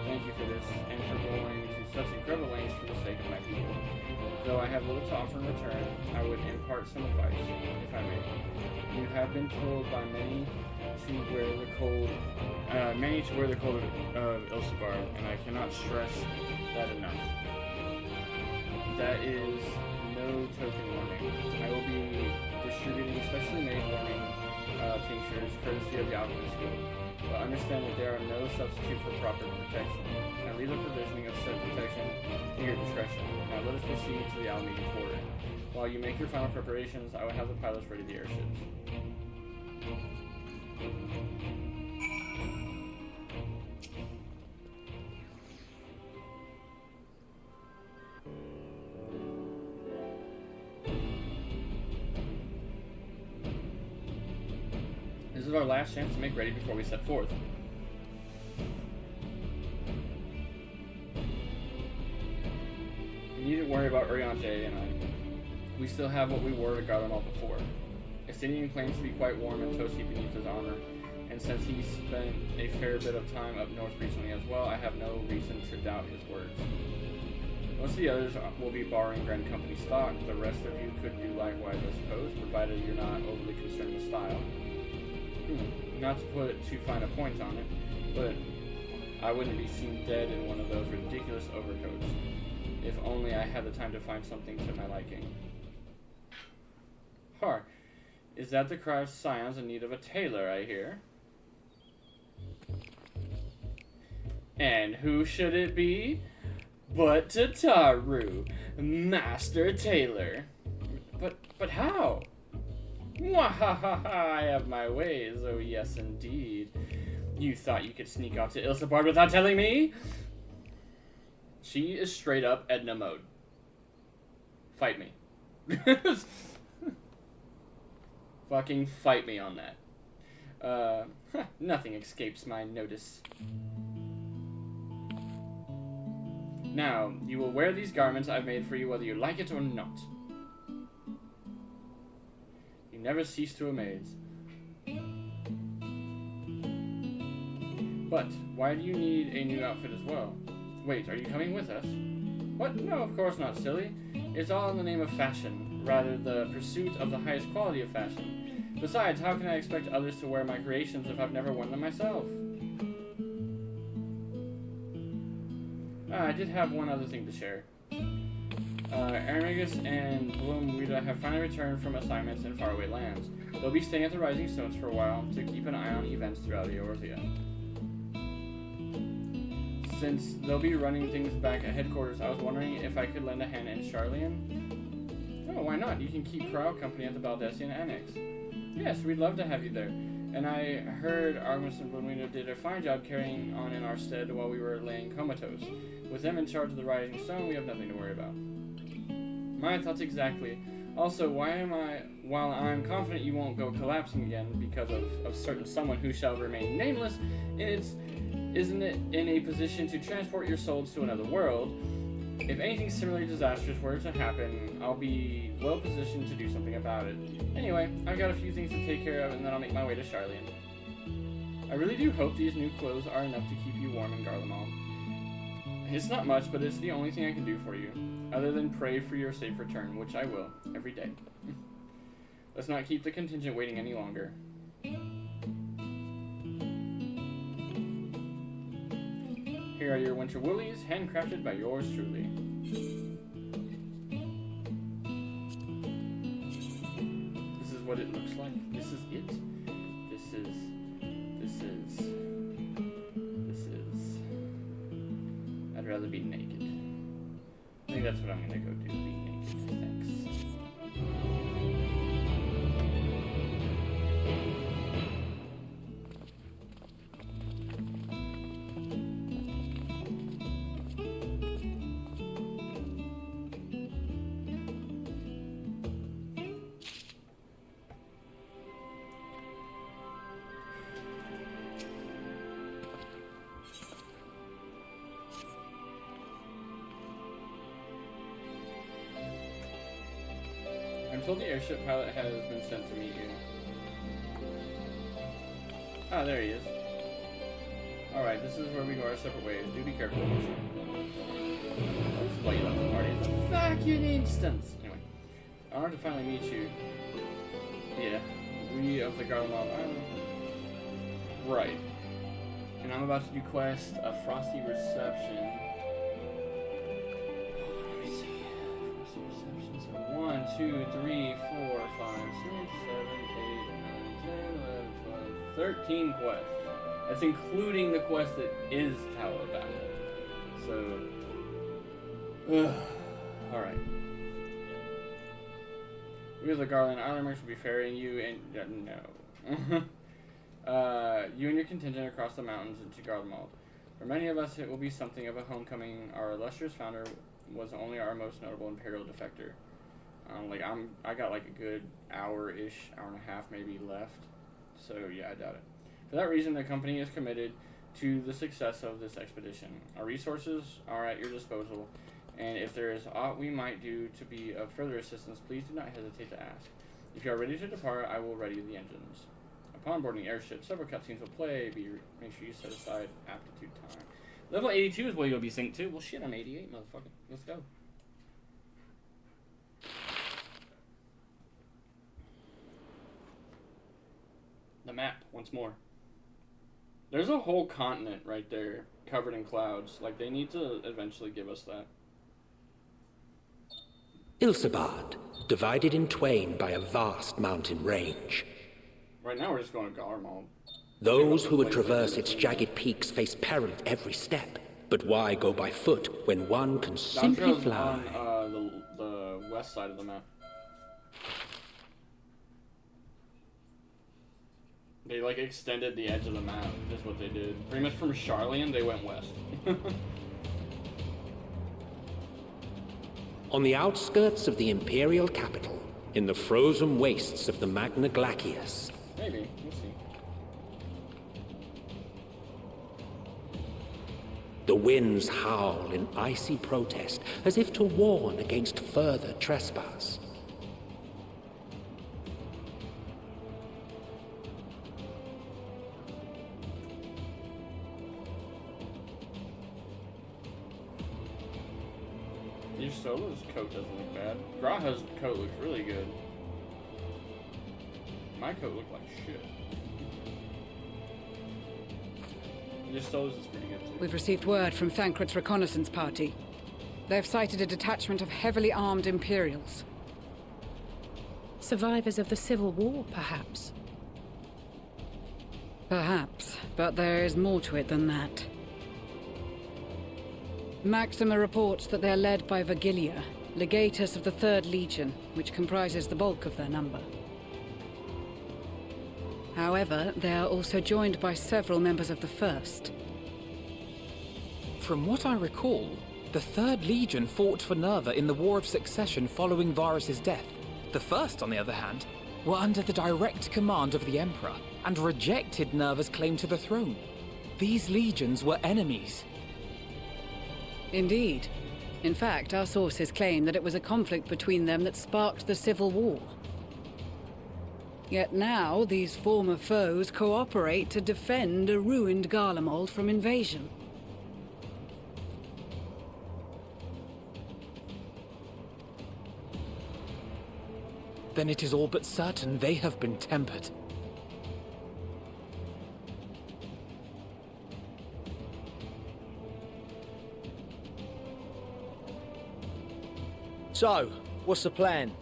Thank you for this, and for going to such incredible lengths for the sake of my people. Though I have little to offer in return, I would impart some advice, if I may. You have been told by many to wear the cold of Ilsebard, and I cannot stress that enough. That is no token warning. I will be distributing specially made warning tinctures courtesy of the Alchemist Guild, but understand that there are no substitute for proper protection. I leave the provisioning of said protection to your discretion. Now let us proceed to the Alameda Quarter. While you make your final preparations, I will have the pilots ready the airships. This is our last chance to make ready before we set forth. You needn't worry about Uriante and I. We still have what we were to Garlemald before. Estinian claims to be quite warm and toasty beneath his honor, and since he spent a fair bit of time up north recently as well, I have no reason to doubt his words. Most of the others will be borrowing Grand Company stock. The rest of you could do likewise, I suppose, provided you're not overly concerned with style. Not to put too fine a point on it, but I wouldn't be seen dead in one of those ridiculous overcoats. If only I had the time to find something to my liking. Hark, is that the cry of scions in need of a tailor, I hear? And who should it be? But Tataru, Master Tailor. But how? Mwahaha, I have my ways, oh yes indeed. You thought you could sneak out to Ilsebard without telling me? She is straight up Edna mode. Fight me. Fucking fight me on that. Nothing escapes my notice. Now, you will wear these garments I've made for you whether you like it or not. You never cease to amaze. But, why do you need a new outfit as well? Wait, are you coming with us? What? No, of course not, silly. It's all in the name of fashion, rather the pursuit of the highest quality of fashion. Besides, how can I expect others to wear my creations if I've never worn them myself? I did have one other thing to share. Ermigus and Bloomweeda have finally returned from assignments in faraway lands. They'll be staying at the Rising Stones for a while to keep an eye on events throughout Eorzea. Since they'll be running things back at headquarters, I was wondering if I could lend a hand in Sharlayan? Oh, why not? You can keep crowd company at the Baldessian Annex. Yes, we'd love to have you there. And I heard Argus and Bloomweeda did a fine job carrying on in our stead while we were laying comatose. With them in charge of the Rising Stone, we have nothing to worry about. My thoughts exactly. Also, while I'm confident you won't go collapsing again because of certain someone who shall remain nameless, isn't it in a position to transport your souls to another world? If anything similarly disastrous were to happen, I'll be well positioned to do something about it. Anyway, I've got a few things to take care of, and then I'll make my way to Sharlayan. I really do hope these new clothes are enough to keep you warm in Garlemald. It's not much, but it's the only thing I can do for you, other than pray for your safe return, which I will, every day. Let's not keep the contingent waiting any longer. Here are your winter woolies, handcrafted by yours truly. This is what it looks like. This is it. This is This is. I'd rather be naked. I think that's what I'm gonna go do. Be naked. Thanks. I'm told the airship pilot has been sent to meet you. Ah, there he is. Alright, this is where we go our separate ways. Do be careful. Oh, this is why you left the party. It's a fucking instance! Anyway, in order to finally meet you. Yeah, we of the Garlemald Island. Right. And I'm about to do quest a frosty reception. 1, 2, 3, 4, 5, 6, 7, 8, 9, 10, 11, 12, 13 quests. That's including the quest that is Tower Battle. So, alright. We of the Garland Islanders will be ferrying you and no. You and your contingent across the mountains into Garlemald. For many of us, it will be something of a homecoming. Our illustrious founder was only our most notable Imperial defector. I got like a good hour-ish, hour and a half maybe left. So yeah, I doubt it. For that reason, the company is committed to the success of this expedition. Our resources are at your disposal, and if there is aught we might do to be of further assistance, please do not hesitate to ask. If you are ready to depart, I will ready the engines. Upon boarding the airship, several cutscenes will play. Make sure you set aside aptitude time. Level 82 is where you'll be synced to. Well, shit, I'm 88, motherfucker. Let's go. The map, once more. There's a whole continent right there, covered in clouds. Like, they need to eventually give us that. Ilsabad, divided in twain by a vast mountain range. Right now we're just going to Garlemald. Those who would traverse its jagged peaks face peril at every step. But why go by foot when one can simply fly? On the west side of the map. They like extended the edge of the map, is what they did. Pretty much from Charlian, they went west. On the outskirts of the Imperial capital, in the frozen wastes of the Magna Glacius. Maybe, we'll see. The winds howl in icy protest, as if to warn against further trespass. Your Solo's coat doesn't look bad. Graha's coat looks really good. My coat looked like shit. Your Solo's is pretty good too. We've received word from Thancred's reconnaissance party. They've sighted a detachment of heavily armed Imperials. Survivors of the Civil War, perhaps? Perhaps, but there is more to it than that. Maxima reports that they are led by Vergilia, legatus of the 3rd Legion, which comprises the bulk of their number. However, they are also joined by several members of the 1st. From what I recall, the 3rd Legion fought for Nerva in the War of Succession following Varus' death. The 1st, on the other hand, were under the direct command of the Emperor and rejected Nerva's claim to the throne. These legions were enemies. Indeed. In fact, our sources claim that it was a conflict between them that sparked the Civil War. Yet now, these former foes cooperate to defend a ruined Garlemald from invasion. Then it is all but certain they have been tempered. So, what's the plan?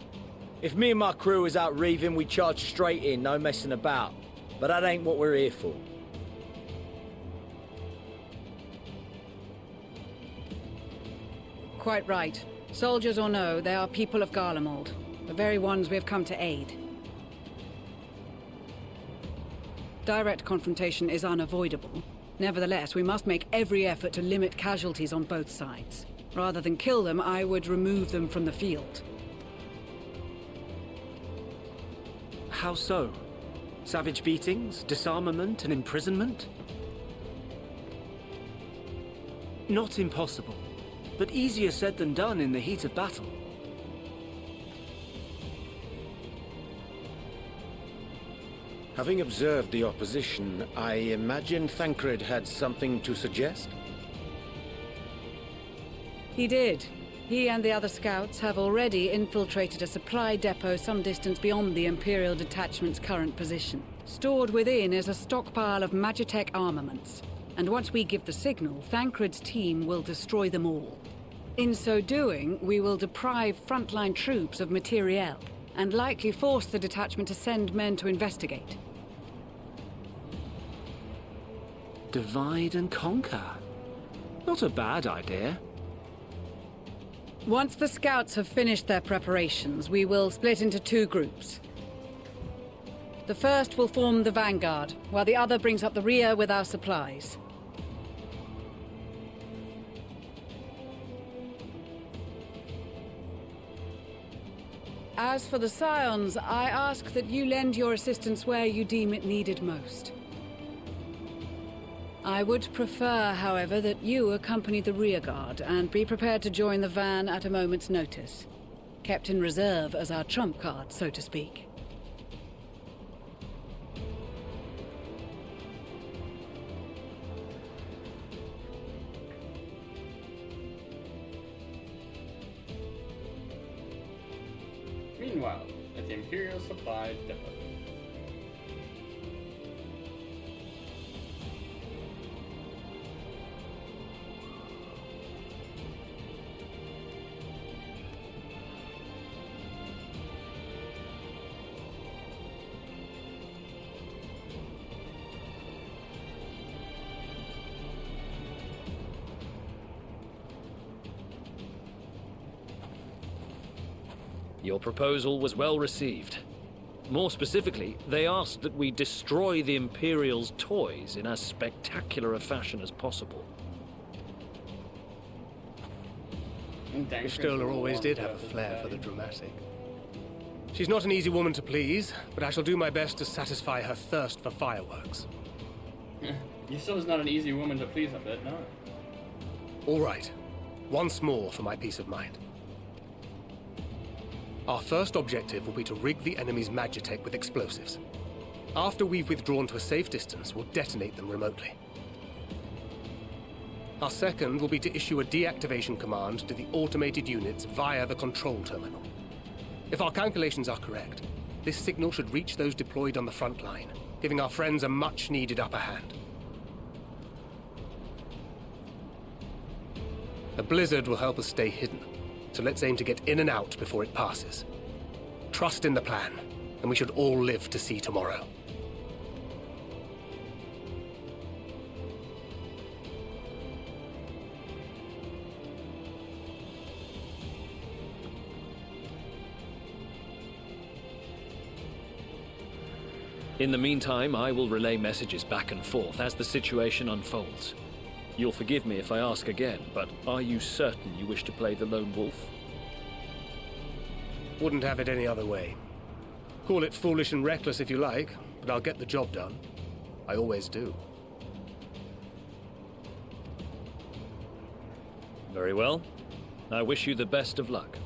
If me and my crew is out reaving, we charge straight in, no messing about. But that ain't what we're here for. quite right. Soldiers or no, they are people of Garlemald. The very ones we have come to aid. Direct confrontation is unavoidable. Nevertheless, we must make every effort to limit casualties on both sides. Rather than kill them, I would remove them from the field. How so? Savage beatings, disarmament, and imprisonment? Not impossible, but easier said than done in the heat of battle. Having observed the opposition, I imagine Thancred had something to suggest? He did. He and the other scouts have already infiltrated a supply depot some distance beyond the Imperial detachment's current position. Stored within is a stockpile of Magitech armaments, and once we give the signal, Thancred's team will destroy them all. In so doing, we will deprive frontline troops of materiel, and likely force the detachment to send men to investigate. Divide and conquer. Not a bad idea. Once the scouts have finished their preparations, we will split into two groups. The first will form the vanguard, while the other brings up the rear with our supplies. As for the Scions, I ask that you lend your assistance where you deem it needed most. I would prefer, however, that you accompany the rearguard and be prepared to join the van at a moment's notice. Kept in reserve as our trump card, so to speak. Meanwhile, at the Imperial Supply Depot. Your proposal was well received. More specifically, they asked that we destroy the Imperial's toys in as spectacular a fashion as possible. Stola always did have a flair for the dramatic. She's not an easy woman to please, but I shall do my best to satisfy her thirst for fireworks. Ystola's not an easy woman to please, I bet, no. All right. Once more for my peace of mind. Our first objective will be to rig the enemy's Magitech with explosives. After we've withdrawn to a safe distance, we'll detonate them remotely. Our second will be to issue a deactivation command to the automated units via the control terminal. If our calculations are correct, this signal should reach those deployed on the front line, giving our friends a much-needed upper hand. The blizzard will help us stay hidden, so let's aim to get in and out before it passes. Trust in the plan, and we should all live to see tomorrow. In the meantime, I will relay messages back and forth as the situation unfolds. You'll forgive me if I ask again, but are you certain you wish to play the lone wolf? Wouldn't have it any other way. Call it foolish and reckless if you like, but I'll get the job done. I always do. Very well. I wish you the best of luck.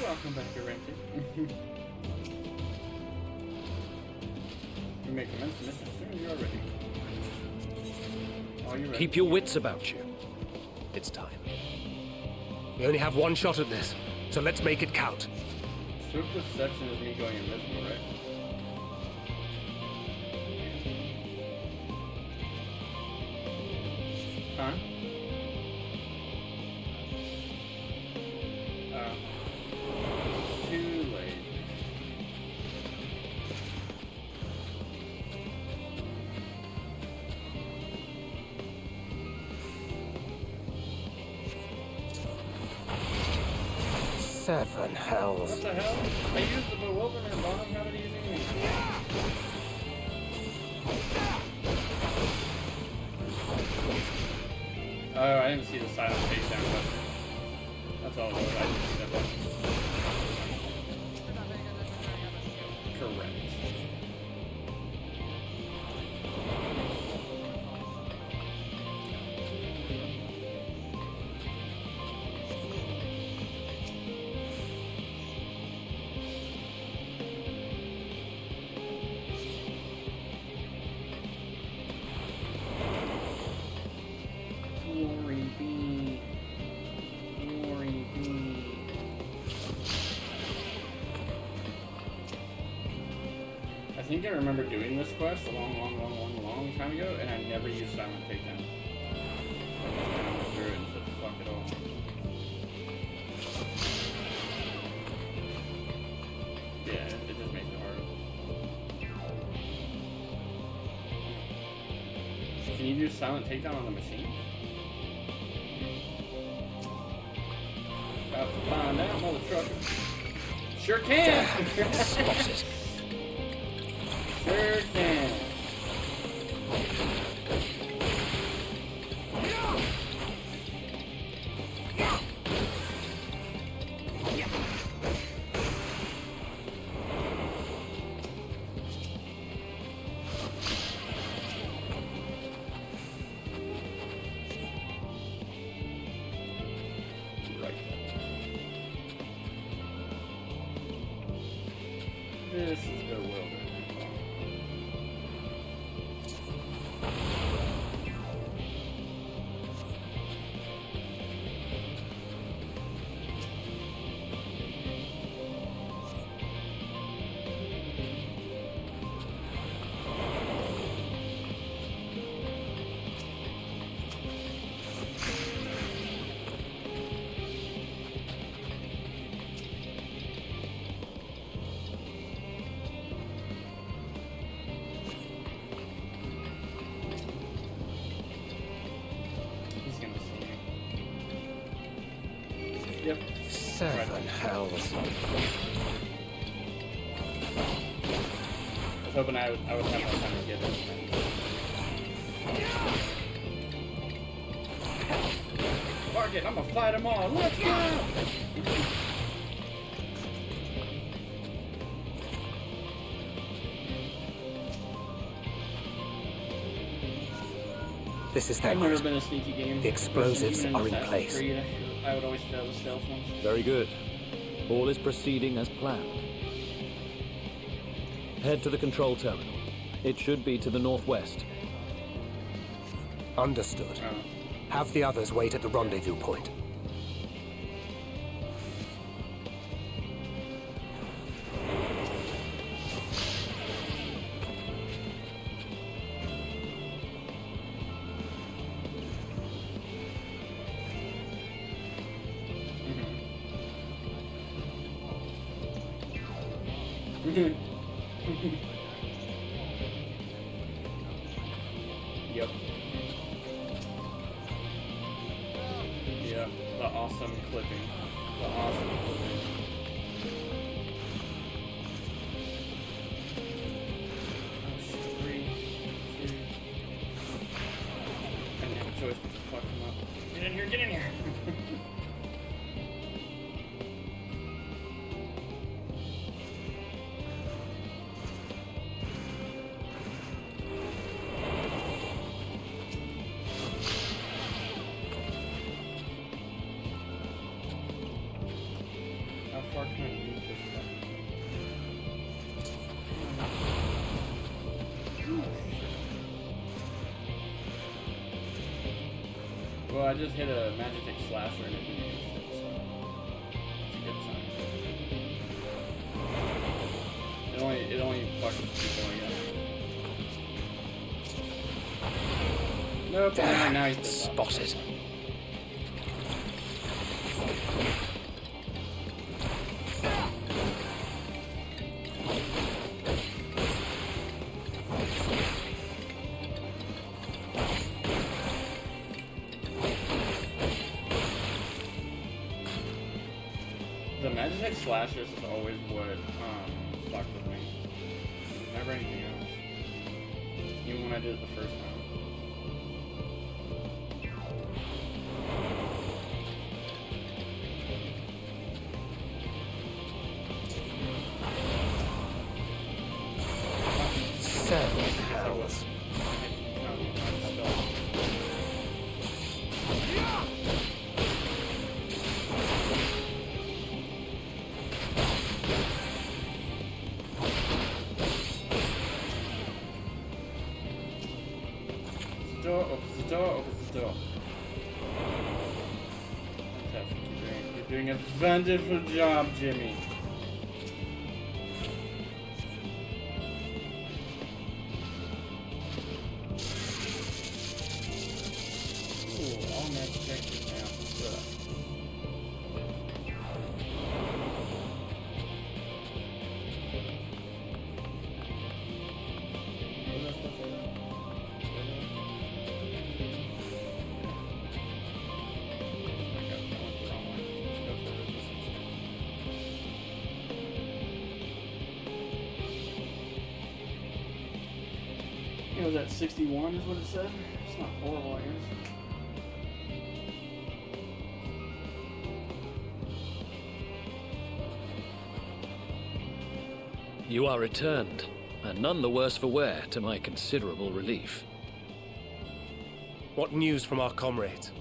Welcome back to Rented. You may commence the mission as soon as you are ready. Are you ready? Keep your wits about you. It's time. We only have one shot at this, so let's make it count. Swift deception is me going invisible, right? Time. Seven hells. What the hell? I used the bewilderment bomb. How did he use me? Oh, I didn't see the silent takedown button. That's all it was. I didn't see that button. Correct. I think I remember doing this quest a long time ago, and I never used silent takedown. I just kind of went through it and said, fuck it all. Yeah, it just makes it hard. Can you do silent takedown on the machine? About to find out, mother trucker. Sure can! Spotted. Sure can. This is bewildering. Yep. Seven hells. I was hoping I would have more time to get this. Fuck it, I'm gonna fight them all. Let's go! This is I've never Thancred. been a sneaky game. The explosives Even are in Assassin's place. Creed, I would always fail the stealth ones. Very good. All is proceeding as planned. Head to the control terminal. It should be to the northwest. Understood. Have the others wait at the rendezvous point. Yep. Yep. The awesome clipping. The awesome clipping. Oh shit, 3, 2. I didn't have a choice but to fuck him up. Get in here, get in here! How far can I leave this stuff? Well, I just hit a magic slasher and it didn't do shit, so it's a good sign. It only fucking people, I guess. Nope, now he's spotted. The magic Grenade slashers is always what fucked with me. Never anything else. Even when I did it the first time. Opens the door. Fantastic, you're doing a wonderful job, Jimmy. Ooh, all my objectives now. It was at 61 is what it said. It's not horrible, I guess. You are returned, and none the worse for wear, to my considerable relief. What news from our comrades?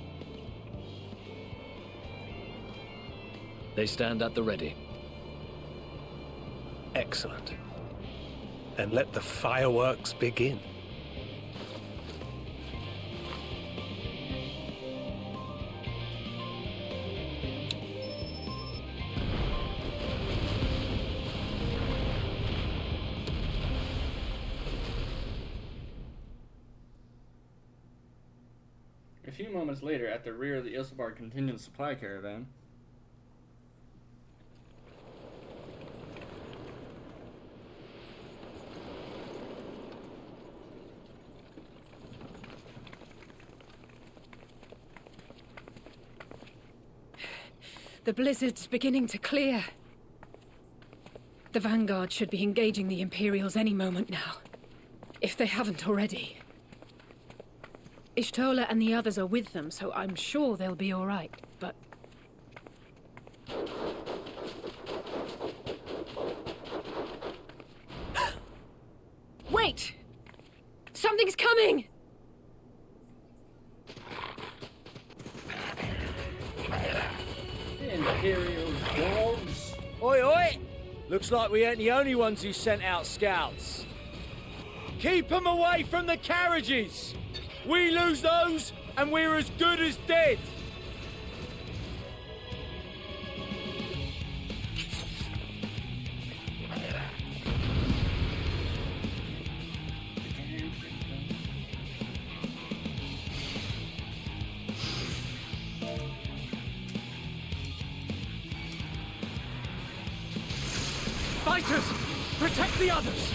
They stand at the ready. Excellent. Then let the fireworks begin. A few moments later, at the rear of the Ilsebar contingent supply caravan, The blizzard's beginning to clear. The Vanguard should be engaging the Imperials any moment now, if they haven't already. Ishtola and the others are with them, so I'm sure they'll be all right, but... Wait! Something's coming! Imperial dogs! Oi, oi! Looks like we ain't the only ones who sent out scouts. Keep them away from the carriages! We lose those, and we're as good as dead! Fighters! Protect the others!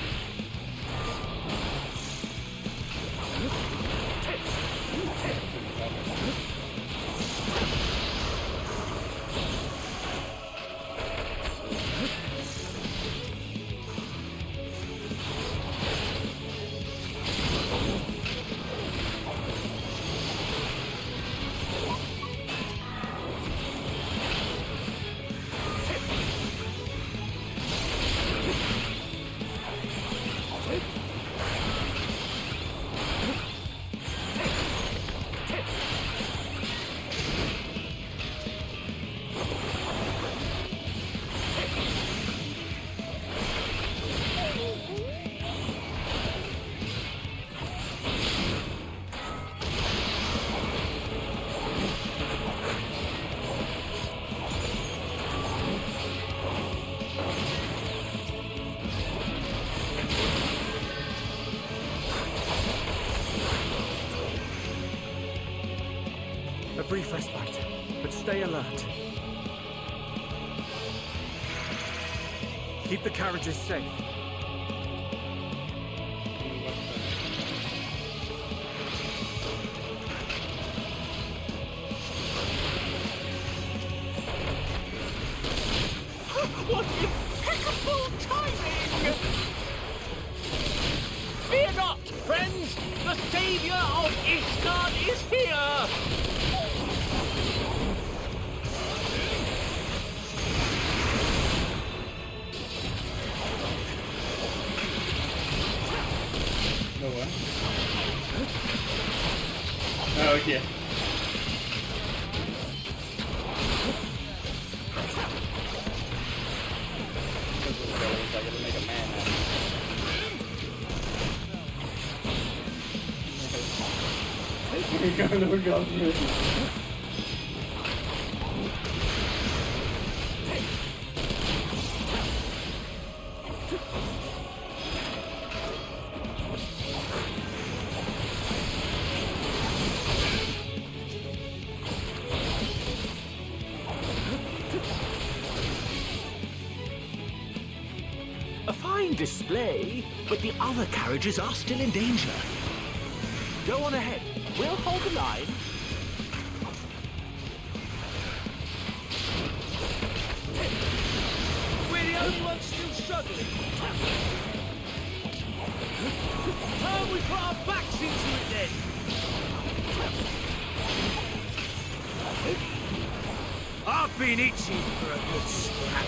A brief respite, but stay alert. Keep the carriages safe. friends! The savior of Ishtar is here! No one. Oh, yeah. I gotta make a man out of it. A fine display, but the other carriages are still in danger. Go on ahead. We'll hold the line. We're the only ones still struggling. Time we put our backs into it then. I've been itching for a good scrap.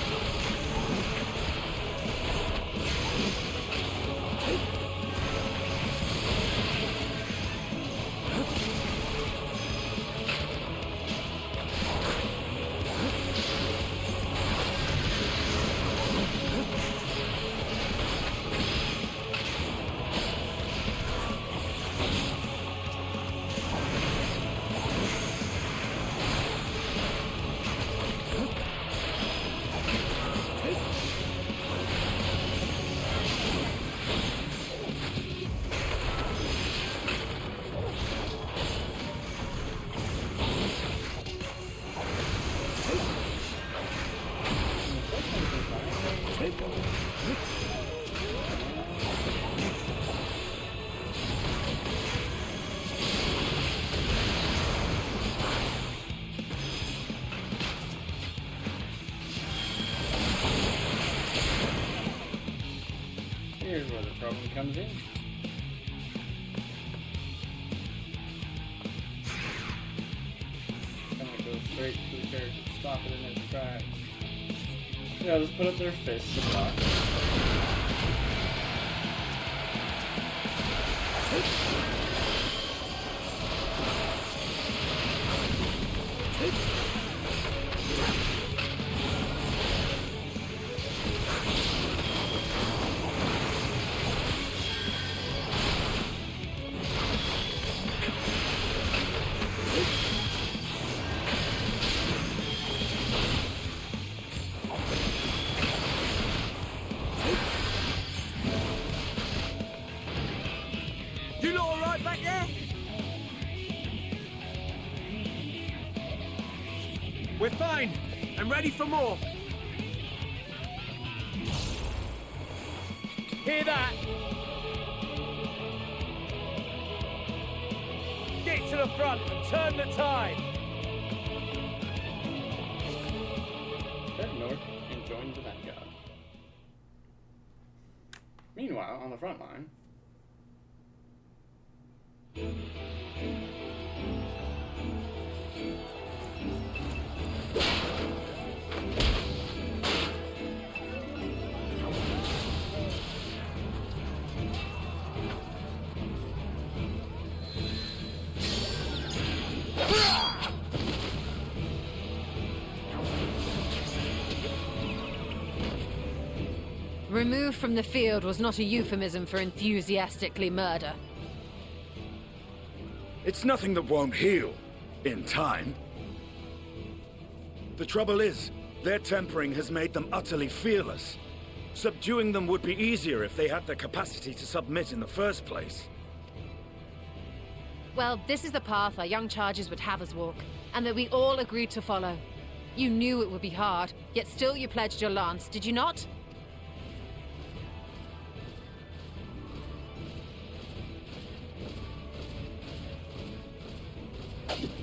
Here's where the problem comes in. I'm gonna go straight to the character, stop it in its tracks. Yeah, just put up their fists to block. You lot all right back there? We're fine. I'm ready for more. Hear that? Get to the front and turn the tide. Head north and join the vanguard. Meanwhile, on the front line, Removed from the field was not a euphemism for enthusiastically murder. It's nothing that won't heal in time. The trouble is, their tempering has made them utterly fearless. Subduing them would be easier if they had the capacity to submit in the first place. Well, this is the path our young charges would have us walk, and that we all agreed to follow. You knew it would be hard, yet still you pledged your lance, did you not?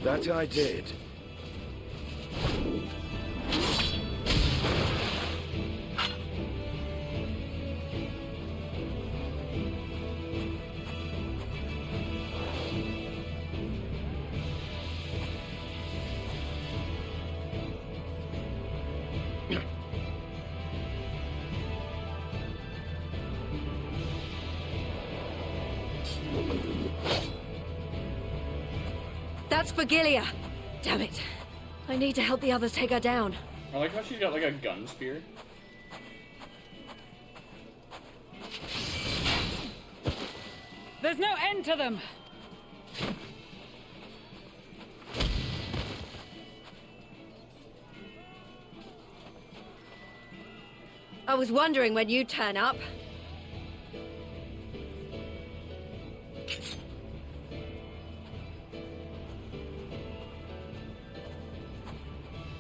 That I did. That's Fagilia! Damn it. I need to help the others take her down. I like how she's got like a gun spear. There's no end to them! I was wondering when you'd turn up.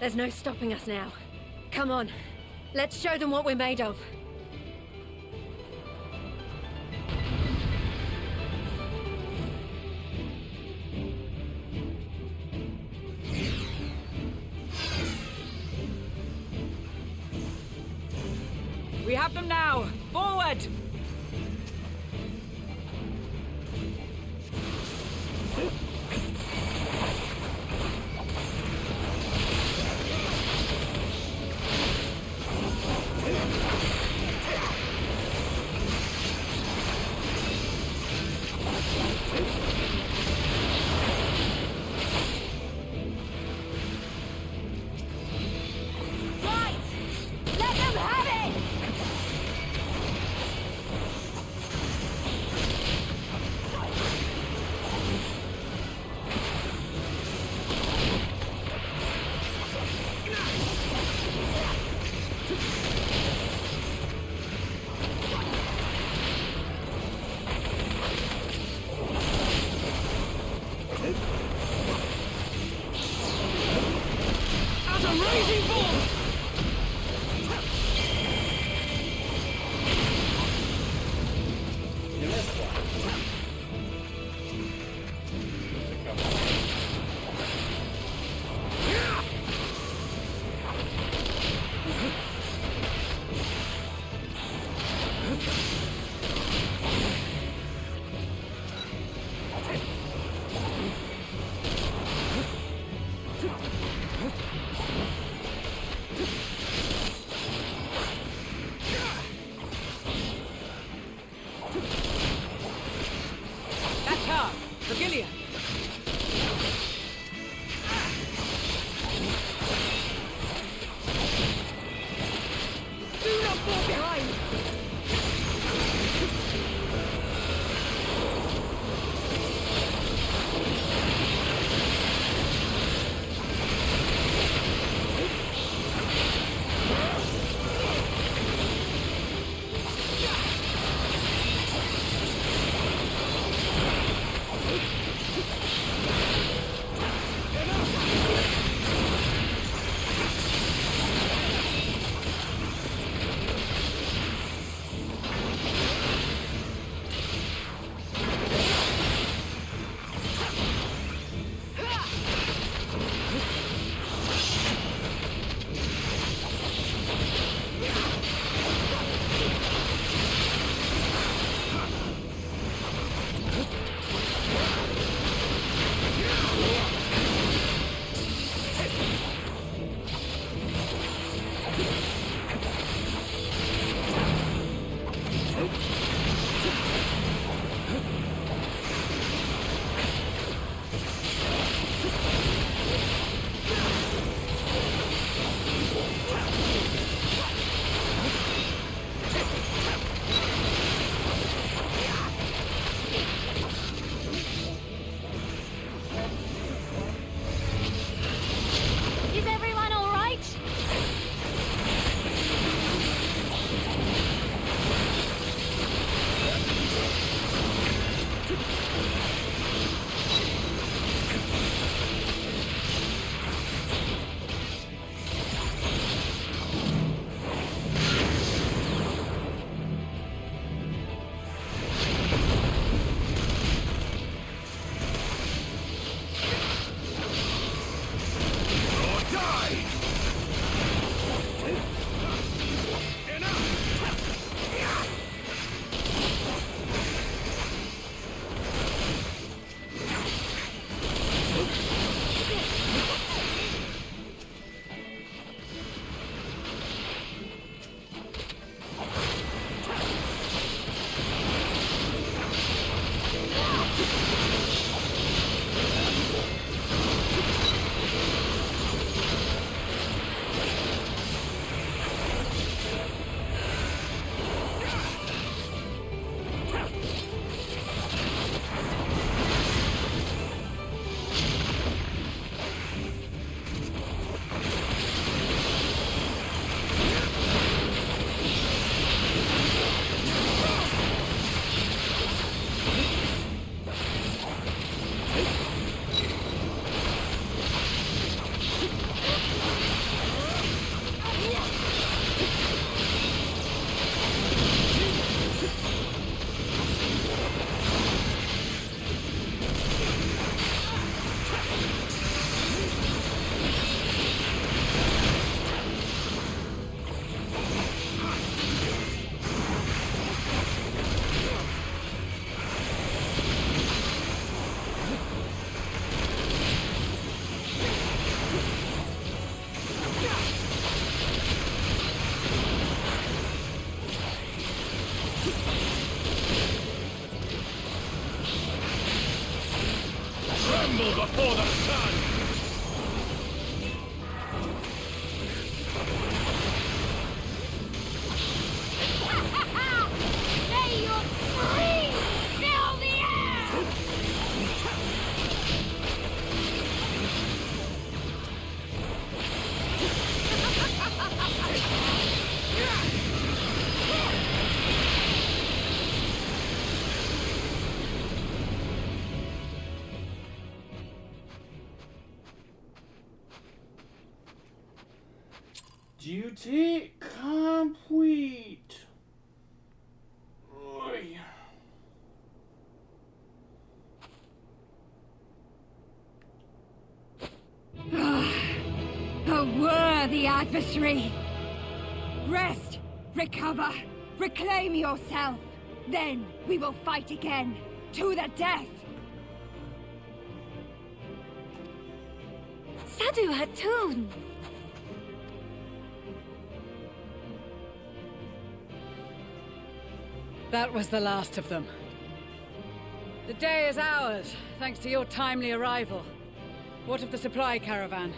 There's no stopping us now. Come on, let's show them what we're made of. We have them now! Forward! Right! Let them have it! As a raging bull! You missed one. That's her! Fagilia! Do not fall behind! Tremble before the sun! May your scream fill the air! Duty complete. Oy. A worthy adversary. Rest, recover, reclaim yourself. Then we will fight again, to the death. Sadu Hatun! That was the last of them. The day is ours, thanks to your timely arrival. What of the supply caravan?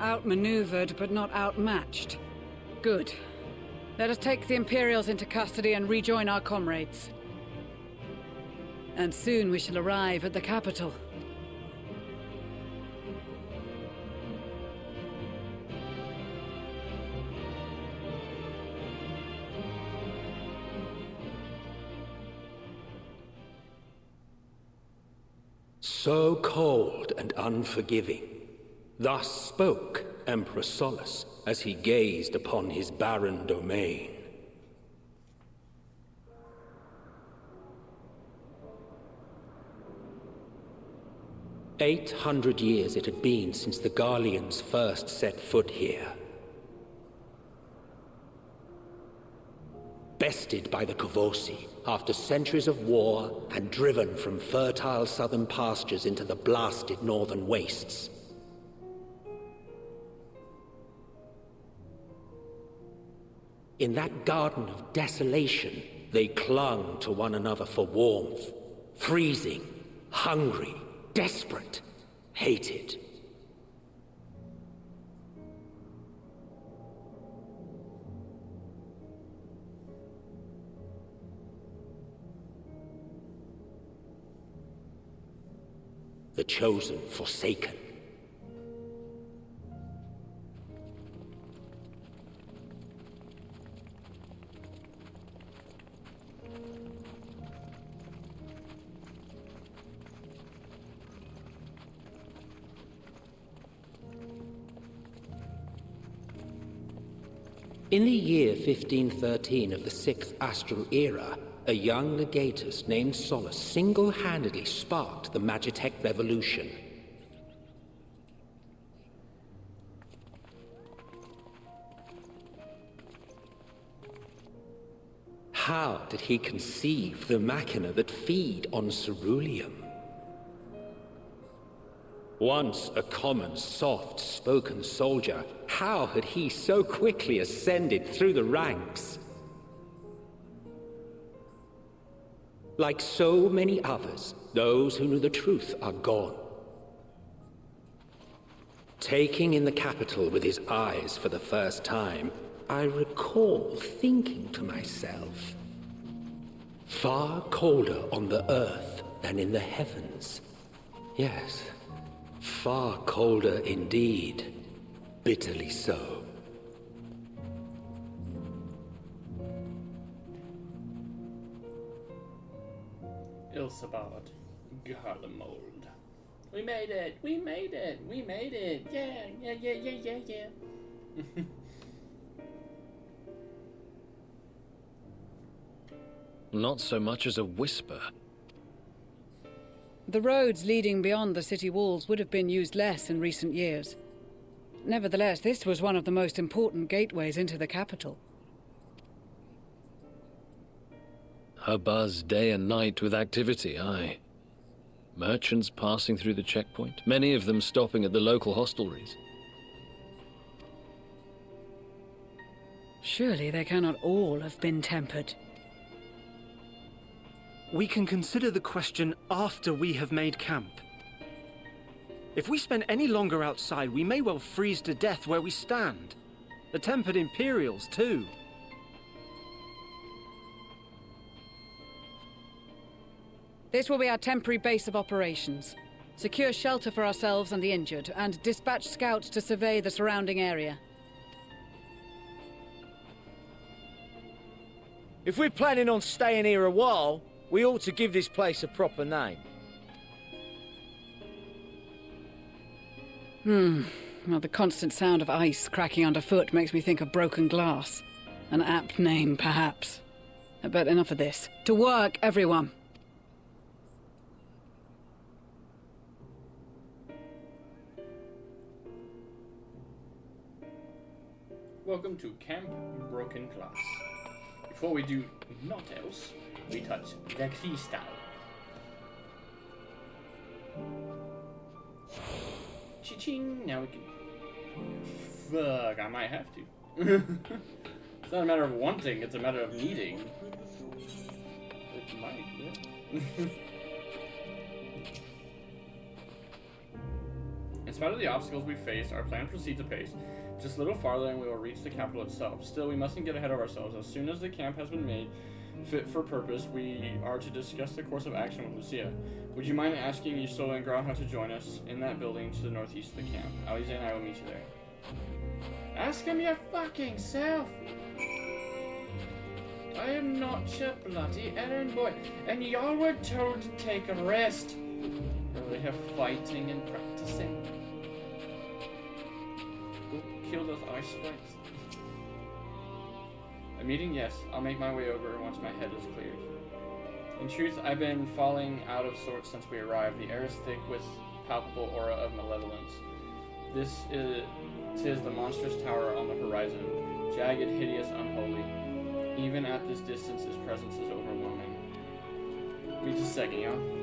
Outmaneuvered, but not outmatched. Good. Let us take the Imperials into custody and rejoin our comrades. And soon we shall arrive at the capital. So cold and unforgiving. Thus spoke Emperor Solus as he gazed upon his barren domain. "800 years it had been since the Garleans first set foot here. Bested by the Kovosi after centuries of war and driven from fertile southern pastures into the blasted northern wastes. In that garden of desolation, they clung to one another for warmth, freezing, hungry, desperate, hated. The chosen forsaken. In the year 1513 of the 6th Astral Era, a young legatus named Solus single-handedly sparked the Magitech Revolution. How did he conceive the machina that feed on ceruleum? Once a common, soft-spoken soldier, how had he so quickly ascended through the ranks? Like so many others, those who knew the truth are gone. Taking in the capital with his eyes for the first time, I recall thinking to myself, far colder on the earth than in the heavens. Yes, far colder indeed, bitterly so. Ilsabad, Garlemald. We made it! We made it! We made it! Yeah! Yeah, yeah, yeah, yeah, yeah! Not so much as a whisper. The roads leading beyond the city walls would have been used less in recent years. Nevertheless, this was one of the most important gateways into the capital. Her buzz day and night with activity, aye. Merchants passing through the checkpoint, many of them stopping at the local hostelries. Surely they cannot all have been tempered. We can consider the question after we have made camp. If we spend any longer outside, we may well freeze to death where we stand. The tempered Imperials, too. This will be our temporary base of operations. Secure shelter for ourselves and the injured, and dispatch scouts to survey the surrounding area. If we're planning on staying here a while, we ought to give this place a proper name. Well, the constant sound of ice cracking underfoot makes me think of broken glass. An apt name, perhaps. But enough of this. To work, everyone! Welcome to Camp Broken Glass. Before we do not else, we touch the crystal. Cha-ching! Now we can... Fuck, I might have to. It's not a matter of wanting, it's a matter of needing. It might, yeah. In spite of the obstacles we face, our plan proceeds apace. Just a little farther and we will reach the capital itself. Still, we mustn't get ahead of ourselves. As soon as the camp has been made fit for purpose, we are to discuss the course of action with Lucia. Would you mind asking Ysola and Graha to join us in that building to the northeast of the camp? Alize and I will meet you there. Ask him your fucking self! I am not your bloody errand boy, and y'all were told to take a rest. Or they have fighting and practicing. Kill those ice sprites. A meeting? Yes. I'll make my way over once my head is cleared. In truth, I've been falling out of sorts since we arrived. The air is thick with palpable aura of malevolence. Tis the monstrous tower on the horizon. Jagged, hideous, unholy. Even at this distance, its presence is overwhelming. Wait just a second, y'all.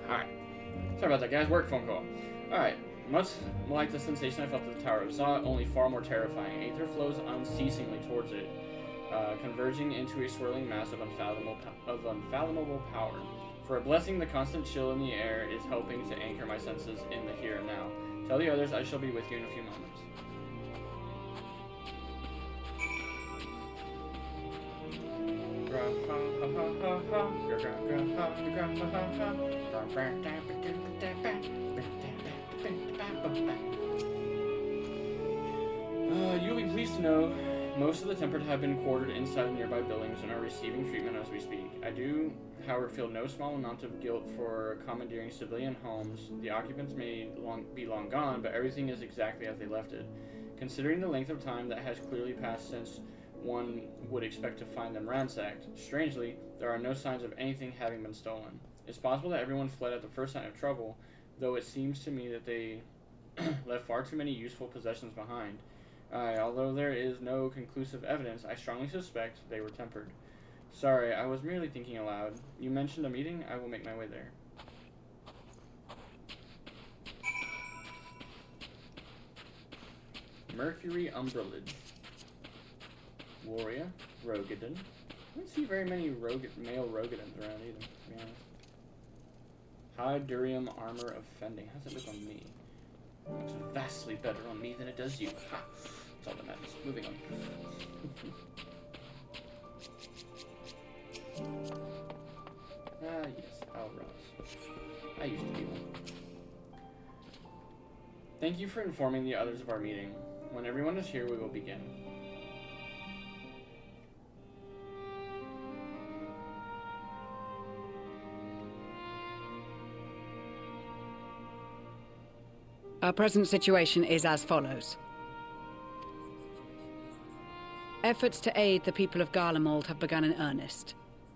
Alright. Sorry about that, guys. Work phone call. Alright. Much like the sensation I felt at the tower, it was not only far more terrifying. Aether flows unceasingly towards it, converging into a swirling mass of unfathomable power. For a blessing, the constant chill in the air is helping to anchor my senses in the here and now. Tell the others I shall be with you in a few moments. You'll be pleased to know most of the tempered have been quartered inside the nearby buildings and are receiving treatment as we speak. I do, however, feel no small amount of guilt for commandeering civilian homes. The occupants may be long gone, but everything is exactly as they left it. Considering the length of time that has clearly passed since one would expect to find them ransacked. Strangely, there are no signs of anything having been stolen. It's possible that everyone fled at the first sign of trouble, though it seems to me that they left far too many useful possessions behind. Although there is no conclusive evidence, I strongly suspect they were tempered. Sorry, I was merely thinking aloud. You mentioned a meeting? I will make my way there. Mercury Umbrelage. Warrior. Rogadin. I don't see very many male Rogadins around either, to be honest. High Durium Armor of Fending. How does it look on me? It looks vastly better on me than it does you. Ha! That's all that matters. Moving on. Yes, Alros. I used to be one. Thank you for informing the others of our meeting. When everyone is here, we will begin. Our present situation is as follows. Efforts to aid the people of Garlemald have begun in earnest.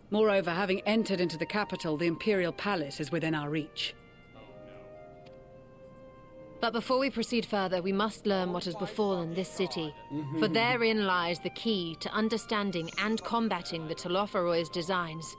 Moreover, having entered into the capital, the Imperial Palace is within our reach. But before we proceed further, we must learn what has befallen this city. For therein lies the key to understanding and combating the Talofaroy's designs.